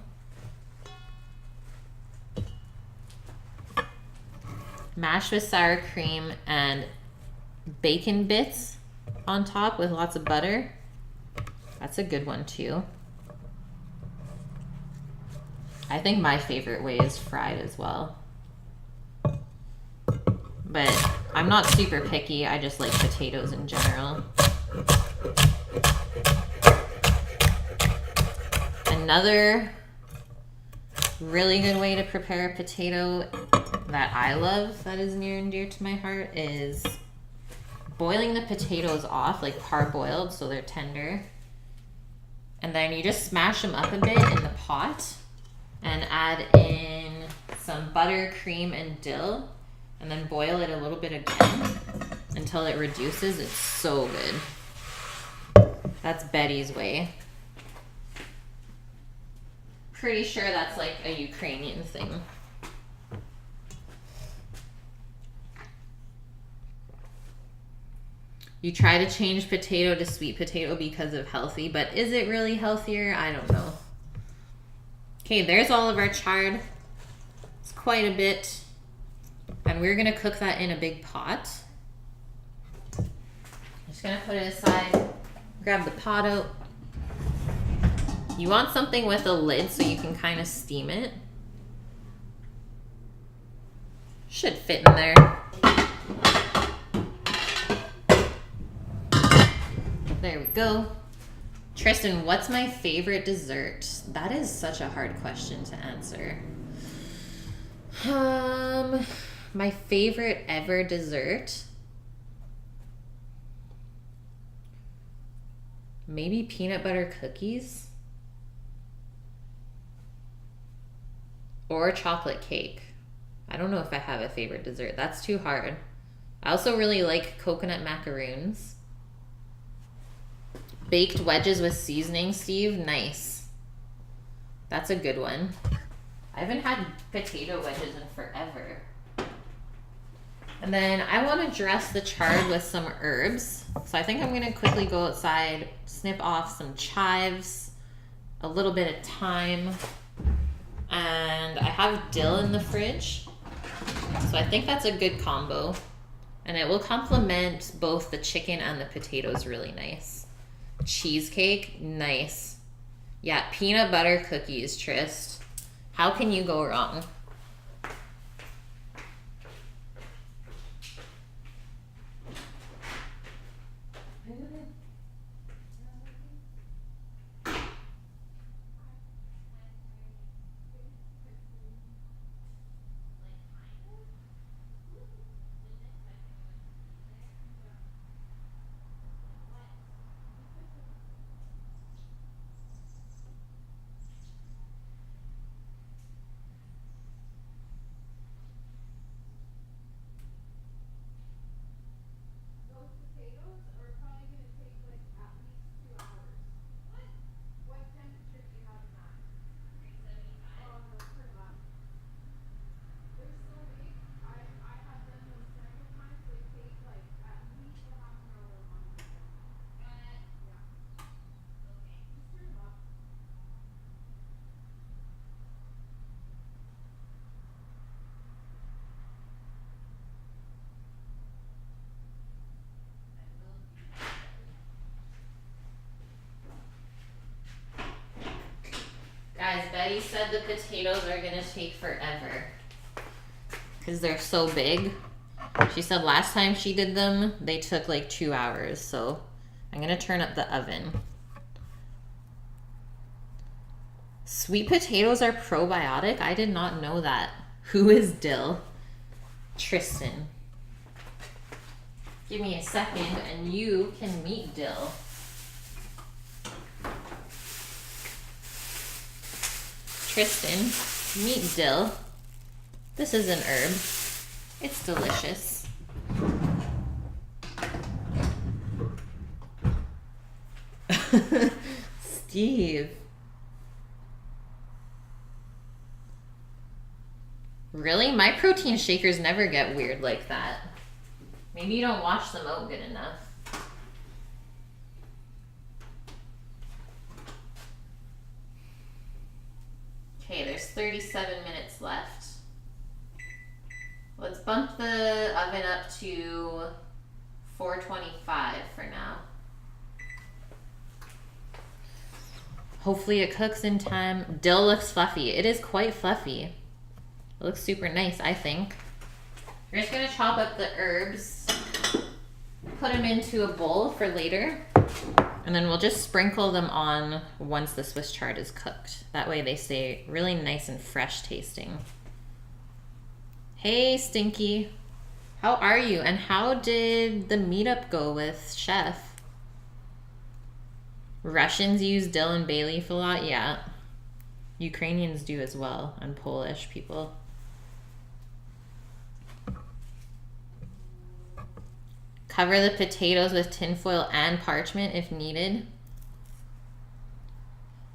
Mashed with sour cream and bacon bits on top with lots of butter. That's a good one too. I think my favorite way is fried as well. But I'm not super picky. I just like potatoes in general. Another really good way to prepare a potato that I love, that is near and dear to my heart, is boiling the potatoes off, like parboiled, so they're tender. And then you just smash them up a bit in the pot and add in some butter, cream, and dill, and then boil it a little bit again until it reduces. It's so good. That's Betty's way. Pretty sure that's like a Ukrainian thing. You try to change potato to sweet potato because of healthy, but is it really healthier? I don't know. Okay, there's all of our chard. It's quite a bit. And we're gonna cook that in a big pot. Just gonna put it aside. Grab the pot out. You want something with a lid so you can kind of steam it. Should fit in there. There we go. Tristan, what's my favorite dessert? That is such a hard question to answer. My favorite ever dessert? Maybe peanut butter cookies? Or chocolate cake. I don't know if I have a favorite dessert. That's too hard. I also really like coconut macaroons. Baked wedges with seasoning, Steve. Nice. That's a good one. I haven't had potato wedges in forever. And then I want to dress the chard with some herbs. So I think I'm going to quickly go outside, snip off some chives, a little bit of thyme, and I have dill in the fridge. So I think that's a good combo. And it will complement both the chicken and the potatoes really nice. Cheesecake, nice. Yeah, peanut butter cookies, Trist. How can you go wrong? Guys, Betty said the potatoes are gonna take forever because they're so big. She said last time she did them, they took like 2 hours. So I'm gonna turn up the oven. Sweet potatoes are probiotic? I did not know that. Who is dill? Tristan. Give me a second and you can meet dill. Tristan, meet dill. This is an herb. It's delicious. Steve. Really? My protein shakers never get weird like that. Maybe you don't wash them out good enough. Okay, there's 37 minutes left. Let's bump the oven up to 425 for now. Hopefully it cooks in time. Dill looks fluffy. It is quite fluffy. It looks super nice, I think. We're just gonna chop up the herbs, put them into a bowl for later, and then we'll just sprinkle them on once the Swiss chard is cooked. That way they stay really nice and fresh tasting. Hey, Stinky. How are you? And how did the meetup go with Chef? Russians use dill and bay leaf a lot? Yeah. Ukrainians do as well, and Polish people. Cover the potatoes with tinfoil and parchment if needed.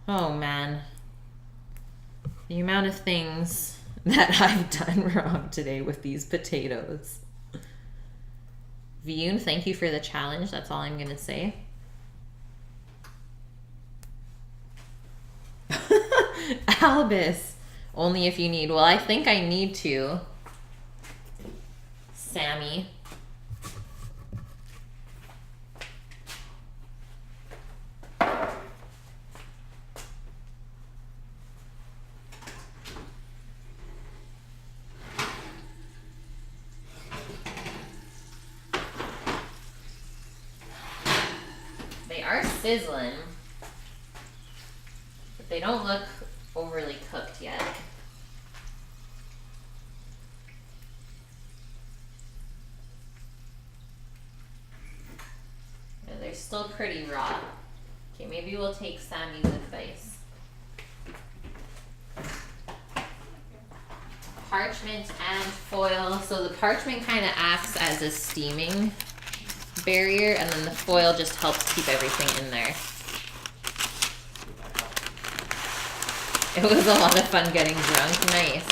Oh man. The amount of things that I've done wrong today with these potatoes. Viyun, thank you for the challenge. That's all I'm gonna say. Albus, only if you need. Well, I think I need to. Sammy. are sizzling, but they don't look overly cooked yet. Yeah, they're still pretty raw. Okay, maybe we'll take Sammy's advice. Parchment and foil. So the parchment kind of acts as a steaming barrier, and then the foil just helps keep everything in there. It was a lot of fun getting drunk. Nice.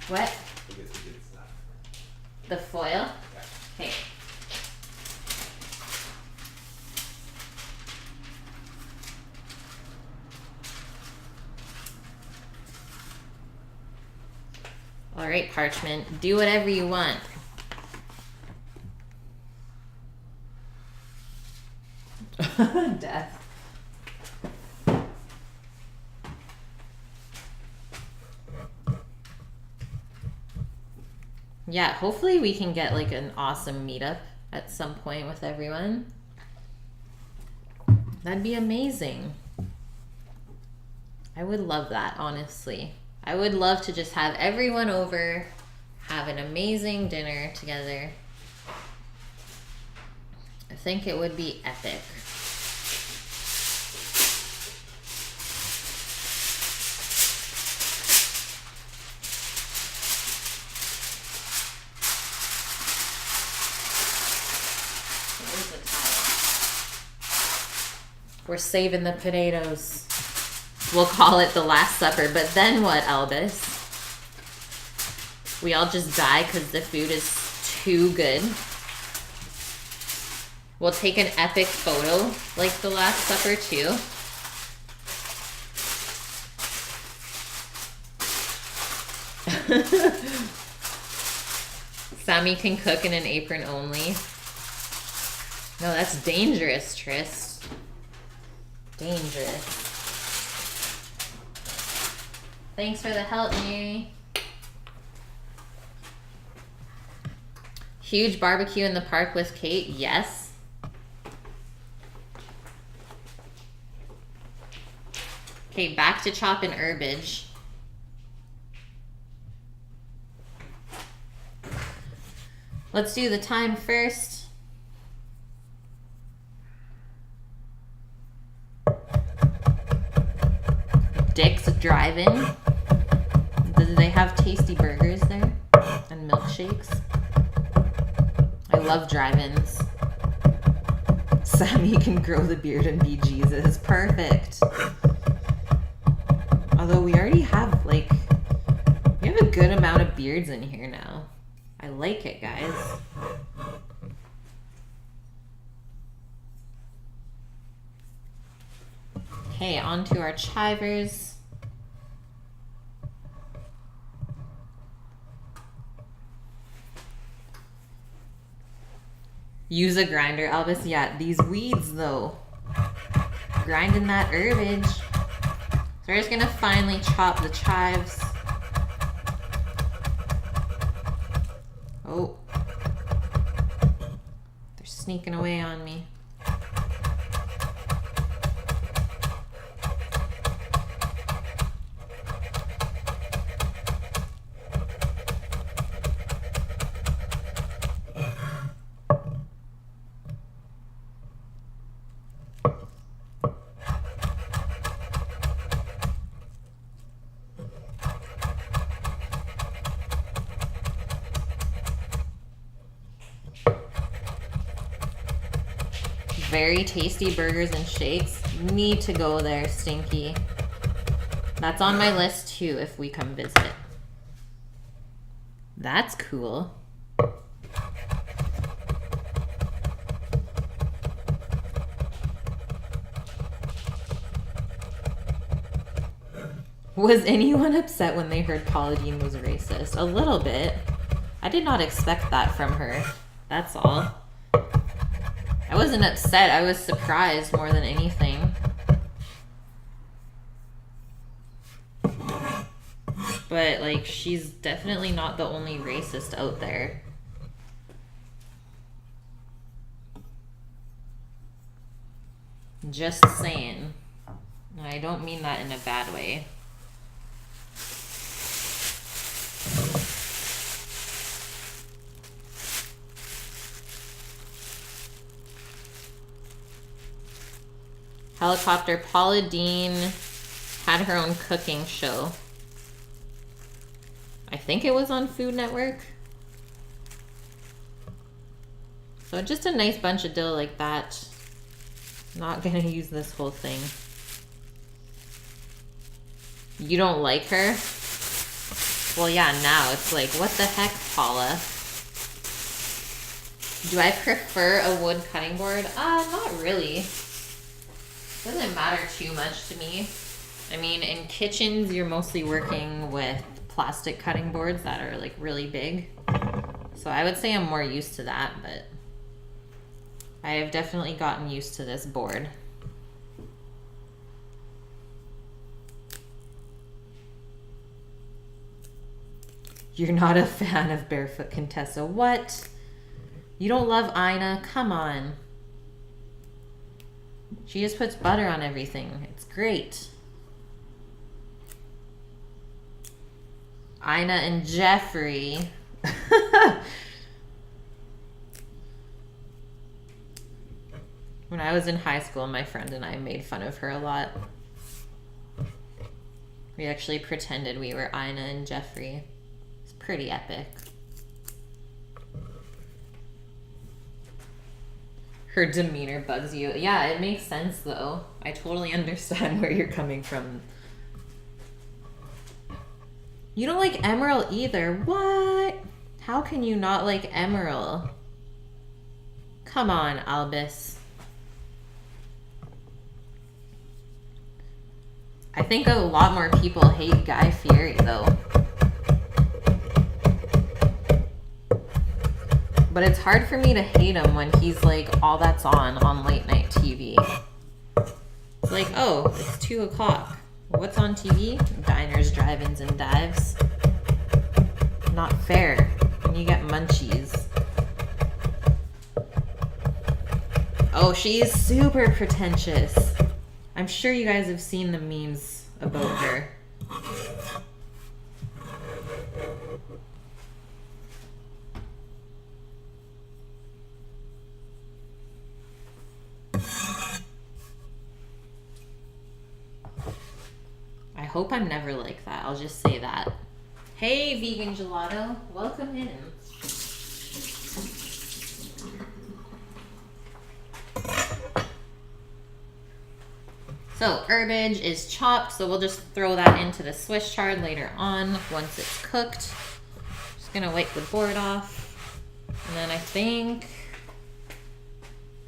What? The foil? Okay. All right, Parchment, do whatever you want. Death. Yeah, hopefully we can get like an awesome meetup at some point with everyone. That'd be amazing. I would love that, honestly. I would love to just have everyone over, have an amazing dinner together. I think it would be epic. Where's the towel? We're saving the potatoes. We'll call it the Last Supper, but then what, Albus? We all just die because the food is too good. We'll take an epic photo like the Last Supper too. Sammy can cook in an apron only. No, that's dangerous, Tris. Dangerous. Thanks for the help, Mary. Huge barbecue in the park with Kate? Yes. Okay, back to chopping herbage. Let's do the time first. Dick's Drive-In. Do they have tasty burgers there? And milkshakes? I love drive-ins. Sammy can grow the beard and be Jesus. Perfect. Although we already have, like, we have a good amount of beards in here now. I like it, guys. Okay, on to our chivers. Use a grinder, Elvis. Yeah, these weeds, though. Grinding that herbage. So we're just gonna finely chop the chives. Oh. They're sneaking away on me. Very tasty burgers and shakes. Need to go there, Stinky. That's on my list too if we come visit. That's cool. Was anyone upset when they heard Paula Deen was racist? A little bit. I did not expect that from her. That's all. I wasn't upset. I was surprised more than anything. But, like, she's definitely not the only racist out there. Just saying. I don't mean that in a bad way. Helicopter. Paula Deen had her own cooking show. I think it was on Food Network. So just a nice bunch of dill like that. Not gonna use this whole thing. You don't like her? Well, yeah, now it's like, what the heck, Paula? Do I prefer a wood cutting board? Not really. Doesn't matter too much to me. I mean, in kitchens, you're mostly working with plastic cutting boards that are like really big. So I would say I'm more used to that, but I have definitely gotten used to this board. You're not a fan of Barefoot Contessa. What? You don't love Ina? Come on. She just puts butter on everything. It's great. Ina and Jeffrey. When I was in high school, my friend and I made fun of her a lot. We actually pretended we were Ina and Jeffrey. It's pretty epic. Her demeanor bugs you. Yeah, it makes sense though. I totally understand where you're coming from. You don't like Emerald either. What? How can you not like Emerald? Come on, Albus. I think a lot more people hate Guy Fieri though. But it's hard for me to hate him when he's like all that's on late night TV. It's like, oh, it's 2 o'clock. What's on TV? Diners, drive-ins, and dives. Not fair. When you get munchies. Oh, she is super pretentious. I'm sure you guys have seen the memes about her. I hope I'm never like that. I'll just say that. Hey, vegan gelato. Welcome in. So herbage is chopped, so we'll just throw that into the Swiss chard later on once it's cooked. Just gonna wipe the board off. And then I think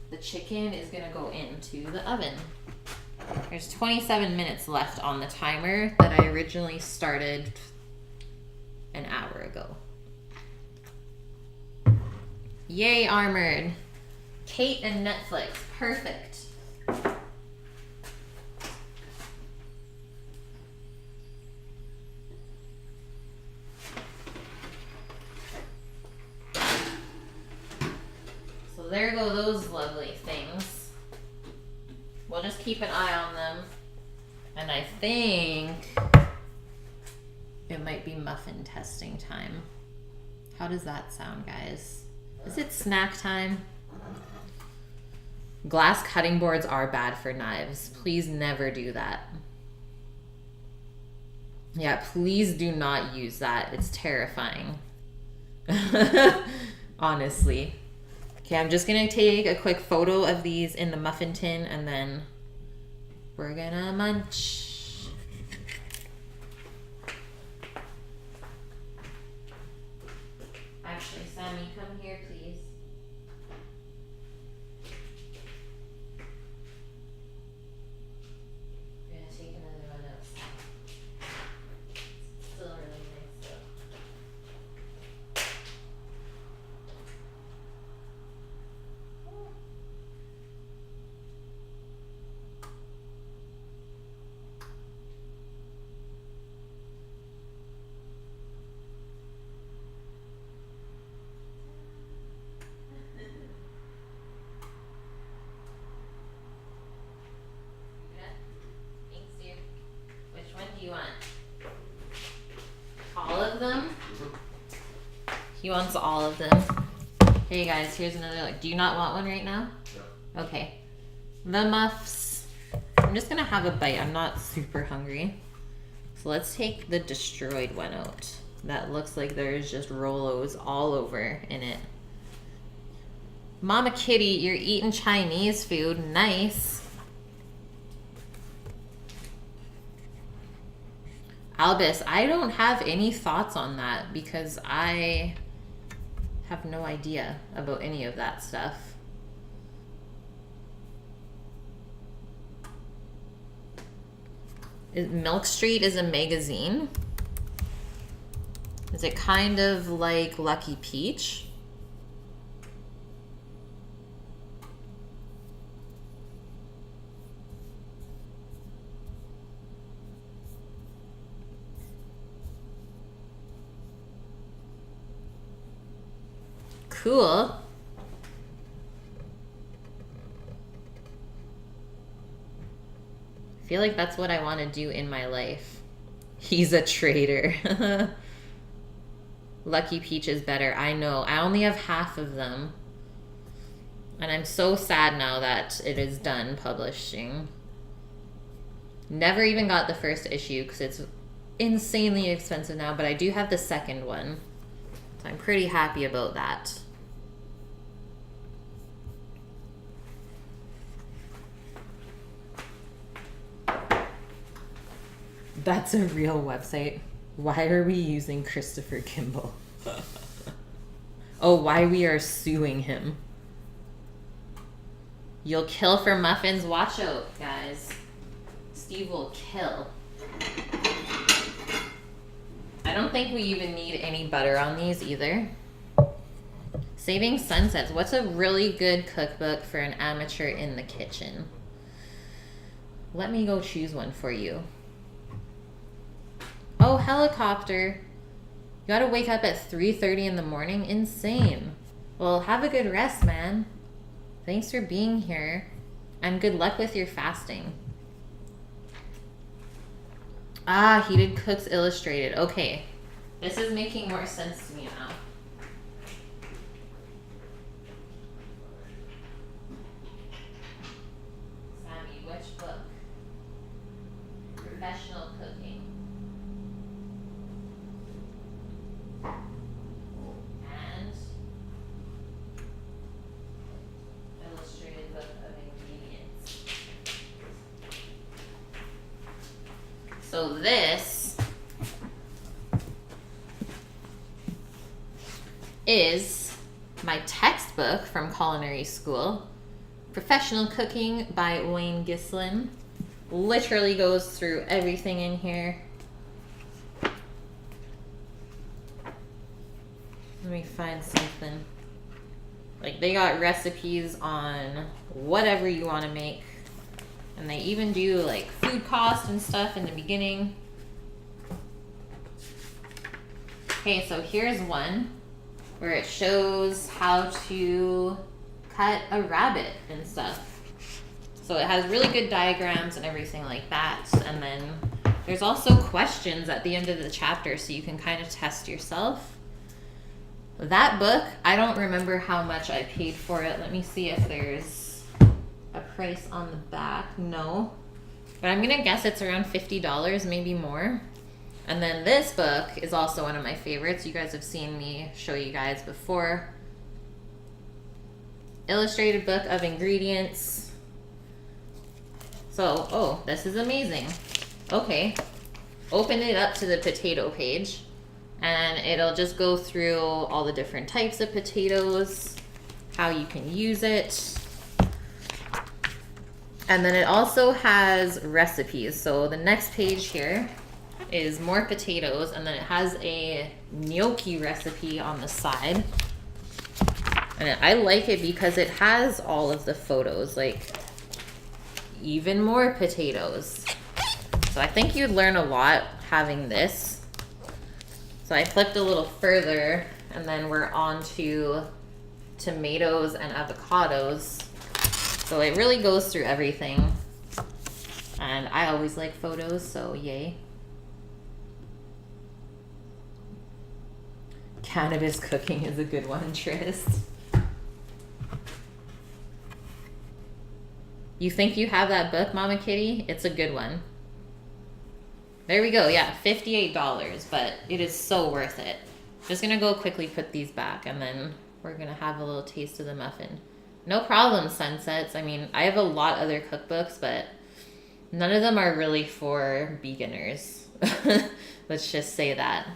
the chicken is gonna go into the oven. There's 27 minutes left on the timer that I originally started an hour ago. Yay, Armored. Kate and Netflix. Perfect. So there go those lovely things. We'll just keep an eye on them. And I think it might be muffin testing time. How does that sound, guys? Is it snack time? Glass cutting boards are bad for knives. Please never do that. Yeah, please do not use that. It's terrifying. Honestly. Okay, I'm just gonna take a quick photo of these in the muffin tin and then we're gonna munch. Actually, Sammy, come here, please. We're gonna take another one outside. Still really nice though. of them? He wants all of them. Hey guys, here's another, like, do you not want one right now? No. Okay. The muffs. I'm just gonna have a bite. I'm not super hungry. So let's take the destroyed one out. That looks like there's just Rolos all over in it. Mama Kitty, you're eating Chinese food. Nice. Albus, I don't have any thoughts on that because I have no idea about any of that stuff. Milk Street is a magazine. Is it kind of like Lucky Peach? Cool. I feel like that's what I want to do in my life. He's a traitor. Lucky Peach is better. I know. I only have half of them. And I'm so sad now that it is done publishing. Never even got the first issue because it's insanely expensive now, but I do have the second one. So I'm pretty happy about that. That's a real website. Why are we using Christopher Kimball? Oh, why we are suing him. You'll kill for muffins. Watch out, guys. Steve will kill. I don't think we even need any butter on these either. Saving Sunsets. What's a really good cookbook for an amateur in the kitchen? Let me go choose one for you. Oh, Helicopter. You gotta wake up at 3:30 in the morning? Insane. Well, have a good rest, man. Thanks for being here. And good luck with your fasting. Ah, Heated Cooks Illustrated. Okay. This is making more sense to me now. Sammy, which book? Professional Cooking. And Illustrated Book of Ingredients. So this is my textbook from culinary school, Professional Cooking by Wayne Gislin. Literally goes through everything in here. Let me find something. Like, they got recipes on whatever you want to make. And they even do like food cost and stuff in the beginning. Okay, so here's one where it shows how to cut a rabbit and stuff. So it has really good diagrams and everything like that. And then there's also questions at the end of the chapter so you can kind of test yourself. That book, I don't remember how much I paid for it. Let me see if there's a price on the back. No. But I'm gonna guess it's around $50, maybe more. And then this book is also one of my favorites. You guys have seen me show you guys before. Illustrated Book of Ingredients. So, oh, this is amazing. Okay. Open it up to the potato page. And it'll just go through all the different types of potatoes, how you can use it. And then it also has recipes. So the next page here is more potatoes, and then it has a gnocchi recipe on the side. And I like it because it has all of the photos, like even more potatoes. So I think you'd learn a lot having this. So I flipped a little further, and then we're on to tomatoes and avocados. So it really goes through everything. And I always like photos, so yay. Cannabis cooking is a good one, Trist. You think you have that book, Mama Kitty? It's a good one. There we go. Yeah, $58, but it is so worth it. Just gonna go quickly put these back, and then we're gonna have a little taste of the muffin. No problem, Sunsets. I mean, I have a lot other cookbooks, but none of them are really for beginners. Let's just say that.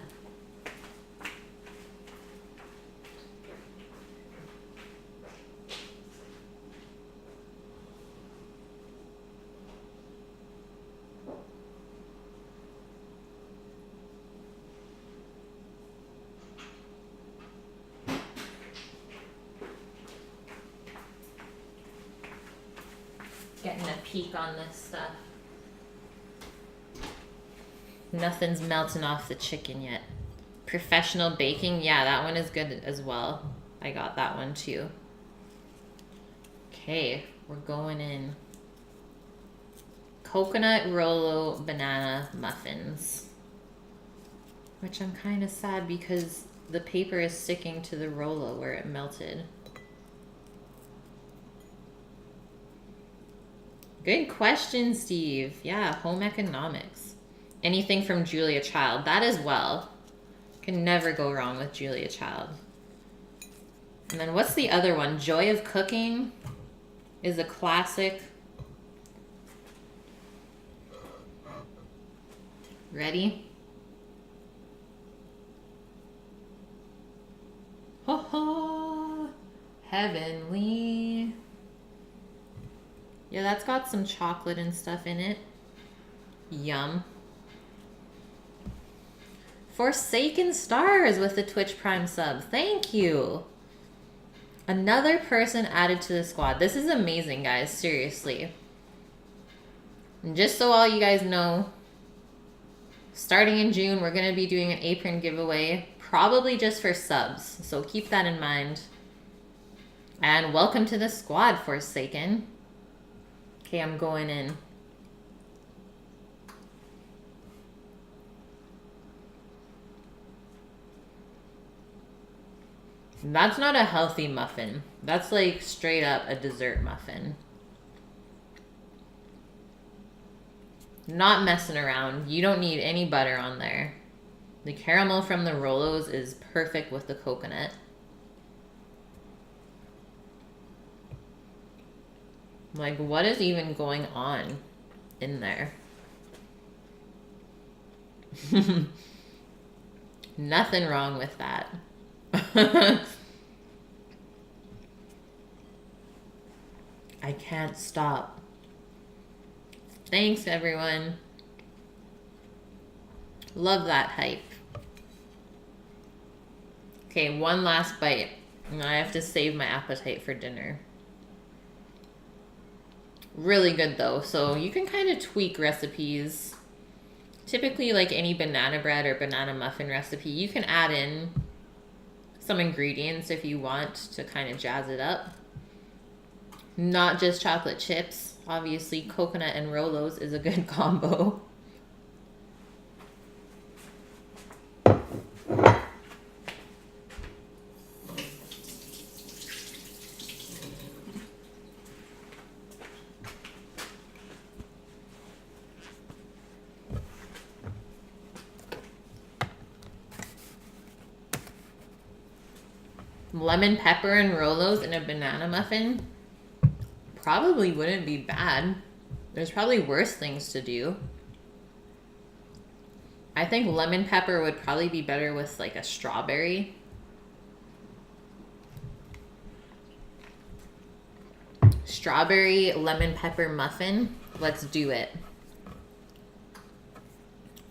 Getting a peek on this stuff. Nothing's melting off the chicken yet. Professional baking, yeah, that one is good as well. I got that one too. Okay, we're going in. Coconut Rolo banana muffins. Which I'm kind of sad because the paper is sticking to the Rolo where it melted. Good question, Steve. Yeah, home economics. Anything from Julia Child. That as well. Can never go wrong with Julia Child. And then what's the other one? Joy of Cooking is a classic. Ready? Ho ho! Heavenly. Yeah, that's got some chocolate and stuff in it. Yum. Forsaken Stars with the Twitch Prime sub. Thank you. Another person added to the squad. This is amazing, guys. Seriously. And just so all you guys know, starting in June, we're going to be doing an apron giveaway. Probably just for subs. So keep that in mind. And welcome to the squad, Forsaken. Okay, I'm going in. That's not a healthy muffin. That's like straight up a dessert muffin. Not messing around. You don't need any butter on there. The caramel from the Rolos is perfect with the coconut. Like, what is even going on in there? Nothing wrong with that. I can't stop. Thanks, everyone. Love that hype. Okay, one last bite. And I have to save my appetite for dinner. Really good though, so you can kind of tweak recipes. Typically, like any banana bread or banana muffin recipe, you can add in some ingredients if you want to kind of jazz it up. Not just chocolate chips. Obviously, coconut and Rolos is a good combo. Lemon pepper and Rolos in a banana muffin probably wouldn't be bad. There's probably worse things to do. I think lemon pepper would probably be better with like a strawberry. Strawberry lemon pepper muffin. Let's do it.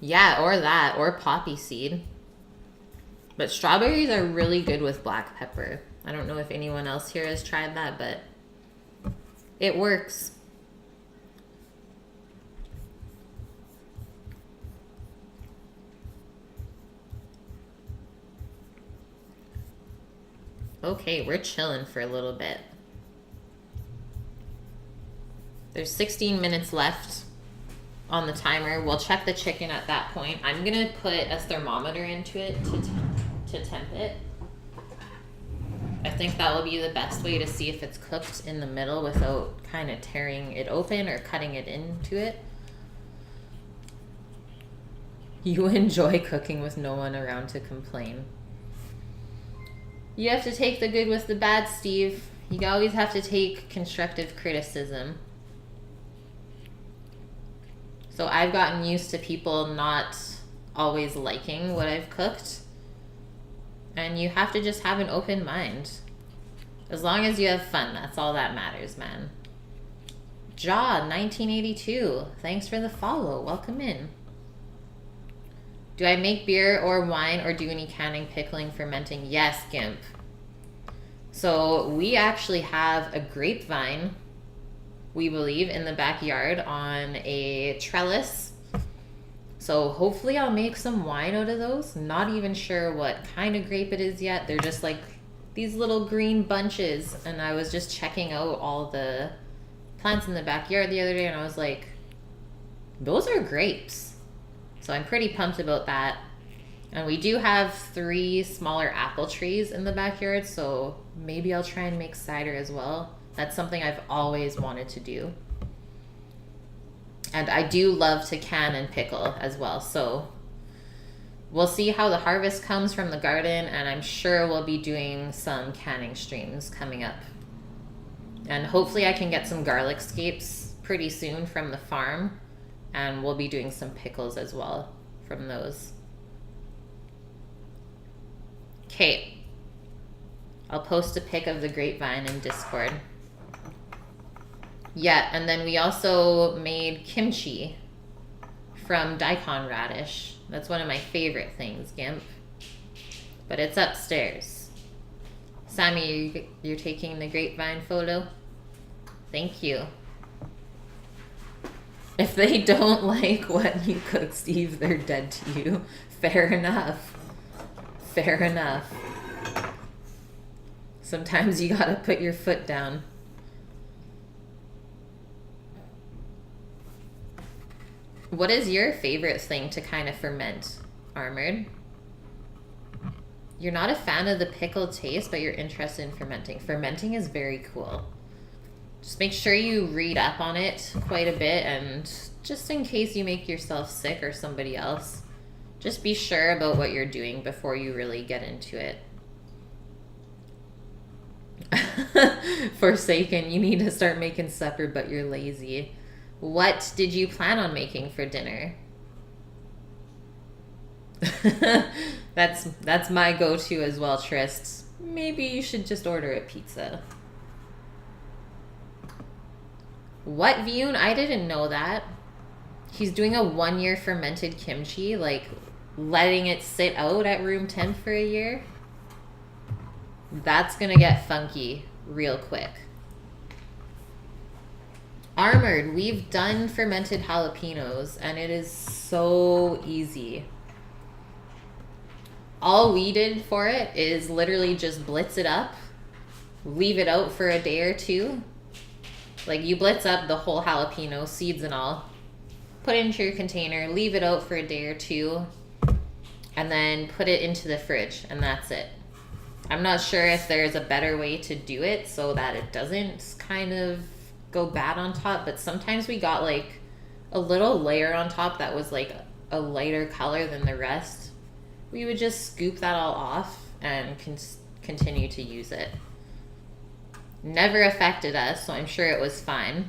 Yeah, or that, or poppy seed. But strawberries are really good with black pepper. I don't know if anyone else here has tried that, but it works. Okay, we're chilling for a little bit. There's 16 minutes left on the timer. We'll check the chicken at that point. I'm gonna put a thermometer into it to to temp it. I think that will be the best way to see if it's cooked in the middle without kind of tearing it open or cutting it into it. You enjoy cooking with no one around to complain. You have to take the good with the bad, Steve. You always have to take constructive criticism. So I've gotten used to people not always liking what I've cooked. And you have to just have an open mind. As long as you have fun, that's all that matters, man. Jaw, 1982. Thanks for the follow. Welcome in. Do I make beer or wine or do any canning, pickling, fermenting? Yes, Gimp. So we actually have a grapevine, we believe, in the backyard on a trellis. So hopefully I'll make some wine out of those. Not even sure what kind of grape it is yet. They're just like these little green bunches. And I was just checking out all the plants in the backyard the other day and I was like, those are grapes. So I'm pretty pumped about that. And we do have 3 smaller apple trees in the backyard, so maybe I'll try and make cider as well. That's something I've always wanted to do. And I do love to can and pickle as well, so we'll see how the harvest comes from the garden, and I'm sure we'll be doing some canning streams coming up. And hopefully I can get some garlic scapes pretty soon from the farm. And we'll be doing some pickles as well from those. Okay. I'll post a pic of the grapevine in Discord. Yeah, and then we also made kimchi from daikon radish. That's one of my favorite things, Gimp. But it's upstairs. Sammy, you're taking the grapevine photo? Thank you. If they don't like what you cook, Steve, they're dead to you. Fair enough. Fair enough. Sometimes you gotta put your foot down. What is your favorite thing to kind of ferment, Armored? You're not a fan of the pickled taste, but you're interested in fermenting. Fermenting is very cool. Just make sure you read up on it quite a bit, and just in case you make yourself sick or somebody else, just be sure about what you're doing before you really get into it. Forsaken, you need to start making supper, but you're lazy. What did you plan on making for dinner? That's my go-to as well, Trist. Maybe you should just order a pizza. What, Vune? I didn't know that. He's doing a 1-year fermented kimchi, like letting it sit out at room temp for a year. That's gonna get funky real quick. Armored, we've done fermented jalapenos and it is so easy. All we did for it is literally just blitz it up, leave it out for a day or 2. Like, you blitz up the whole jalapeno, seeds and all, put it into your container, leave it out for a day or 2, and then put it into the fridge, and that's it. I'm not sure if there's a better way to do it so that it doesn't kind of go bad on top, but sometimes we got like a little layer on top that was like a lighter color than the rest. We would just scoop that all off and continue to use it. Never affected us, so I'm sure it was fine.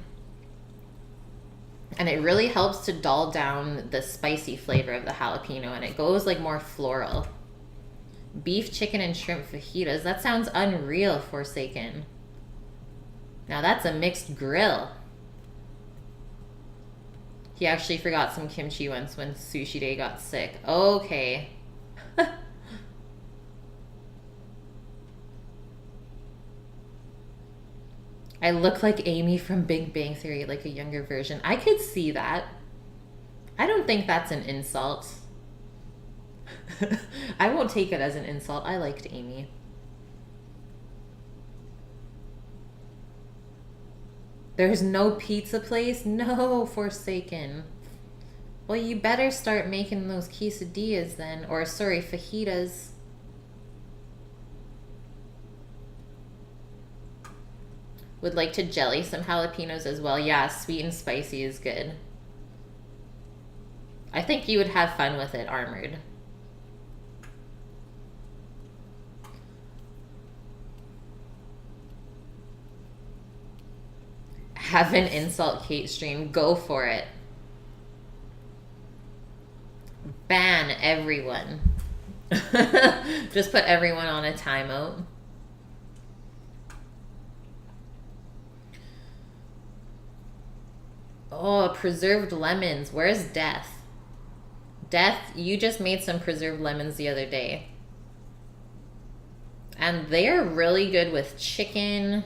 And it really helps to dull down the spicy flavor of the jalapeno, and it goes like more floral. Beef, chicken, and shrimp fajitas. That sounds unreal, Forsaken. Now that's a mixed grill. He actually forgot some kimchi once when Sushi Day got sick. Okay. I look like Amy from Big Bang Theory, like a younger version. I could see that. I don't think that's an insult. I won't take it as an insult. I liked Amy. There's no pizza place? No, Forsaken. Well, you better start making those quesadillas then. Or, sorry, fajitas. Would like to jelly some jalapenos as well. Yeah, sweet and spicy is good. I think you would have fun with it, Armored. Have an insult Kate stream. Go for it. Ban everyone. Just put everyone on a timeout. Oh, preserved lemons. Where's Death? Death, you just made some preserved lemons the other day. And they're really good with chicken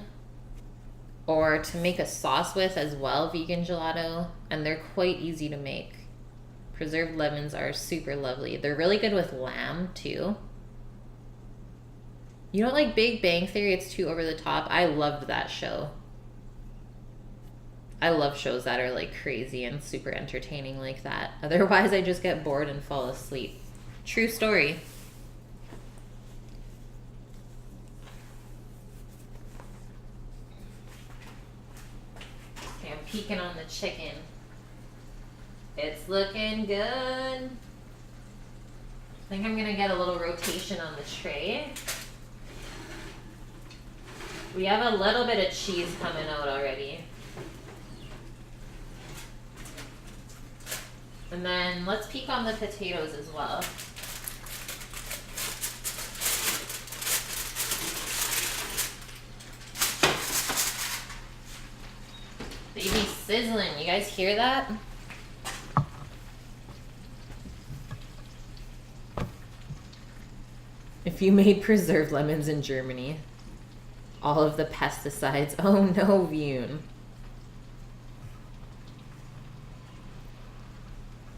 or to make a sauce with as well, vegan gelato. And they're quite easy to make. Preserved lemons are super lovely. They're really good with lamb too. You don't like Big Bang Theory? It's too over the top. I loved that show. I love shows that are like crazy and super entertaining like that. Otherwise, I just get bored and fall asleep. True story. Okay, I'm peeking on the chicken. It's looking good. I think I'm gonna get a little rotation on the tray. We have a little bit of cheese coming out already. And then let's peek on the potatoes as well. Baby sizzling, you guys hear that? If you made preserved lemons in Germany, all of the pesticides, oh no, Vune.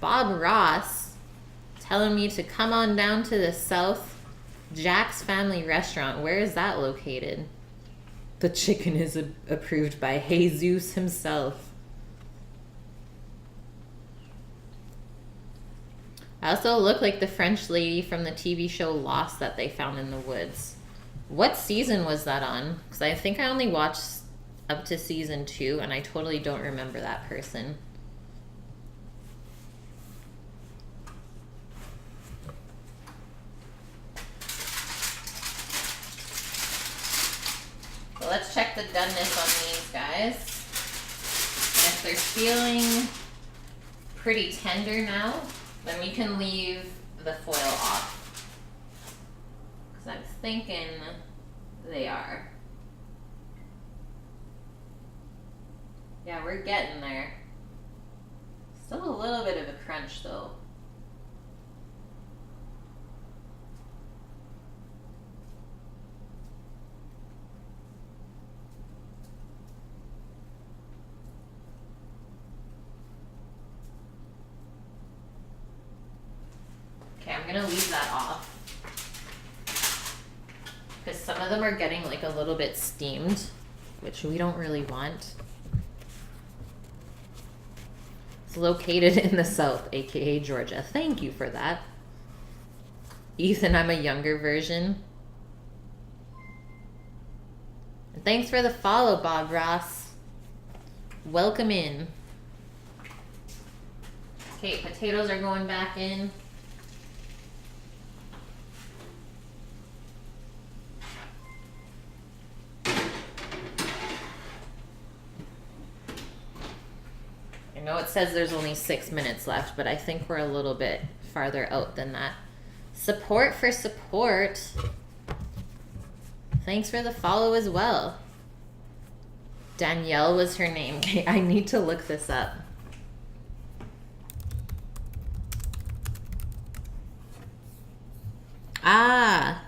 Bob Ross telling me to come on down to the South Jack's Family Restaurant. Where is that located? The chicken is approved by Jesus himself. I also look like the French lady from the TV show Lost that they found in the woods. What season was that on? Because I think I only watched up to season 2 and I totally don't remember that person. So let's check the doneness on these guys. And if they're feeling pretty tender now, then we can leave the foil off. Because I'm thinking they are. Yeah, we're getting there. Still a little bit of a crunch though. Okay, I'm gonna leave that off. Because some of them are getting like a little bit steamed, which we don't really want. It's located in the South, aka Georgia. Thank you for that. Ethan, I'm a younger version. And thanks for the follow, Bob Ross. Welcome in. Okay, potatoes are going back in. I know it says there's only 6 minutes left, but I think we're a little bit farther out than that. Support for support. Thanks for the follow as well. Danielle was her name. Okay, I need to look this up. Ah.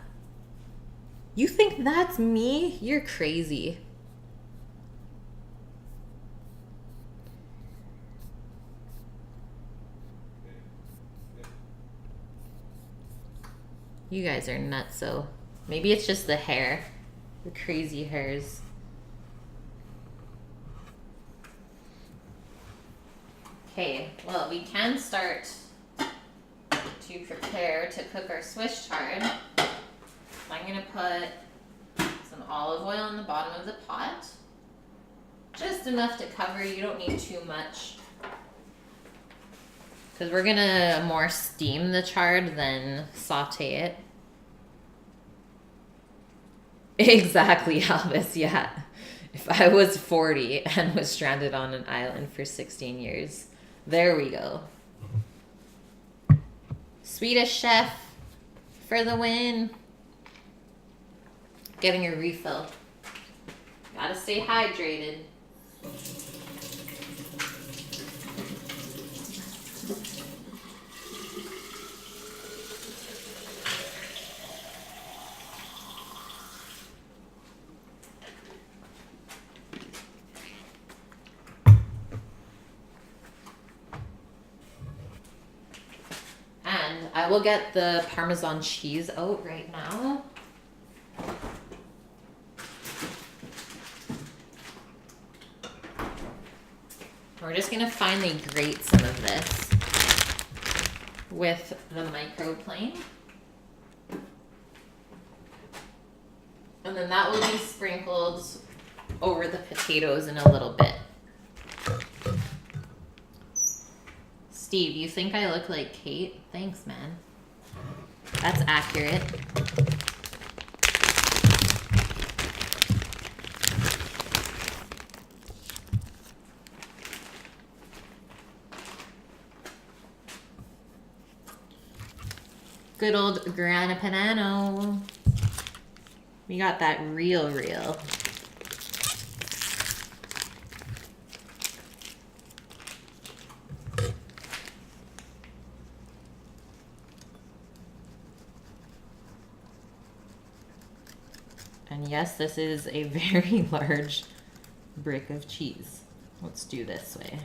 You think that's me? You're crazy. You guys are nuts, so maybe it's just the hair. The crazy hairs. Okay, well, we can start to prepare to cook our Swiss chard. I'm gonna put some olive oil in the bottom of the pot. Just enough to cover, you don't need too much. Because we're gonna more steam the chard than saute it. Exactly, Albus, yeah. If I was 40 and was stranded on an island for 16 years. There we go. Swedish chef for the win. Getting a refill. Gotta stay hydrated. And I will get the Parmesan cheese out right now. We're just gonna finely grate some of this with the microplane. And then that will be sprinkled over the potatoes in a little bit. Steve, you think I look like Kate? Thanks, man. That's accurate. Good old Grana Padano. We got that real. And yes, this is a very large brick of cheese. Let's do this way.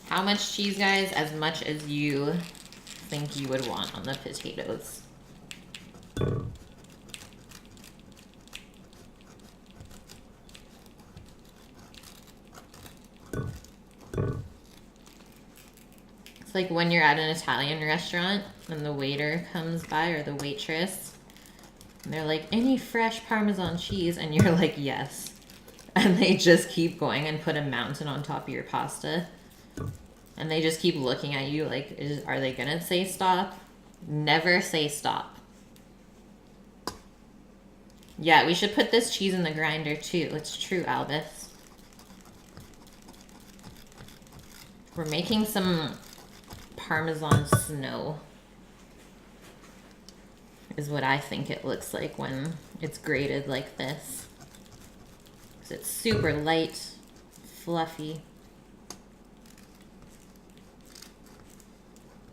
How much cheese, guys? As much as you think you would want on the potatoes. It's like when you're at an Italian restaurant and the waiter comes by or the waitress and they're like, any fresh Parmesan cheese? And you're like, yes. And they just keep going and put a mountain on top of your pasta. And they just keep looking at you like, are they gonna say stop? Never say stop. Yeah, we should put this cheese in the grinder too. It's true, Albus. We're making some Parmesan snow. Is what I think it looks like when it's grated like this. 'Cause it's super light, fluffy.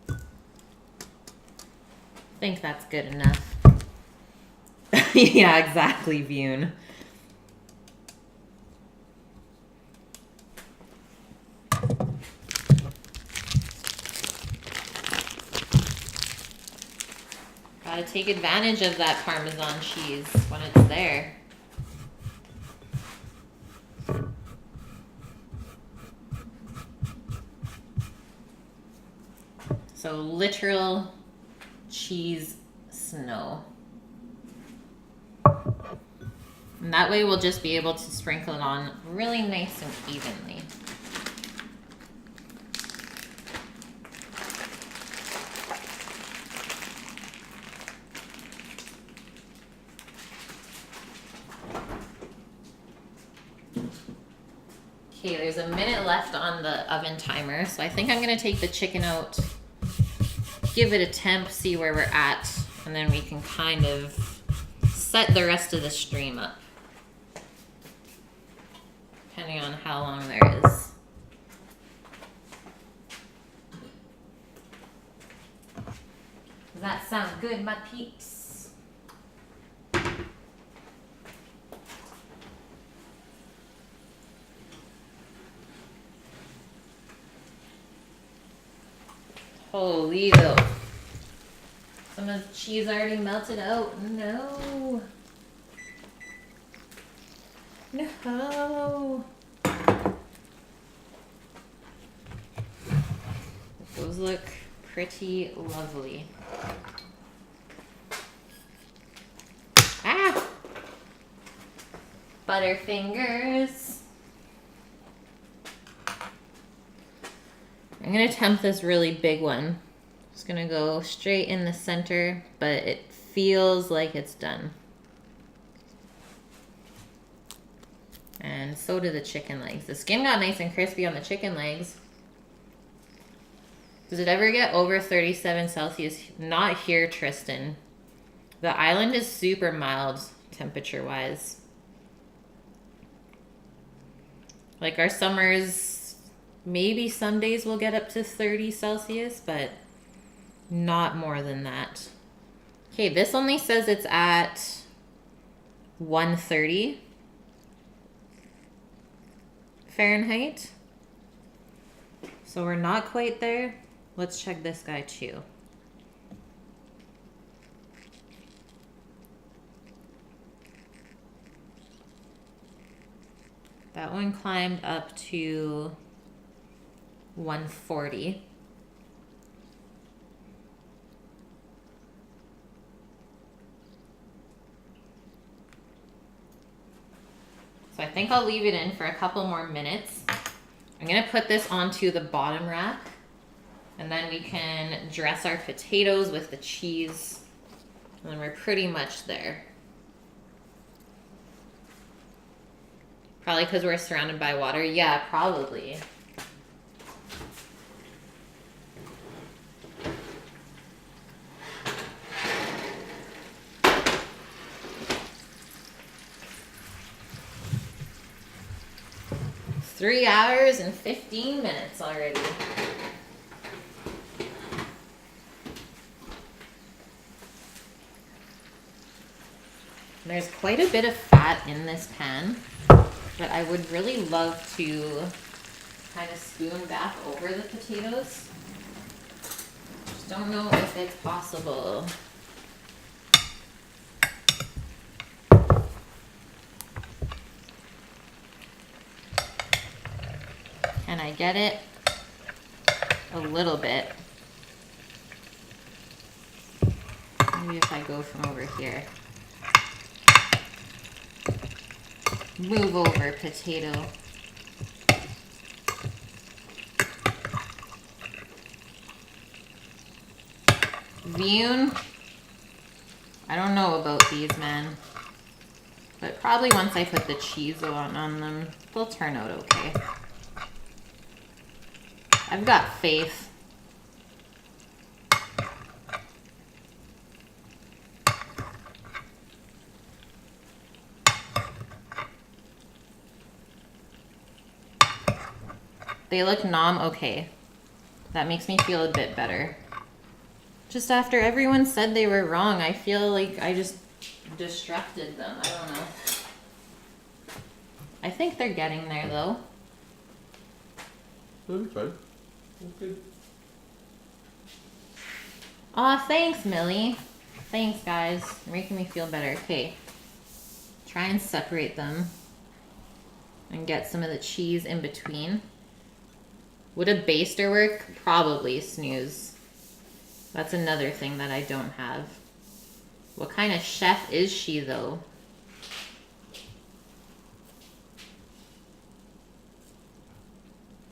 I think that's good enough. Yeah, exactly, Bune. Gotta take advantage of that Parmesan cheese when it's there. So literal cheese snow. And that way we'll just be able to sprinkle it on really nice and evenly. Okay, there's a minute left on the oven timer, so I think I'm gonna take the chicken out, give it a temp, see where we're at, and then we can kind of set the rest of the stream up. Depending on how long there is. Does that sound good, my peeps? Holy though. Some of the cheese already melted out. No. No. Those look pretty lovely. Ah! Butterfingers. I'm gonna attempt this really big one. Just gonna go straight in the center, but it feels like it's done. And so do the chicken legs. The skin got nice and crispy on the chicken legs. Does it ever get over 37 Celsius? Not here, Tristan. The island is super mild temperature-wise. Like our summers, maybe some days we'll get up to 30 Celsius, but not more than that. Okay, this only says it's at 130 Fahrenheit. So we're not quite there. Let's check this guy too. That one climbed up to 140. So I think I'll leave it in for a couple more minutes. I'm gonna put this onto the bottom rack, and then we can dress our potatoes with the cheese, and then we're pretty much there. Probably because we're surrounded by water. Yeah, probably. Three hours and 15 minutes already. There's quite a bit of fat in this pan, but I would really love to kind of spoon back over the potatoes. Just don't know if it's possible. Can I get it? A little bit. Maybe if I go from over here. Move over, potato. Vune. I don't know about these, man. But probably once I put the cheese on them, they'll turn out okay. I've got faith. They look okay. That makes me feel a bit better. Just after everyone said they were wrong, I feel like I just distracted them. I don't know. I think they're getting there though. That'll be fine. That's good. Aw, thanks, Millie. Thanks, guys. You're making me feel better. Okay. Try and separate them and get some of the cheese in between. Would a baster work? Probably, snooze. That's another thing that I don't have. What kind of chef is she, though?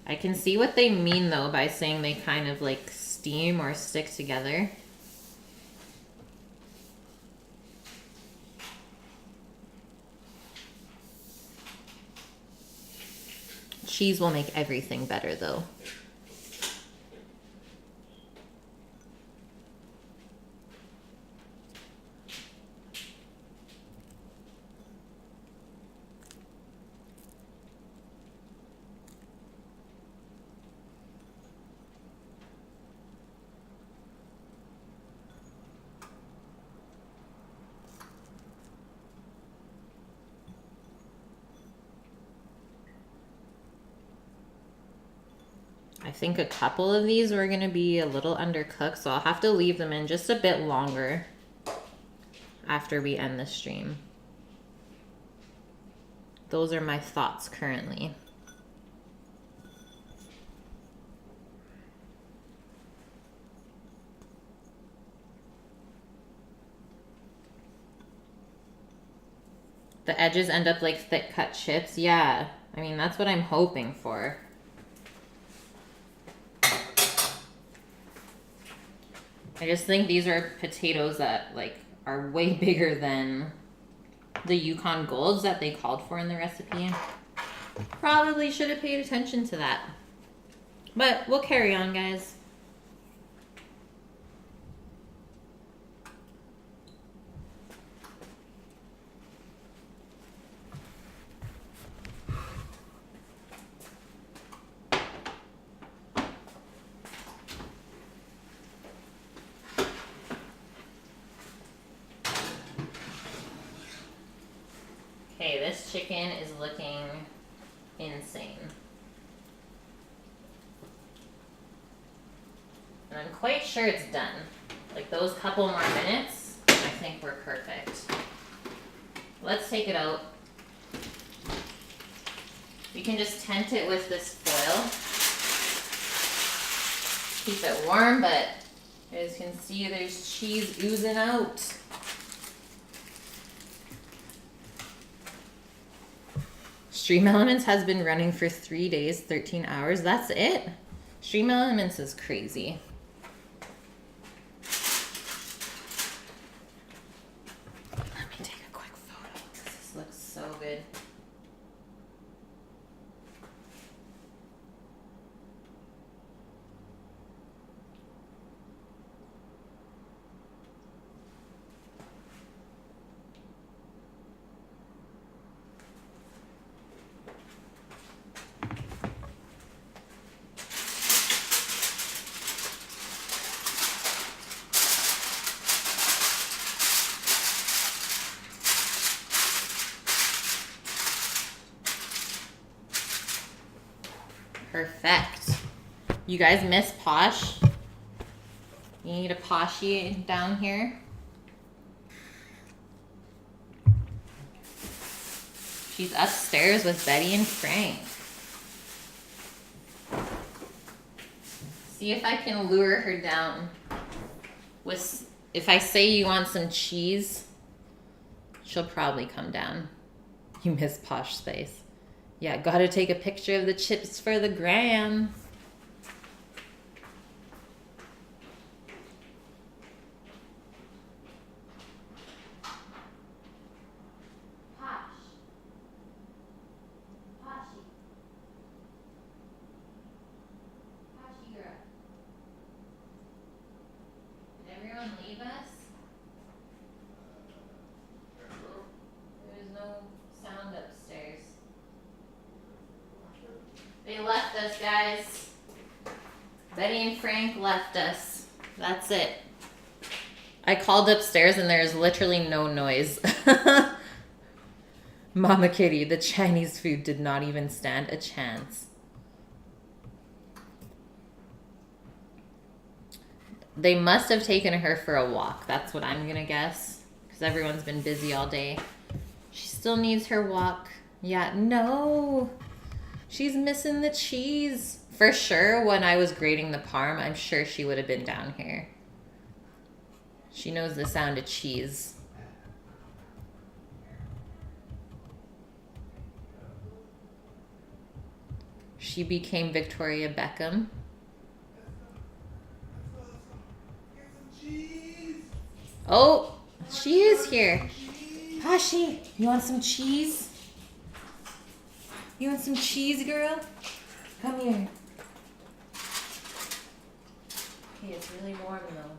I can see what they mean, though, by saying they kind of, like, steam or stick together. Cheese will make everything better, though. I think a couple of these were going to be a little undercooked, so I'll have to leave them in just a bit longer after we end the stream. Those are my thoughts currently. The edges end up like thick cut chips. Yeah, I mean, that's what I'm hoping for. I just think these are potatoes that like are way bigger than the Yukon Golds that they called for in the recipe. Probably should have paid attention to that. But we'll carry on, guys. Okay, this chicken is looking insane. And I'm quite sure it's done. Like those couple more minutes, I think we're perfect. Let's take it out. We can just tent it with this foil. Keep it warm, but as you can see, there's cheese oozing out. Stream Elements has been running for 3 days, 13 hours. That's it. Stream Elements is crazy. Let me take a quick photo. This looks so good. Perfect. You guys miss Posh? You need a Poshy down here? She's upstairs with Betty and Frank. See if I can lure her down. If I say you want some cheese, she'll probably come down. You miss Posh Space. Yeah, gotta take a picture of the chips for the gram. Posh. Poshy. Poshy girl. Did everyone leave us? There's no sound upstairs. They left us, guys. Betty and Frank left us. That's it. I called upstairs and there's literally no noise. Mama Kitty, the Chinese food did not even stand a chance. They must have taken her for a walk. That's what I'm gonna guess. Because everyone's been busy all day. She still needs her walk. Yeah, no. She's missing the cheese. For sure, when I was grating the parm, I'm sure she would have been down here. She knows the sound of cheese. She became Victoria Beckham. Oh, she is here. Poshy, you want some cheese? You want some cheese, girl? Come here. Okay, it's really warm though.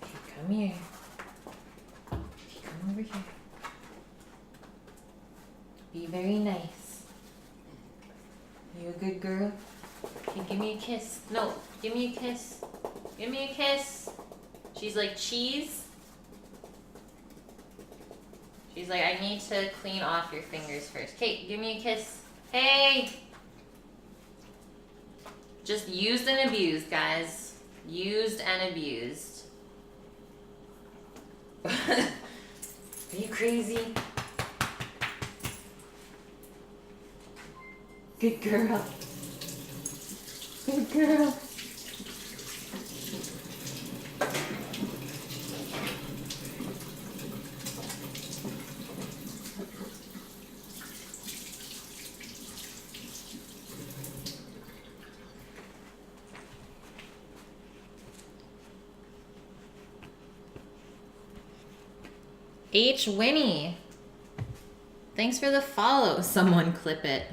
Okay, come here. Okay, come over here. Be very nice. You a good girl? Okay, give me a kiss. No, give me a kiss. Give me a kiss. She's like, cheese? She's like, I need to clean off your fingers first. Okay, give me a kiss. Hey! Just used and abused, guys. Used and abused. Are you crazy? Good girl. Good girl. H. Winnie. Thanks for the follow. Someone clip it.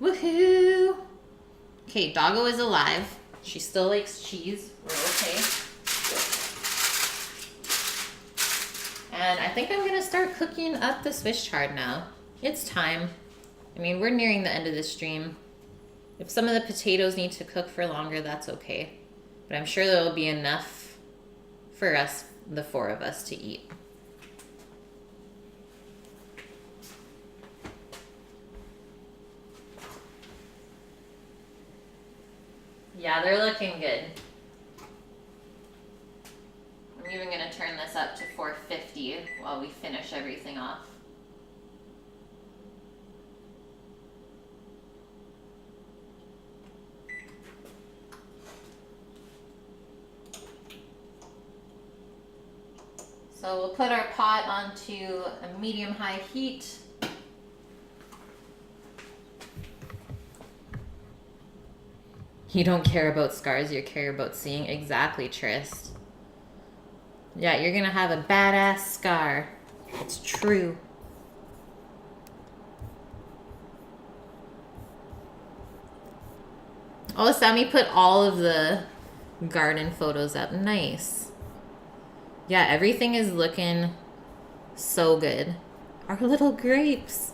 Woohoo! Okay, Doggo is alive. She still likes cheese. We're okay. And I think I'm gonna start cooking up the Swiss chard now. It's time. I mean, we're nearing the end of the stream. If some of the potatoes need to cook for longer, that's okay. But I'm sure there'll be enough for us, the four of us, to eat. Yeah, they're looking good. I'm even gonna turn this up to 450 while we finish everything off. So we'll put our pot onto a medium-high heat. You don't care about scars, you care about seeing. Exactly, Trist. Yeah, you're gonna have a badass scar. It's true. Oh, Sammy put all of the garden photos up. Nice. Yeah, everything is looking so good. Our little grapes.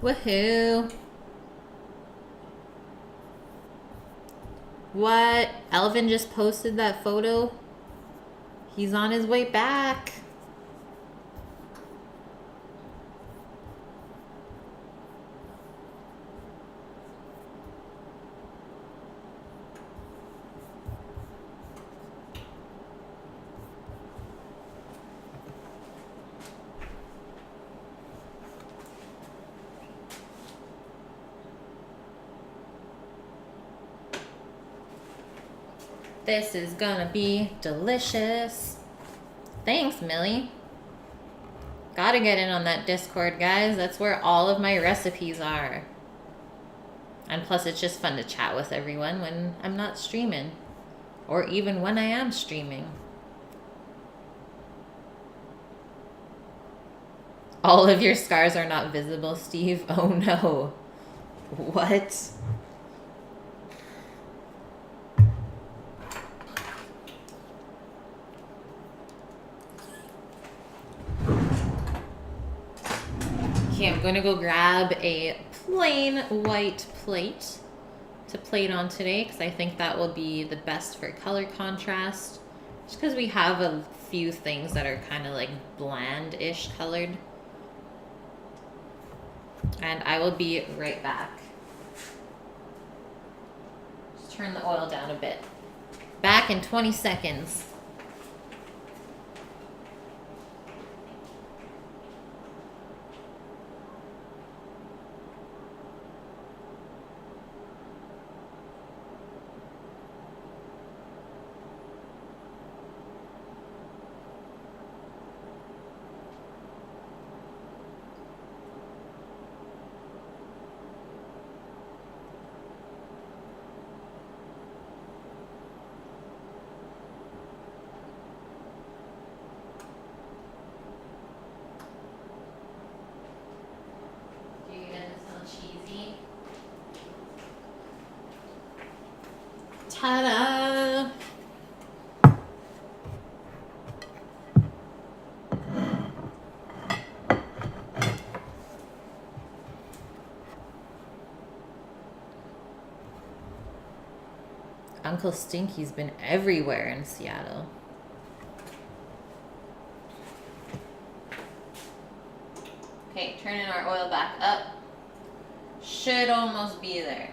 Woohoo. What? Elvin just posted that photo? He's on his way back. This is gonna be delicious. Thanks, Millie. Gotta get in on that Discord, guys. That's where all of my recipes are. And plus, it's just fun to chat with everyone when I'm not streaming. Or even when I am streaming. All of your scars are not visible, Steve? Oh no. What? Okay, I'm going to go grab a plain white plate to plate on today because I think that will be the best for color contrast. Just because we have a few things that are kind of like bland-ish colored. And I will be right back. Just turn the oil down a bit. Back in 20 seconds. Ta-da! Uncle Stinky's been everywhere in Seattle. Okay, turning our oil back up. Should almost be there.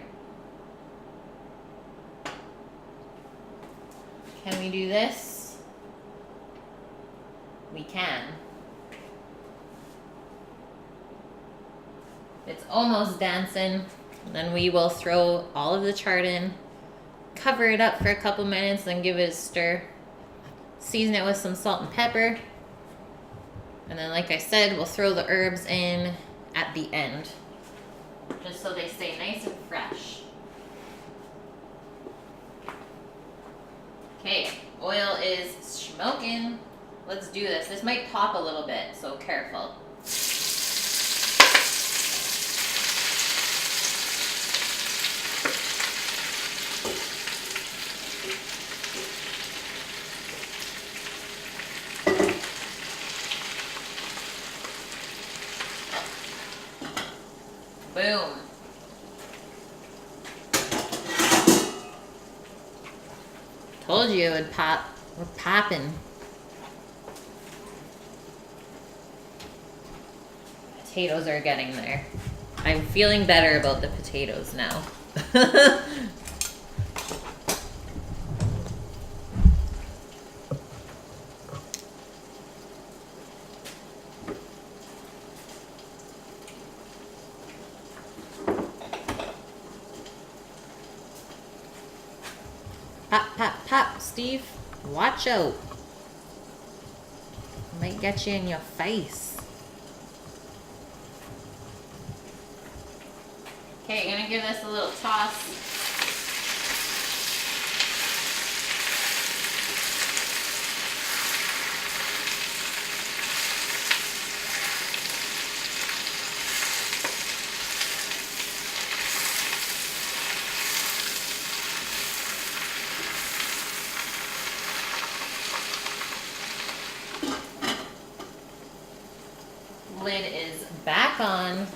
Can we do this? We can. It's almost dancing. Then we will throw all of the chard in, cover it up for a couple minutes, then give it a stir. Season it with some salt and pepper. And then, like I said, we'll throw the herbs in at the end. just so they stay nice and fresh. Okay, oil is smoking. Let's do this. This might pop a little bit, so careful. Boom. Told you it would pop. We're popping. Potatoes are getting there. I'm feeling better about the potatoes now. Pop, pop, pop, Steve. Watch out. Might get you in your face. Okay, gonna give this a little toss. Lid is back on.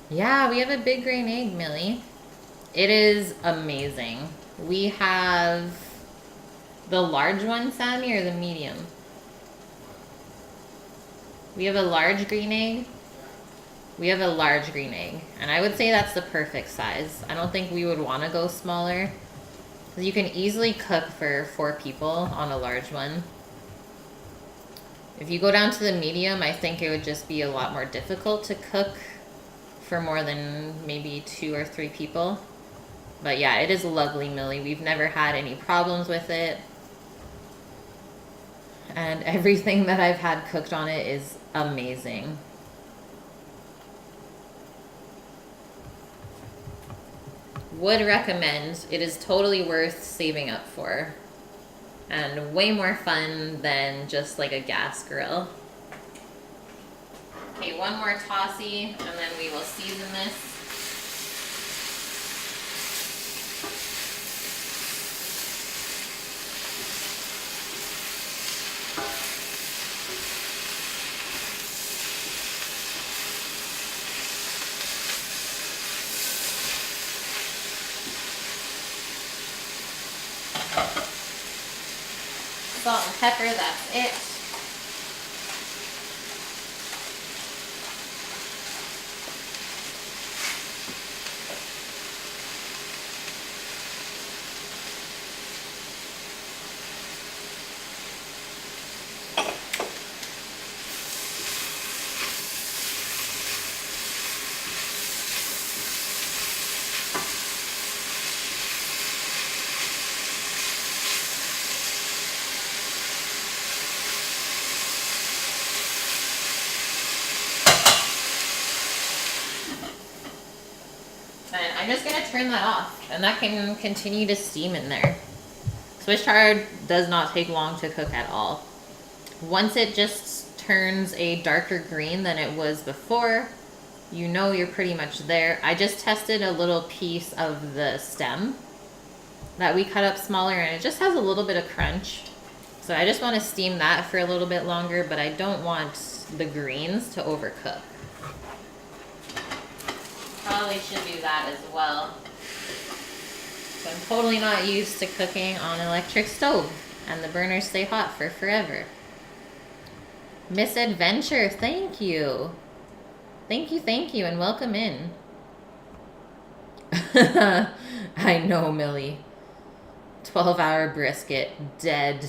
Yeah, we have a big green egg, Millie. It is amazing. We have the large one, Sammy, or the medium? We have a large green egg. We have a large green egg. And I would say that's the perfect size. I don't think we would want to go smaller. Because you can easily cook for 4 people on a large one. If you go down to the medium, I think it would just be a lot more difficult to cook for more than maybe 2 or 3 people. But yeah, it is lovely, Millie. We've never had any problems with it. And everything that I've had cooked on it is amazing. Would recommend. It is totally worth saving up for. And way more fun than just like a gas grill. Okay, one more tossy, and then we will season this. Salt and pepper, that's it. And I'm just gonna turn that off, and that can continue to steam in there. Swiss chard does not take long to cook at all. Once it just turns a darker green than it was before, you know you're pretty much there. I just tested a little piece of the stem that we cut up smaller, and it just has a little bit of crunch. So I just want to steam that for a little bit longer, but I don't want the greens to overcook. Probably should do that as well. So I'm totally not used to cooking on an electric stove, and the burners stay hot for forever. Misadventure, thank you. Thank you, and welcome in. I know, Millie. 12-hour brisket, dead.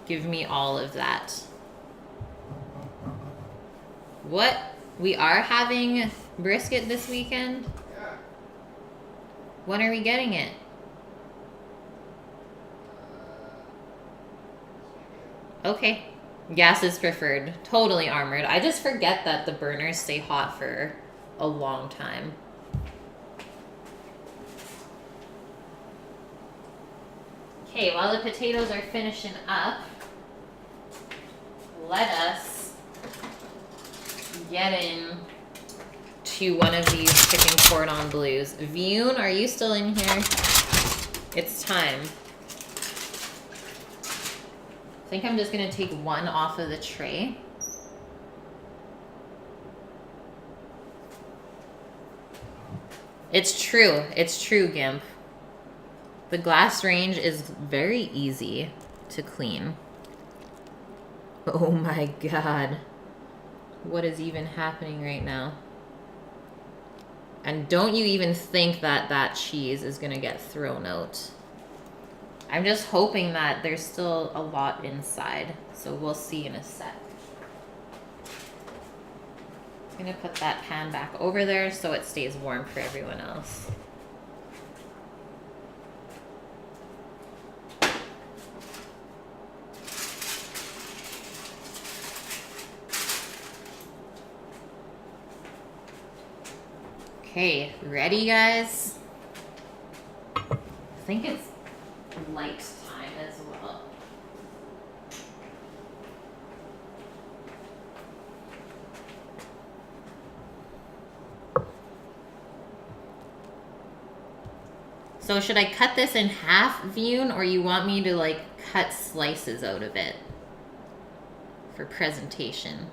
Give me all of that. What? We are having brisket this weekend? Yeah. When are we getting it? Okay. Gas is preferred. Totally armored. I just forget that the burners stay hot for a long time. Okay, while the potatoes are finishing up, let us get in to one of these chicken cordon bleus. Vune, are you still in here? It's time. I think I'm just gonna take one off of the tray. It's true, Gimp. The glass range is very easy to clean. Oh my god. What is even happening right now? And don't you even think that that cheese is gonna get thrown out. I'm just hoping that there's still a lot inside. So we'll see in a sec. I'm gonna put that pan back over there so it stays warm for everyone else. Okay, ready guys? I think it's light time as well. So should I cut this in half, Vune, or you want me to like cut slices out of it for presentation?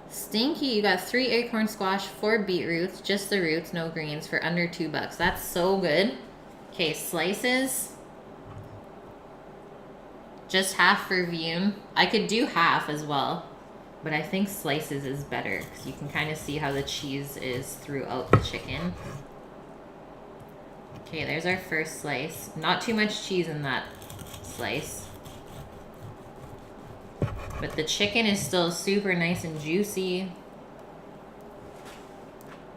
Stinky, you got 3 acorn squash, 4 beetroots, just the roots, no greens, for under $2. That's so good. Okay, slices. Just half for Vune. I could do half as well, but I think slices is better because you can kind of see how the cheese is throughout the chicken. Okay, there's our first slice. Not too much cheese in that slice. But the chicken is still super nice and juicy.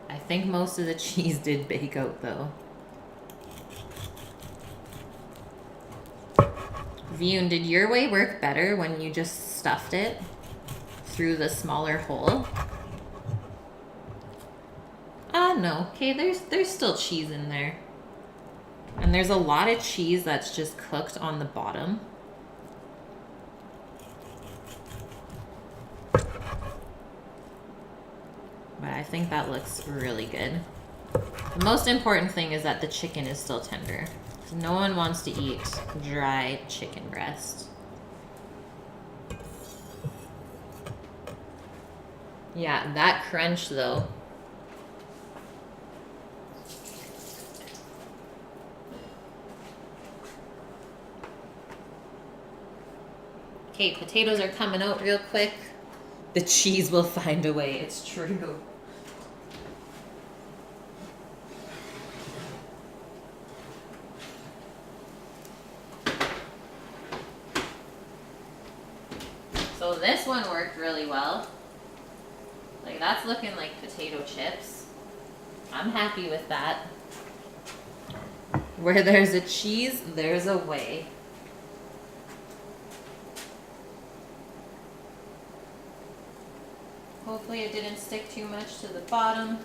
I think most of the cheese did bake out though. Vune, did your way work better when you just stuffed it through the smaller hole? No. Okay, there's still cheese in there. And there's a lot of cheese that's just cooked on the bottom. But I think that looks really good. The most important thing is that the chicken is still tender. No one wants to eat dry chicken breast. Yeah, that crunch though. Okay, potatoes are coming out real quick. The cheese will find a way, it's true. So this one worked really well. Like that's looking like potato chips. I'm happy with that. Where there's a cheese, there's a way. Hopefully it didn't stick too much to the bottom.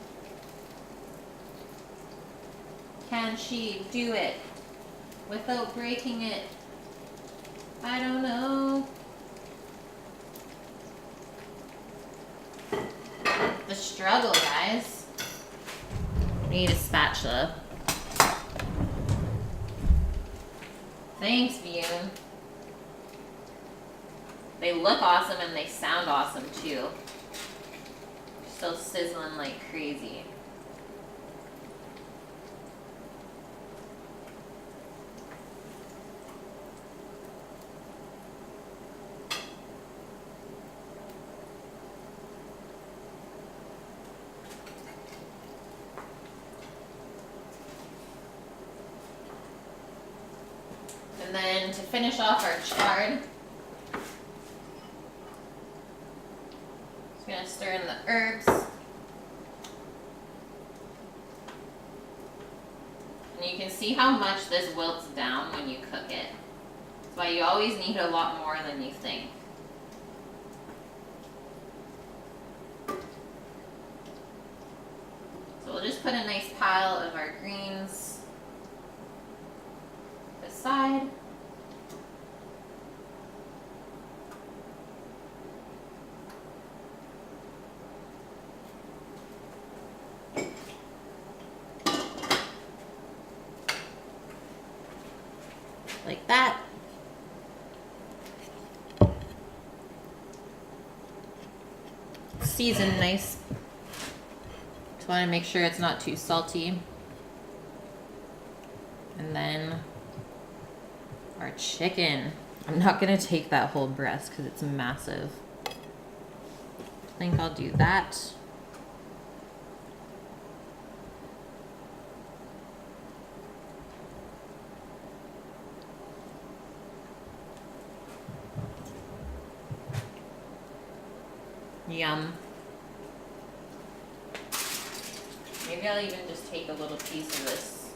Can she do it without breaking it? I don't know. The struggle, guys. Need a spatula. Thanks, Vune. They look awesome and they sound awesome too. Still sizzling like crazy. And then to finish off our chard, just gonna stir in the herbs. And you can see see how much this wilts down when you cook it. That's why you always need a lot more than you think. So we'll just put a nice pile of our greens aside. Like that. Season nice. Just want to make sure it's not too salty. And then our chicken. I'm not going to take that whole breast because it's massive. I think I'll do that. Yum. Maybe I'll even just take a little piece of this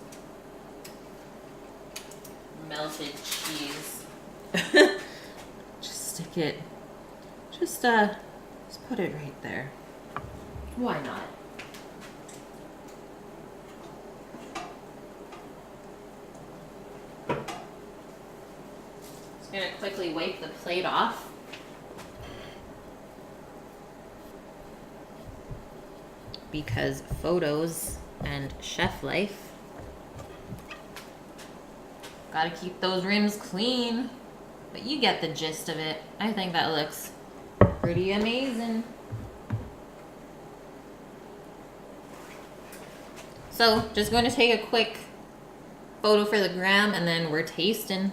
melted cheese. Just stick it. Just put it right there. Why not? Just gonna quickly wipe the plate off. Because photos and chef life. Gotta keep those rims clean. But you get the gist of it. I think that looks pretty amazing. So, just going to take a quick photo for the gram and then we're tasting.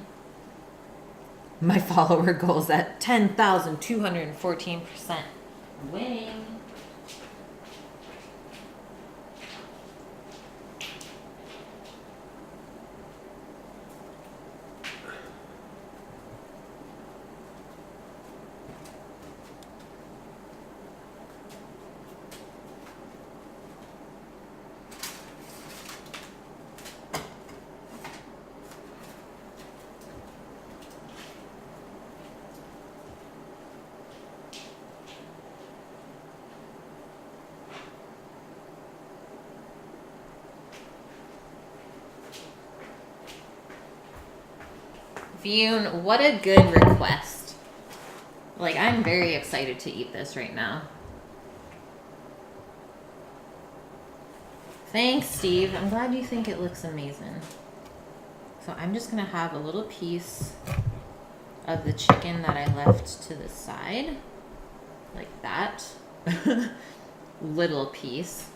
My follower goal's at 10,214%. Winning. Fionn, what a good request. Like, I'm very excited to eat this right now. Thanks, Steve. I'm glad you think it looks amazing. So I'm just gonna have a little piece of the chicken that I left to the side. Like that. Little piece.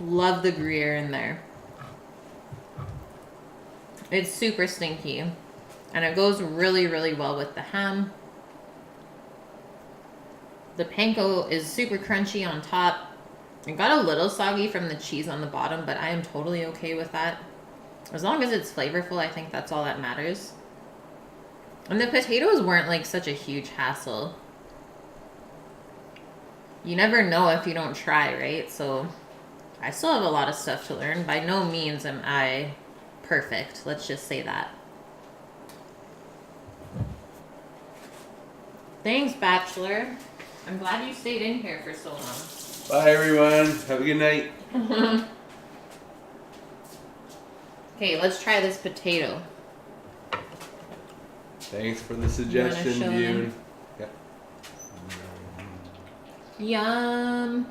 Love the Gruyere in there. It's super stinky. And it goes really, really well with the ham. The panko is super crunchy on top. It got a little soggy from the cheese on the bottom, but I am totally okay with that. As long as it's flavorful, I think that's all that matters. And the potatoes weren't like such a huge hassle. You never know if you don't try, right? So I still have a lot of stuff to learn. By no means am I perfect. Let's just say that. Thanks, Bachelor. I'm glad you stayed in here for so long. Bye, everyone. Have a good night. Okay, let's try this potato. Thanks for the suggestion, Fionn. Yum.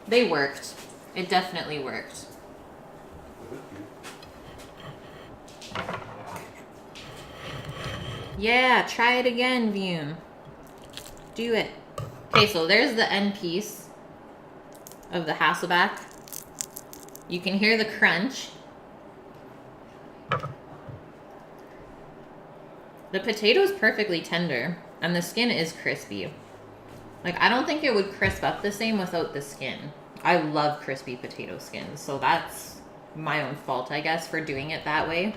They worked. It definitely worked. Yeah, try it again, Fionn. Do it. Okay, so there's the end piece of the hasselback. You can hear the crunch. The potato is perfectly tender, and the skin is crispy. Like, I don't think it would crisp up the same without the skin. I love crispy potato skins, so that's my own fault, I guess, for doing it that way.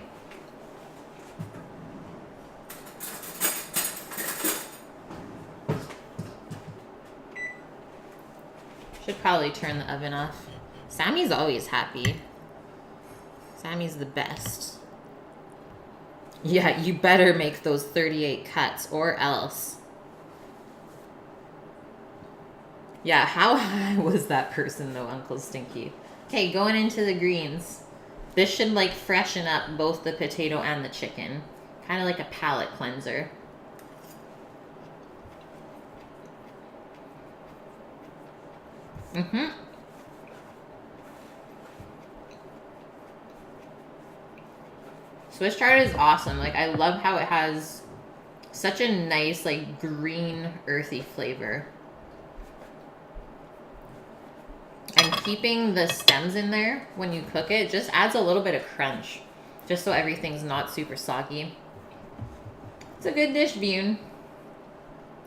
Should probably turn the oven off. Sammy's always happy. Sammy's the best. Yeah, you better make those 38 cuts or else. Yeah, how high was that person though, Uncle Stinky? Okay, going into the greens. This should like freshen up both the potato and the chicken. Kind of like a palate cleanser. Mm-hmm. Swiss chard is awesome. Like, I love how it has such a nice, like, green, earthy flavor. And keeping the stems in there when you cook it just adds a little bit of crunch. Just so everything's not super soggy. It's a good dish, Bune.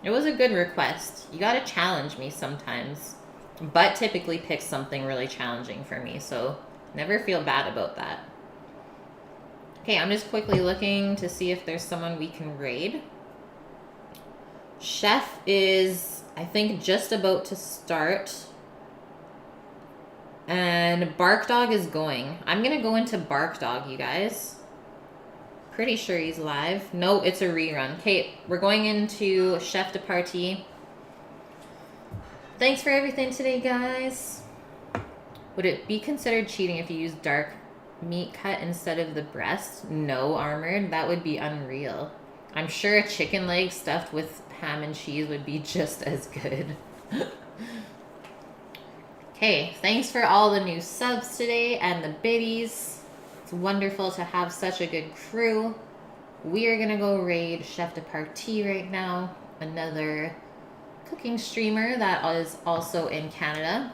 It was a good request. You gotta challenge me sometimes. But typically picks something really challenging for me, so never feel bad about that. Okay, I'm just quickly looking to see if there's someone we can raid. Chef is, I think, just about to start. And Bark Dog is going. I'm gonna go into Bark Dog, you guys. Pretty sure he's live. No, it's a rerun. Okay, we're going into Chef de Partie. Thanks for everything today, guys. Would it be considered cheating if you use dark meat cut instead of the breast? No, Armored. That would be unreal. I'm sure a chicken leg stuffed with ham and cheese would be just as good. Okay, thanks for all the new subs today and the biddies. It's wonderful to have such a good crew. We are gonna go raid Chef de Partie right now. Another cooking streamer that is also in Canada.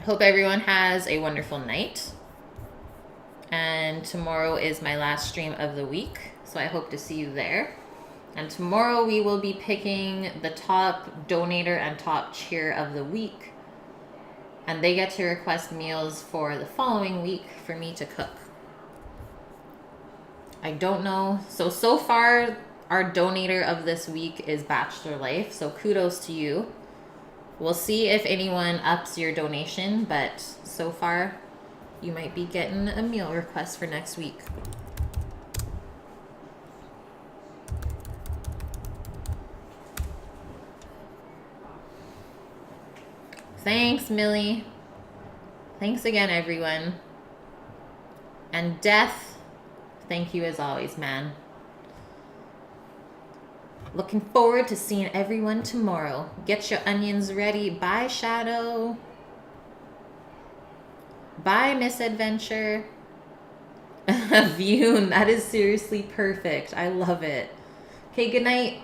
Hope everyone has a wonderful night. And tomorrow is my last stream of the week, so I hope to see you there. And tomorrow we will be picking the top donator and top cheer of the week. And they get to request meals for the following week for me to cook. I don't know. So far, our donator of this week is Bachelor Life, so kudos to you. We'll see if anyone ups your donation, but so far, you might be getting a meal request for next week. Thanks, Millie. Thanks again, everyone. And Death, thank you as always, man. Looking forward to seeing everyone tomorrow. Get your onions ready. Bye, Shadow. Bye, Misadventure. Vune, that is seriously perfect. I love it. Okay, good night.